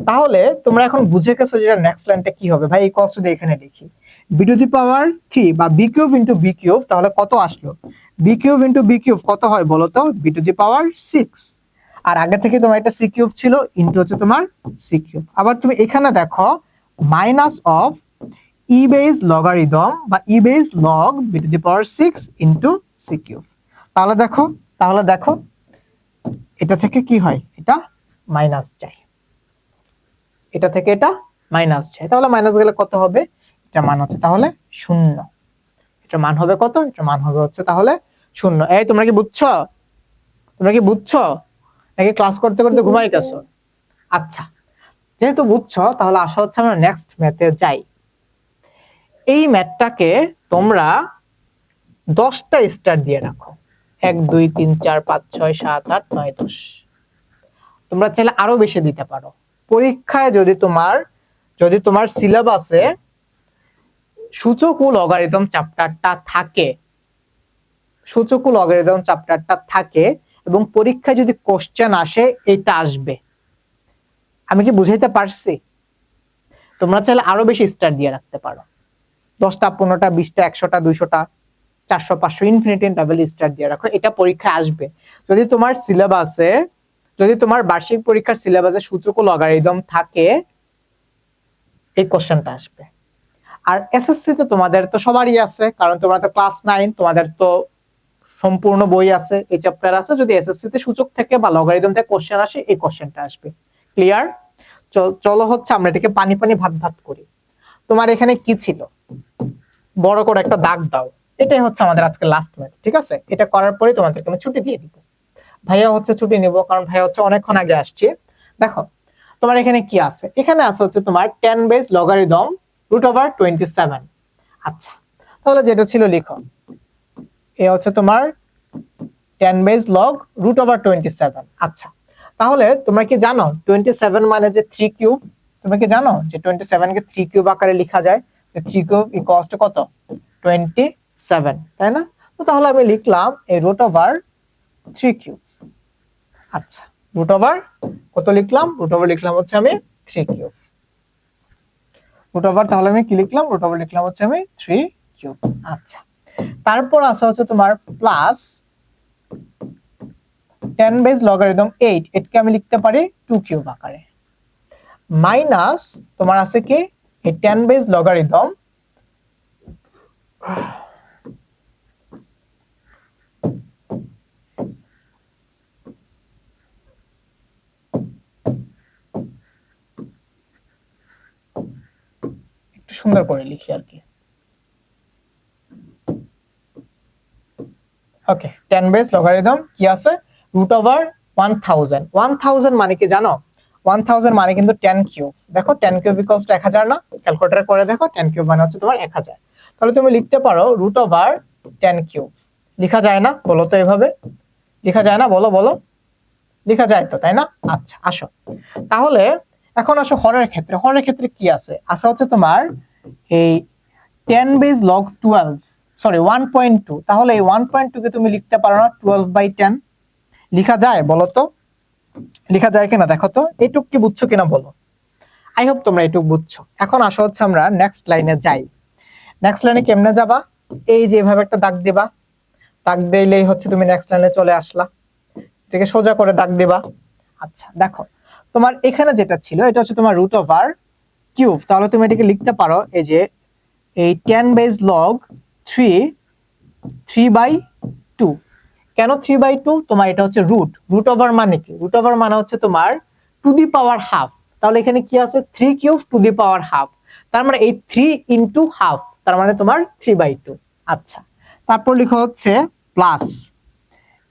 তাহলে তোমরা এখন বুঝে গেছো যে নেক্সট লাইনটা কি হবে। ভাই এই কষ্ট দিয়ে এখানে লিখি বি টু দি পাওয়ার 3 বা B cube into B cube, তাহলে কত আসলো? B cube into B cube কত হয় বলো তো? B to the power 6। আর আগে থেকে তোমার একটা সি কিউব ছিল ইন্টু হচ্ছে তোমার সি কিউব। আবার তুমি এখানে দেখো minus of e base logarithm বা e base log b to the power 6 into c cube. তাহলে দেখো এটা থেকে কি হয়? এটা মাইনাস যায়, এটা থেকে এটা মাইনাস যায়। তাহলে মাইনাস গেলে কত হবে? এটা মান হচ্ছে তাহলে 0। এটা মান হবে কত? এটা মান হবে হচ্ছে তাহলে 0। এই তোমরা কি বুঝছো? তোমরা কি বুঝছো নাকি ক্লাস করতে করতে ঘুমাই গেছো? আচ্ছা, যেহেতু বুঝছো তাহলে আসা হচ্ছে আমরা নেক্সট ম্যাথে যাই। এই ম্যাথটাকে তোমরা 10টা স্টার দিয়ে রাখো, 1 2 3 4 5 6 7 8 9 10। তোমরা চাইলে আরো বেশি দিতে পারো। পরীক্ষায় যদি তোমার সিলেবাসে সূচক ও লগারিদম চ্যাপ্টারটা থাকে, সূচক ও লগারিদম চ্যাপ্টারটা থাকে এবং পরীক্ষায় যদি কোশ্চেন আসে এটা আসবে। আমি কি বুঝাইতে পারছি? তোমরা চাইলে আরো বেশি স্টার দিয়ে রাখতে পারো, 10টা 15টা 20টা 100টা 200টা 400 500 ইনফিনিটি ডাবল স্টার দিয়ে রাখো, এটা পরীক্ষায় আসবে। যদি তোমার সিলেবাসে, যদি তোমার বার্ষিক পরীক্ষার সিলেবাসে সূচক ও লগারিদম থাকে এই কোশ্চেনটা আসবে। আর এসএসসি তে তোমাদের তো সবারই আছে, কারণ তোমরা তো ক্লাস 9, তোমাদের তো সম্পূর্ণ বই আছে, এই চ্যাপ্টার আছে। যদি এসএসসি তে সূচক থেকে বা লগারিদম থেকে কোশ্চেন আসে এই কোশ্চেনটা আসবে। ক্লিয়ার? চলো হচ্ছে আমরা এটাকে পানি পানি ভাত ভাত করি। তোমার এখানে কি ছিল? বড় করে একটা দাগ দাও। এটাই হচ্ছে আমাদের আজকে লাস্ট ম্যাথ, ঠিক আছে? এটা করার পরে তোমাদেরকে আমি ছুটি দিয়ে দিব। ভাইয়া হচ্ছে ছুটি নিব, কারণ ভাইয়া হচ্ছে অনেকক্ষণ আগে আসছে। দেখো তোমার এখানে কি আছে? এখানে আছে হচ্ছে তোমার 10 বেস লগারিদম √27। আচ্ছা, তাহলে যেটা ছিল লিখো, এ হচ্ছে তোমার 10 বেস লগ √27। আচ্ছা, তাহলে তোমরা কি জানো 27 মানে যে 3 কিউব? তোমরা কি জানো যে 27 কে 3 কিউব আকারে লেখা যায়? যে 3 কিউব ইকুয়ালস টু কত? 27, তাই না? তো তাহলে আমি লিখলাম এই √3 কিউব। আচ্ছা, রুট ওভার কত লিখলাম? রুট ওভার লিখলাম হচ্ছে আমি 3 কিউব। রুট ওভার তাহলে আমি কি লিখলাম? রুট ওভার লিখলাম হচ্ছে আমি 3 কিউব। আচ্ছা, তারপর আছে হচ্ছে তোমার প্লাস 10 বেস লগারিদম 8, এটাকে আমি লিখতে পারি 2 কিউব আকারে। মাইনাস তোমার আছে কি এই 10 বেস লগারিদম একটু সুন্দর করে লিখি আর কি। ওকে, 10 বেস লগারিদম কি আছে, √1000। 1000 মানে কি জানো, 1000 মানে কিন্তু 10 কিউব। দেখো 10 কিউব ইকুয়ালস টু 1000 না, ক্যালকুলেটর করে দেখো 10 কিউব মানে হচ্ছে তোমার 1000। তাহলে তুমি লিখতে পারো √10 কিউব। লেখা যায় না বলো তো, এভাবে লেখা যায় না, বলো বলো, লেখা যায় তো, তাই না? আচ্ছা আসো তাহলে এখন আসো হরের ক্ষেত্রে। হরের ক্ষেত্রে কি আছে, আছে হচ্ছে তোমার এই 10 বেস লগ 12, সরি 1.2। তাহলে এই 1.2 কে তুমি লিখতে পারো না 12/10? লেখা যায় বলো তো, লেখা যায় কিনা দেখো তো, এটুক কি বুঝছো কিনা বলো। আই হোপ তোমরা এটুক বুঝছো। এখন আসো হচ্ছে আমরা নেক্সট লাইনে যাই। নেক্সট লাইনে কেমনে যাবা, এই যে এভাবে একটা দাগ দিবা, দাগ দিলেই হচ্ছে তুমি নেক্সট লাইনে চলে আসলা, থেকে সোজা করে দাগ দিবা। আচ্ছা দেখো তোমার এখানে যেটা ছিল এটা হচ্ছে তোমার √কিউব। তাহলে তুমি এটাকে লিখতে পারো এই যে এই 10 বেস লগ 3/2। কেন 3/2? তোমার এটা হচ্ছে √, মানে কি, √, মানে হচ্ছে তোমার টু দি পাওয়ার হাফ। তাহলে এখানে কি আছে, 3 cube two the power half, তার মানে এই 3 ইনটু হাফ, তার মানে তোমার 3/2। আচ্ছা তারপর লিখো হচ্ছে প্লাস,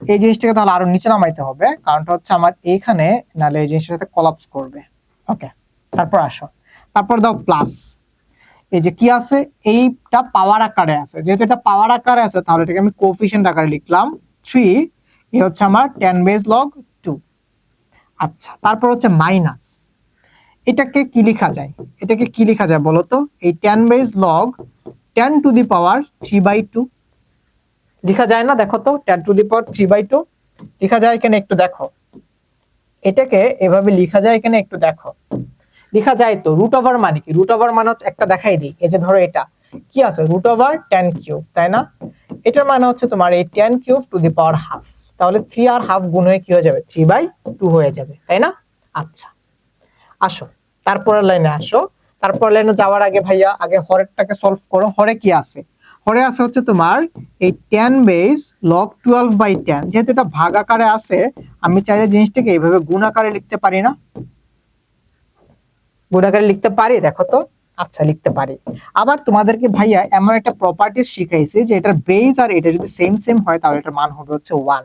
এই জিনিসটাকে তাহলে আরো নিচে নামাইতে হবে, কারণটা হচ্ছে আমার এইখানে, নাহলে এই জিনিসটার সাথে কোলাপস করবে। ওকে, তারপর আসো, তারপর দাও প্লাস। এই যে কি আছে, এইটা পাওয়ার আকারে আছে, যেহেতু এটা পাওয়ার আকারে আছে তাহলে এটাকে আমি কোএফিশিয়েন্ট আকারে লিখলাম 3। এই হচ্ছে আমার 10 বেস লগ 2। আচ্ছা তারপর হচ্ছে মাইনাস, এটাকে কি লেখা যায়, এটাকে কি লেখা যায় বলো তো, এই 10 বেস লগ 10 টু দি পাওয়ার 3/2 লেখা যায় না, দেখো তো 10 টু দি পাওয়ার 3/2 লেখা যায় কিনা একটু দেখো। এটাকে এভাবে লেখা যায় কিনা একটু দেখো, লেখা যায় তো। √, মানে কি, √, মানে হচ্ছে একটা দেখাই দিই, এই যে ধরো এটা কি আছে, √10 কিউব, তাই না? এটার মানে হচ্ছে তোমার এই 10 cube two the power half. তাহলে 3 আর হাফ গুণ হয়ে কি হয়ে যাবে, 3/2 হয়ে যাবে, তাই না? আচ্ছা আসো তারপরের লাইনে আসো। তারপর লাইনে যাওয়ার আগে ভাইয়া আগে হরেরটাকে সলভ করো। হরে কি আছে, হরে আছে হচ্ছে তোমার এই 10 বেস লগ 12/10। যেহেতু এটা ভাগ আকারে আছে, আমি চাইলে জিনিসটাকে এইভাবে গুণ আকারে লিখতে পারি না, গুণ আকারে লিখতে পারি, দেখো তো। আচ্ছা লিখতে পারি। আবার তোমাদেরকে ভাইয়া এমন একটা প্রপার্টিজ শিখাইছে যে এটার বেস আর এটা যদি সেম সেম হয় তাহলে এটার মান হবে হচ্ছে 1।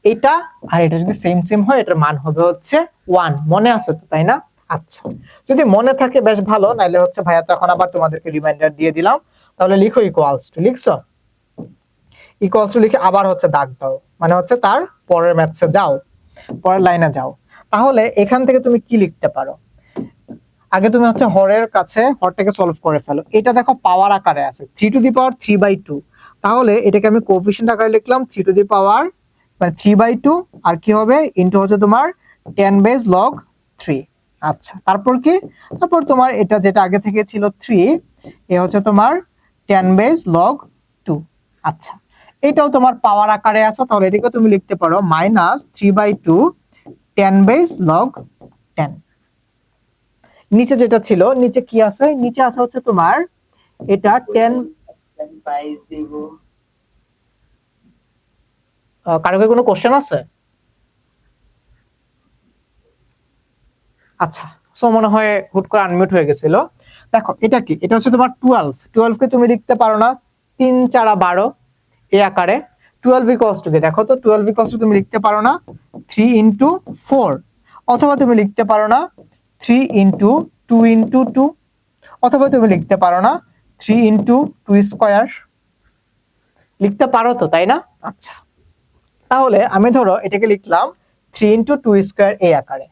এটা আর এটা যদি সেম সেম হয় এটার মান হবে হচ্ছে 1। মনে আছে তো, তাই না? আচ্ছা যদি মনে থাকে বেশ ভালো, নাইলে হচ্ছে ভাইয়া তো এখন আবার তোমাদেরকে রিমাইন্ডার দিয়ে দিলাম। তাহলে লিখো ইকুয়ালস টু, লিখছো ইকুয়ালস টু লিখে আবার হচ্ছে দাগ দাও, মানে হচ্ছে তার পরের ম্যাথসে যাও, পরের লাইনে যাও। তাহলে এখান থেকে তুমি কি লিখতে পারো, আগে তুমি হচ্ছে হরের কাছে হরটাকে সলভ করে ফেলো। এটা দেখো পাওয়ার আকারে আছে 3 টু দি পাওয়ার 3/2। তাহলে এটাকে আমি কোএফিশিয়েন্ট আকারে লিখলাম 3 টু দি পাওয়ার মানে 3/2, আর কি হবে ইনটু হচ্ছে তোমার 10 বেস লগ 3। আচ্ছা তারপর কি, তারপর তোমার এটা যেটা আগে থেকে ছিল 3, এ হচ্ছে তোমার 10 বেস লগ 2। আচ্ছা এটাও তোমার পাওয়ার আকারে আছে, তাহলে এটাকে তুমি লিখতে পারো -3/2 10 বেস লগ 10। নিচে যেটা ছিল, নিচে কি আছে, নিচে আছে হচ্ছে তোমার এটা 10। কারো কি কোনো কোশ্চেন আছে? আচ্ছা সো মনে হয় হুট করে আনমিউট হয়ে গেছিল। দেখো এটা কি, এটা হচ্ছে তোমার 12। 12 কে তুমি লিখতে পারো না 3 4 12 এই আকারে। 12 ইকুয়ালস টু কি, দেখো তো 12 ইকুয়ালস টু তুমি লিখতে পারো না 3 ইনটু 4, অথবা তুমি লিখতে পারো না 3 ইনটু 2 ইনটু 2, অথবা তুমি লিখতে পারো না 3 ইনটু 2 স্কয়ার। লিখতে পারো তো, তাই না? আচ্ছা তাহলে আমি ধরো এটাকে লিখলাম 3 ইনটু 2 স্কয়ার এই আকারে,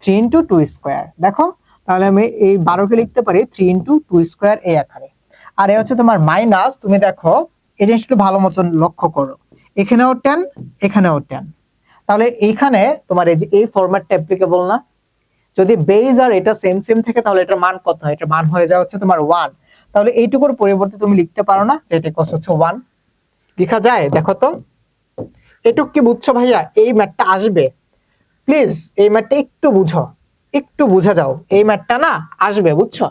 3 ইনটু 2 স্কয়ার। দেখো তাহলে আমি এই 12 কে লিখতে পারি 3 ইনটু 2 স্কয়ার এই আকারে। আর এ হচ্ছে তোমার মাইনাস, তুমি দেখো এই জিনিসটা ভালো মতন লক্ষ্য করো, এখানেও 10 এখানেও 10। তাহলে এইখানে তোমার এই যে এই ফরম্যাটটা অ্যাপ্লিকেবল না। যদি বেস আর এটা সেম সেম থাকে তাহলে এটার মান কত হয়, এটার মান হয়ে যায় হচ্ছে তোমার 1। তাহলে এইটুকুর পরিবর্তে তুমি লিখতে পারো না যে এটা কস হচ্ছে 1, লেখা যায় দেখো তো। এটুক কি বুঝছো ভাইয়া, এই ম্যাথটা আসবে, প্লিজ এই ম্যাথটা একটু বুঝো, একটু বুঝে যাও, এই ম্যাথটা না আসবে, বুঝছো?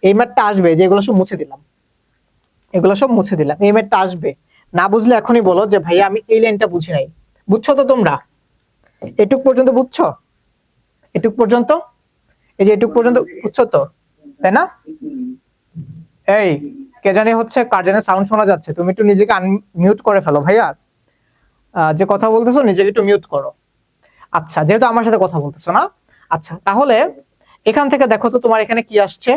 এই ম্যাথটা আসবে, যেগুলো সব মুছে দিলাম, এগুলো সব মুছে দিলাম, এই ম্যাথটা আসবে। না বুঝলে এখনই বলো যে ভাইয়া আমি এই লাইনটা বুঝি নাই। বুঝছো তো তোমরা, এটুক পর্যন্ত বুঝছো, এটুক পর্যন্ত, এই যে এটুক পর্যন্ত বুঝছো তো, তাই না? এই কে জানি হচ্ছে কার জানি সাউন্ড শোনা যাচ্ছে, তুমি একটু নিজেকে আনমিউট করে ফেলো ভাইয়া। যে কথা বলতেছো নিজেকে একটু মিউট করো। আচ্ছা, যেহেতু আমার সাথে কথা বলতেছো না। আচ্ছা, তাহলে এখান থেকে দেখো তো তোমার এখানে কি আসছে,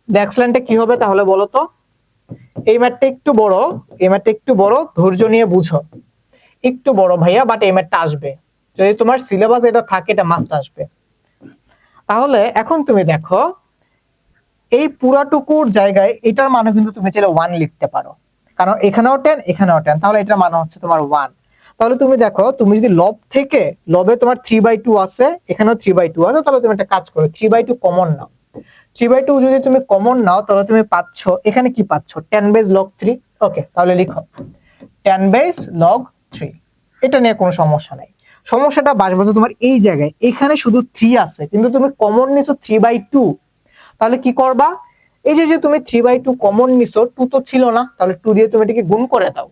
ডেক্সল্যান্ডে কি হবে তাহলে বলো তো। এই ম্যাটটা একটু বড়, এই ম্যাটটা একটু বড়, ধৈর্য নিয়ে বুঝো। একটু বড় ভাইয়া, বাট এই ম্যাটটা আসবে। যদি তোমার সিলেবাস এটা থাকে, এটা মাস্ট আসবে। তাহলে এখন তুমি দেখো, এই পুরাটুকুর জায়গায় এটার মানে কিন্তু তুমি চাইলে 1 লিখতে পারো, কারণ এখানেও 10 এখানেও 10, তাহলে এটার মানে হচ্ছে তোমার 1। তাহলে তুমি দেখো, তুমি যদি লব থেকে, লবে তোমার 3/2 আছে, এখানেও 3/2 আছে, তাহলে তুমি একটা কাজ করো, 3/2 কমন নাও। 3/2 যদি তুমি কমন নাও, তাহলে তুমি পাচ্ছ, এখানে কি পাচ্ছ, 10 বেস লগ 3। ওকে, তাহলে লিখো 10 বেস লগ 3। এটা নিয়ে কোনো সমস্যা নাই। সমস্যাটা বাসবাসে তোমার এই জায়গায়, এখানে শুধু 3 আছে, কিন্তু তুমি কমন নিছো 3/2। তাহলে কি করবা, এই যে যে তুমি 3/2 কমন নিছো, 2 তো ছিল না, তাহলে 2 দিয়ে তুমি এটাকে গুণ করে দাও।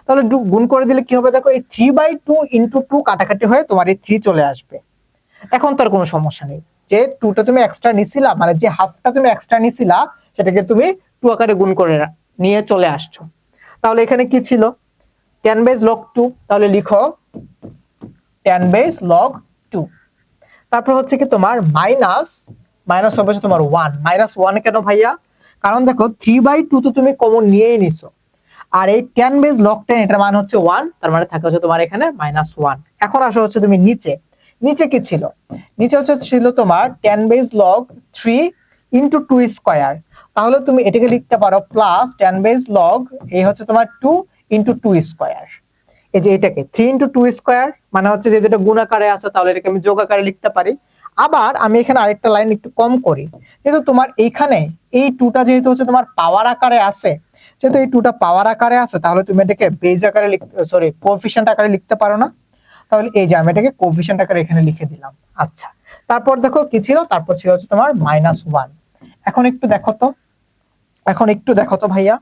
তাহলে গুণ করে দিলে কি হবে দেখো, এই 3/2 ইন্টু 2 কাটাকাটি হয়ে তোমার এই 3 চলে আসবে। এখন তো আর কোনো সমস্যা নেই, যে 2টা তুমি এক্সট্রা নিছিলা, মানে যে হাফটা তুমি এক্সট্রা নিছিলা, সেটাকে তুমি 2 আকারে গুণ করে নিয়ে চলে আসছো। তাহলে এখানে কি ছিল, 10 বেস লগ 2, তাহলে লিখো 10 বেস লগ 2। তারপর হচ্ছে কি তোমার মাইনাস, মাইনাস হবে তোমার 1, মাইনাস 1 কেন ভাইয়া, কারণ দেখো 3/2 তো তুমি কমন নিয়েই নিছো, আর এই 10 বেস লগ 10 এটার মান হচ্ছে 1, তার মানে থাকে হচ্ছে তোমার এখানে -1। এখন আসো হচ্ছে তুমি নিচে, নিচে কি ছিল, নিচে হচ্ছে ছিল তোমার 10 বেস লগ 3 ইনটু 2 স্কয়ার। তাহলে তুমি এটাকে লিখতে পারো প্লাস 10 বেস লগ, এই হচ্ছে তোমার 2 ইনটু 2 স্কয়ার। এই যে এটাকে 3 ইনটু 2 স্কয়ার মানে হচ্ছে যে এটা গুণ আকারে আছে, তাহলে এটাকে আমি যোগ আকারে লিখতে পারি। আবার আমি এখানে আরেকটা লাইন একটু কম করি, যেহেতু তোমার এইখানে এই 2টা যেহেতু হচ্ছে তোমার পাওয়ার আকারে আছে, যেহেতু এই 2টা পাওয়ার আকারে আছে, তাহলে তুমি এটাকে বেজ আকারে সরি কোএফিশিয়েন্ট আকারে লিখতে পারো না। তাহলে এই যে আমি এটাকে কোএফিশিয়েন্ট আকারে এখানে লিখে দিলাম। আচ্ছা, তারপর দেখো কি ছিল, তারপর ছিল হচ্ছে তোমার -1। এখন একটু দেখো তো, এখন একটু দেখো তো ভাইয়া,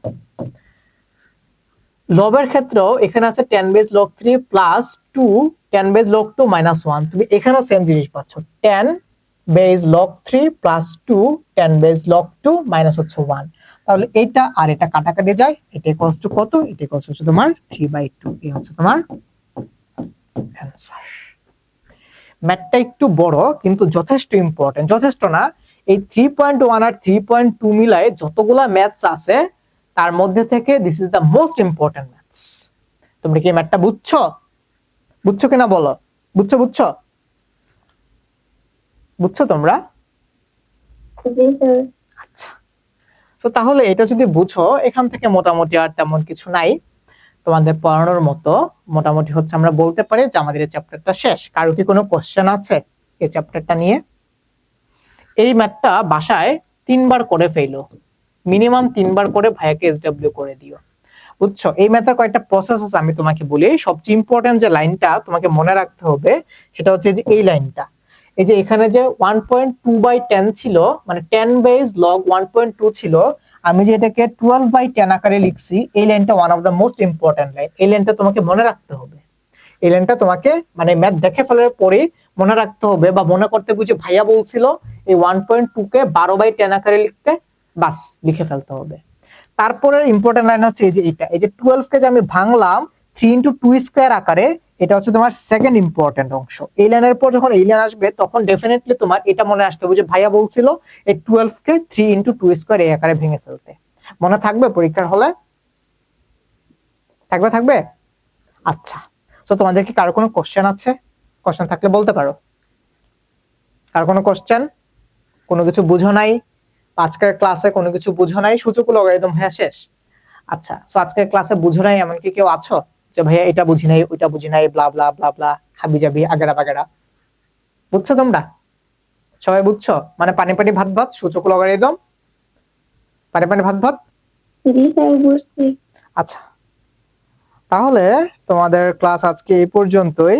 লবের ক্ষেত্রেও এখানে আছে 10 base log 3 plus 2 10 base log 2 -1। তুমি এখানেও সেম জিনিস পাচ্ছ, 10 base log 3 plus 2 10 base log 2 minus হচ্ছে 1। তাহলে এটা আর এটা কাটাকাটি যায়, এটা ইকুয়ালস টু কত, এটা ইকুয়ালস হচ্ছে তোমার 3/2। এই হচ্ছে তোমার অ্যানসার। ম্যাথটা একটু বড় কিন্তু যথেষ্ট ইম্পর্টেন্ট, যথেষ্ট না, এই 3.1 আর 3.2 মিলায় যতগুলা ম্যাথস আছে, তার মধ্যে থেকে this is the most important maths. তোমরা কি ম্যাথটা বুঝছো, বুঝছো কিনা বলো, বুঝছো বুঝছো বুঝছো তোমরা? জি স্যার। আচ্ছা, তো তাহলে এটা যদি বুঝো, এখান থেকে মোটামুটি আর তেমন কিছু নাই তোমাদের পড়ানোর মতো। মোটামুটি হচ্ছে আমরা বলতে পারি যে আমাদের এই চ্যাপ্টারটা শেষ। কারো কি কোনো কোশ্চেন আছে এই চ্যাপ্টারটা নিয়ে? এই ম্যাথটা বাসায় 3বার করে ফেলো, মিনিমাম 3বার করে ভাইয়াকে এসডব্লিউ করে দিও, বুঝছো? এই ম্যাথের কয়েকটা প্রসেস আছে, আমি তোমাকে বলি। সবচেয়ে ইম্পর্টেন্ট যে লাইনটা তোমাকে মনে রাখতে হবে, সেটা হচ্ছে যে এই লাইনটা, এই যে এখানে যে 1.2/10 ছিল, মানে 10 বেস লগ 1.2 ছিল, আমি যে এটাকে 12/10 আকারে লিখছি, এই লাইনটা one of the most important line. এই লাইনটা তোমাকে মনে রাখতে হবে, এই লাইনটা তোমাকে মানে ম্যাথ দেখে ফেলার পরে মনে রাখতে হবে, বা মনে করতে বুঝে ভাইয়া বলছিল এই 1.2 কে 12/10 আকারে লিখতে, বাস লিখে ফেলতে হবে। তারপরে ইম্পর্টেন্ট লাইন হচ্ছে এই যে এটা, এই যে 12 কে যে আমি ভাঙলাম 3 ইনটু 2 স্কয়ার আকারে, এটা হচ্ছে তোমার সেকেন্ড ইম্পর্টেন্ট অংশ। এই লাইনের পর যখন এই লাইন আসবে, তখন ডেফিনেটলি তোমার এটা মনে আসতে হবে যে ভাইয়া বলছিল এই 12 কে 3 ইনটু 2 স্কয়ার এই আকারে ভেঙে ফেলতে। মনে থাকবে পরীক্ষার হলে? থাকবে থাকবে? আচ্ছা, তো তোমাদের কি কারো কোনো কোশ্চেন আছে? কোশ্চেন থাকলে বলতে পারো। কার কোনো কোশ্চেন, কোনো কিছু বুঝো নাই, আজকের ক্লাসে কোনো কিছু বুঝো নাই, সূচক লগারিদম হ্যাঁ শেষ। আচ্ছা, সো আজকের ক্লাসে বুঝো নাই এমন কি কেউ আছো যে ভাইয়া এটা বুঝি নাই, ওইটা বুঝি নাই, ব্লা ব্লা ব্লা ব্লা, হাবি জাবি আগাড়া বাগাড়া? বুঝছো তোমরা? সবাই বুঝছো? মানে পানি পানি ভাত ভাত, সূচক লগারিদম, পানি পানি ভাত ভাত। জি স্যার, বুঝছি। আচ্ছা, তাহলে তোমাদের ক্লাস আজকে এই পর্যন্তই।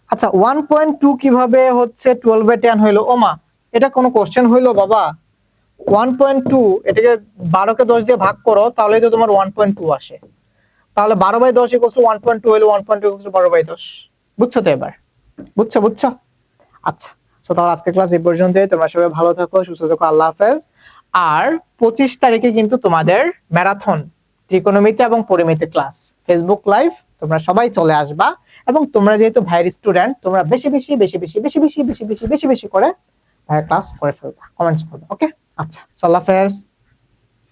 আচ্ছা, 1.2 কিভাবে হচ্ছে 12/10 হইলো? ওমা, এটা কোনো কোশ্চেন হইলো বাবা? 1.2 এটাকে 12 কে 10 দিয়ে ভাগ করো, তাহলেই তো তোমার 1.2 আসে। তাহলে 12/10 ইকুয়ালস টু 1.2 হলো 1.2 ইকুয়ালস টু 12/10। বুঝছো তো এবার? বুঝছো বুঝছো? আচ্ছা, তো তাহলে আজকের ক্লাস এই পর্যন্তই। তোমরা সবাই ভালো থাকো, সুস্থ থাকো, আল্লাহ হাফেজ। আর 25 তারিখে কিন্তু তোমাদের ম্যারাথন ত্রিকোণমিতি এবং পরিমিতি ক্লাস ফেসবুক লাইভ, তোমরা সবাই চলে আসবা। এবং তোমরা যেহেতু ভাইয়ের স্টুডেন্ট, তোমরা বেশি বেশি বেশি বেশি বেশি বেশি বেশি বেশি বেশি বেশি করে ভাইয়ের ক্লাস করে ফেলবা, কমেন্টস করবে। ওকে, আচ্ছা, আল্লাহ হাফেজ।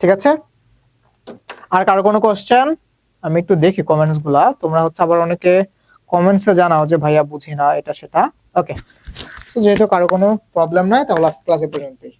ঠিক আছে, আর কারো কোনো কোশ্চেন? আমি একটু দেখি কমেন্টস গুলা। তোমরা হচ্ছে আবার অনেকে কমেন্টসে জানাও যে ভাইয়া বুঝি না এটা সেটা। ওকে, তো যেহেতু কারো কোনো প্রবলেম নাই, তাহলে ক্লাসে পর্যন্তই।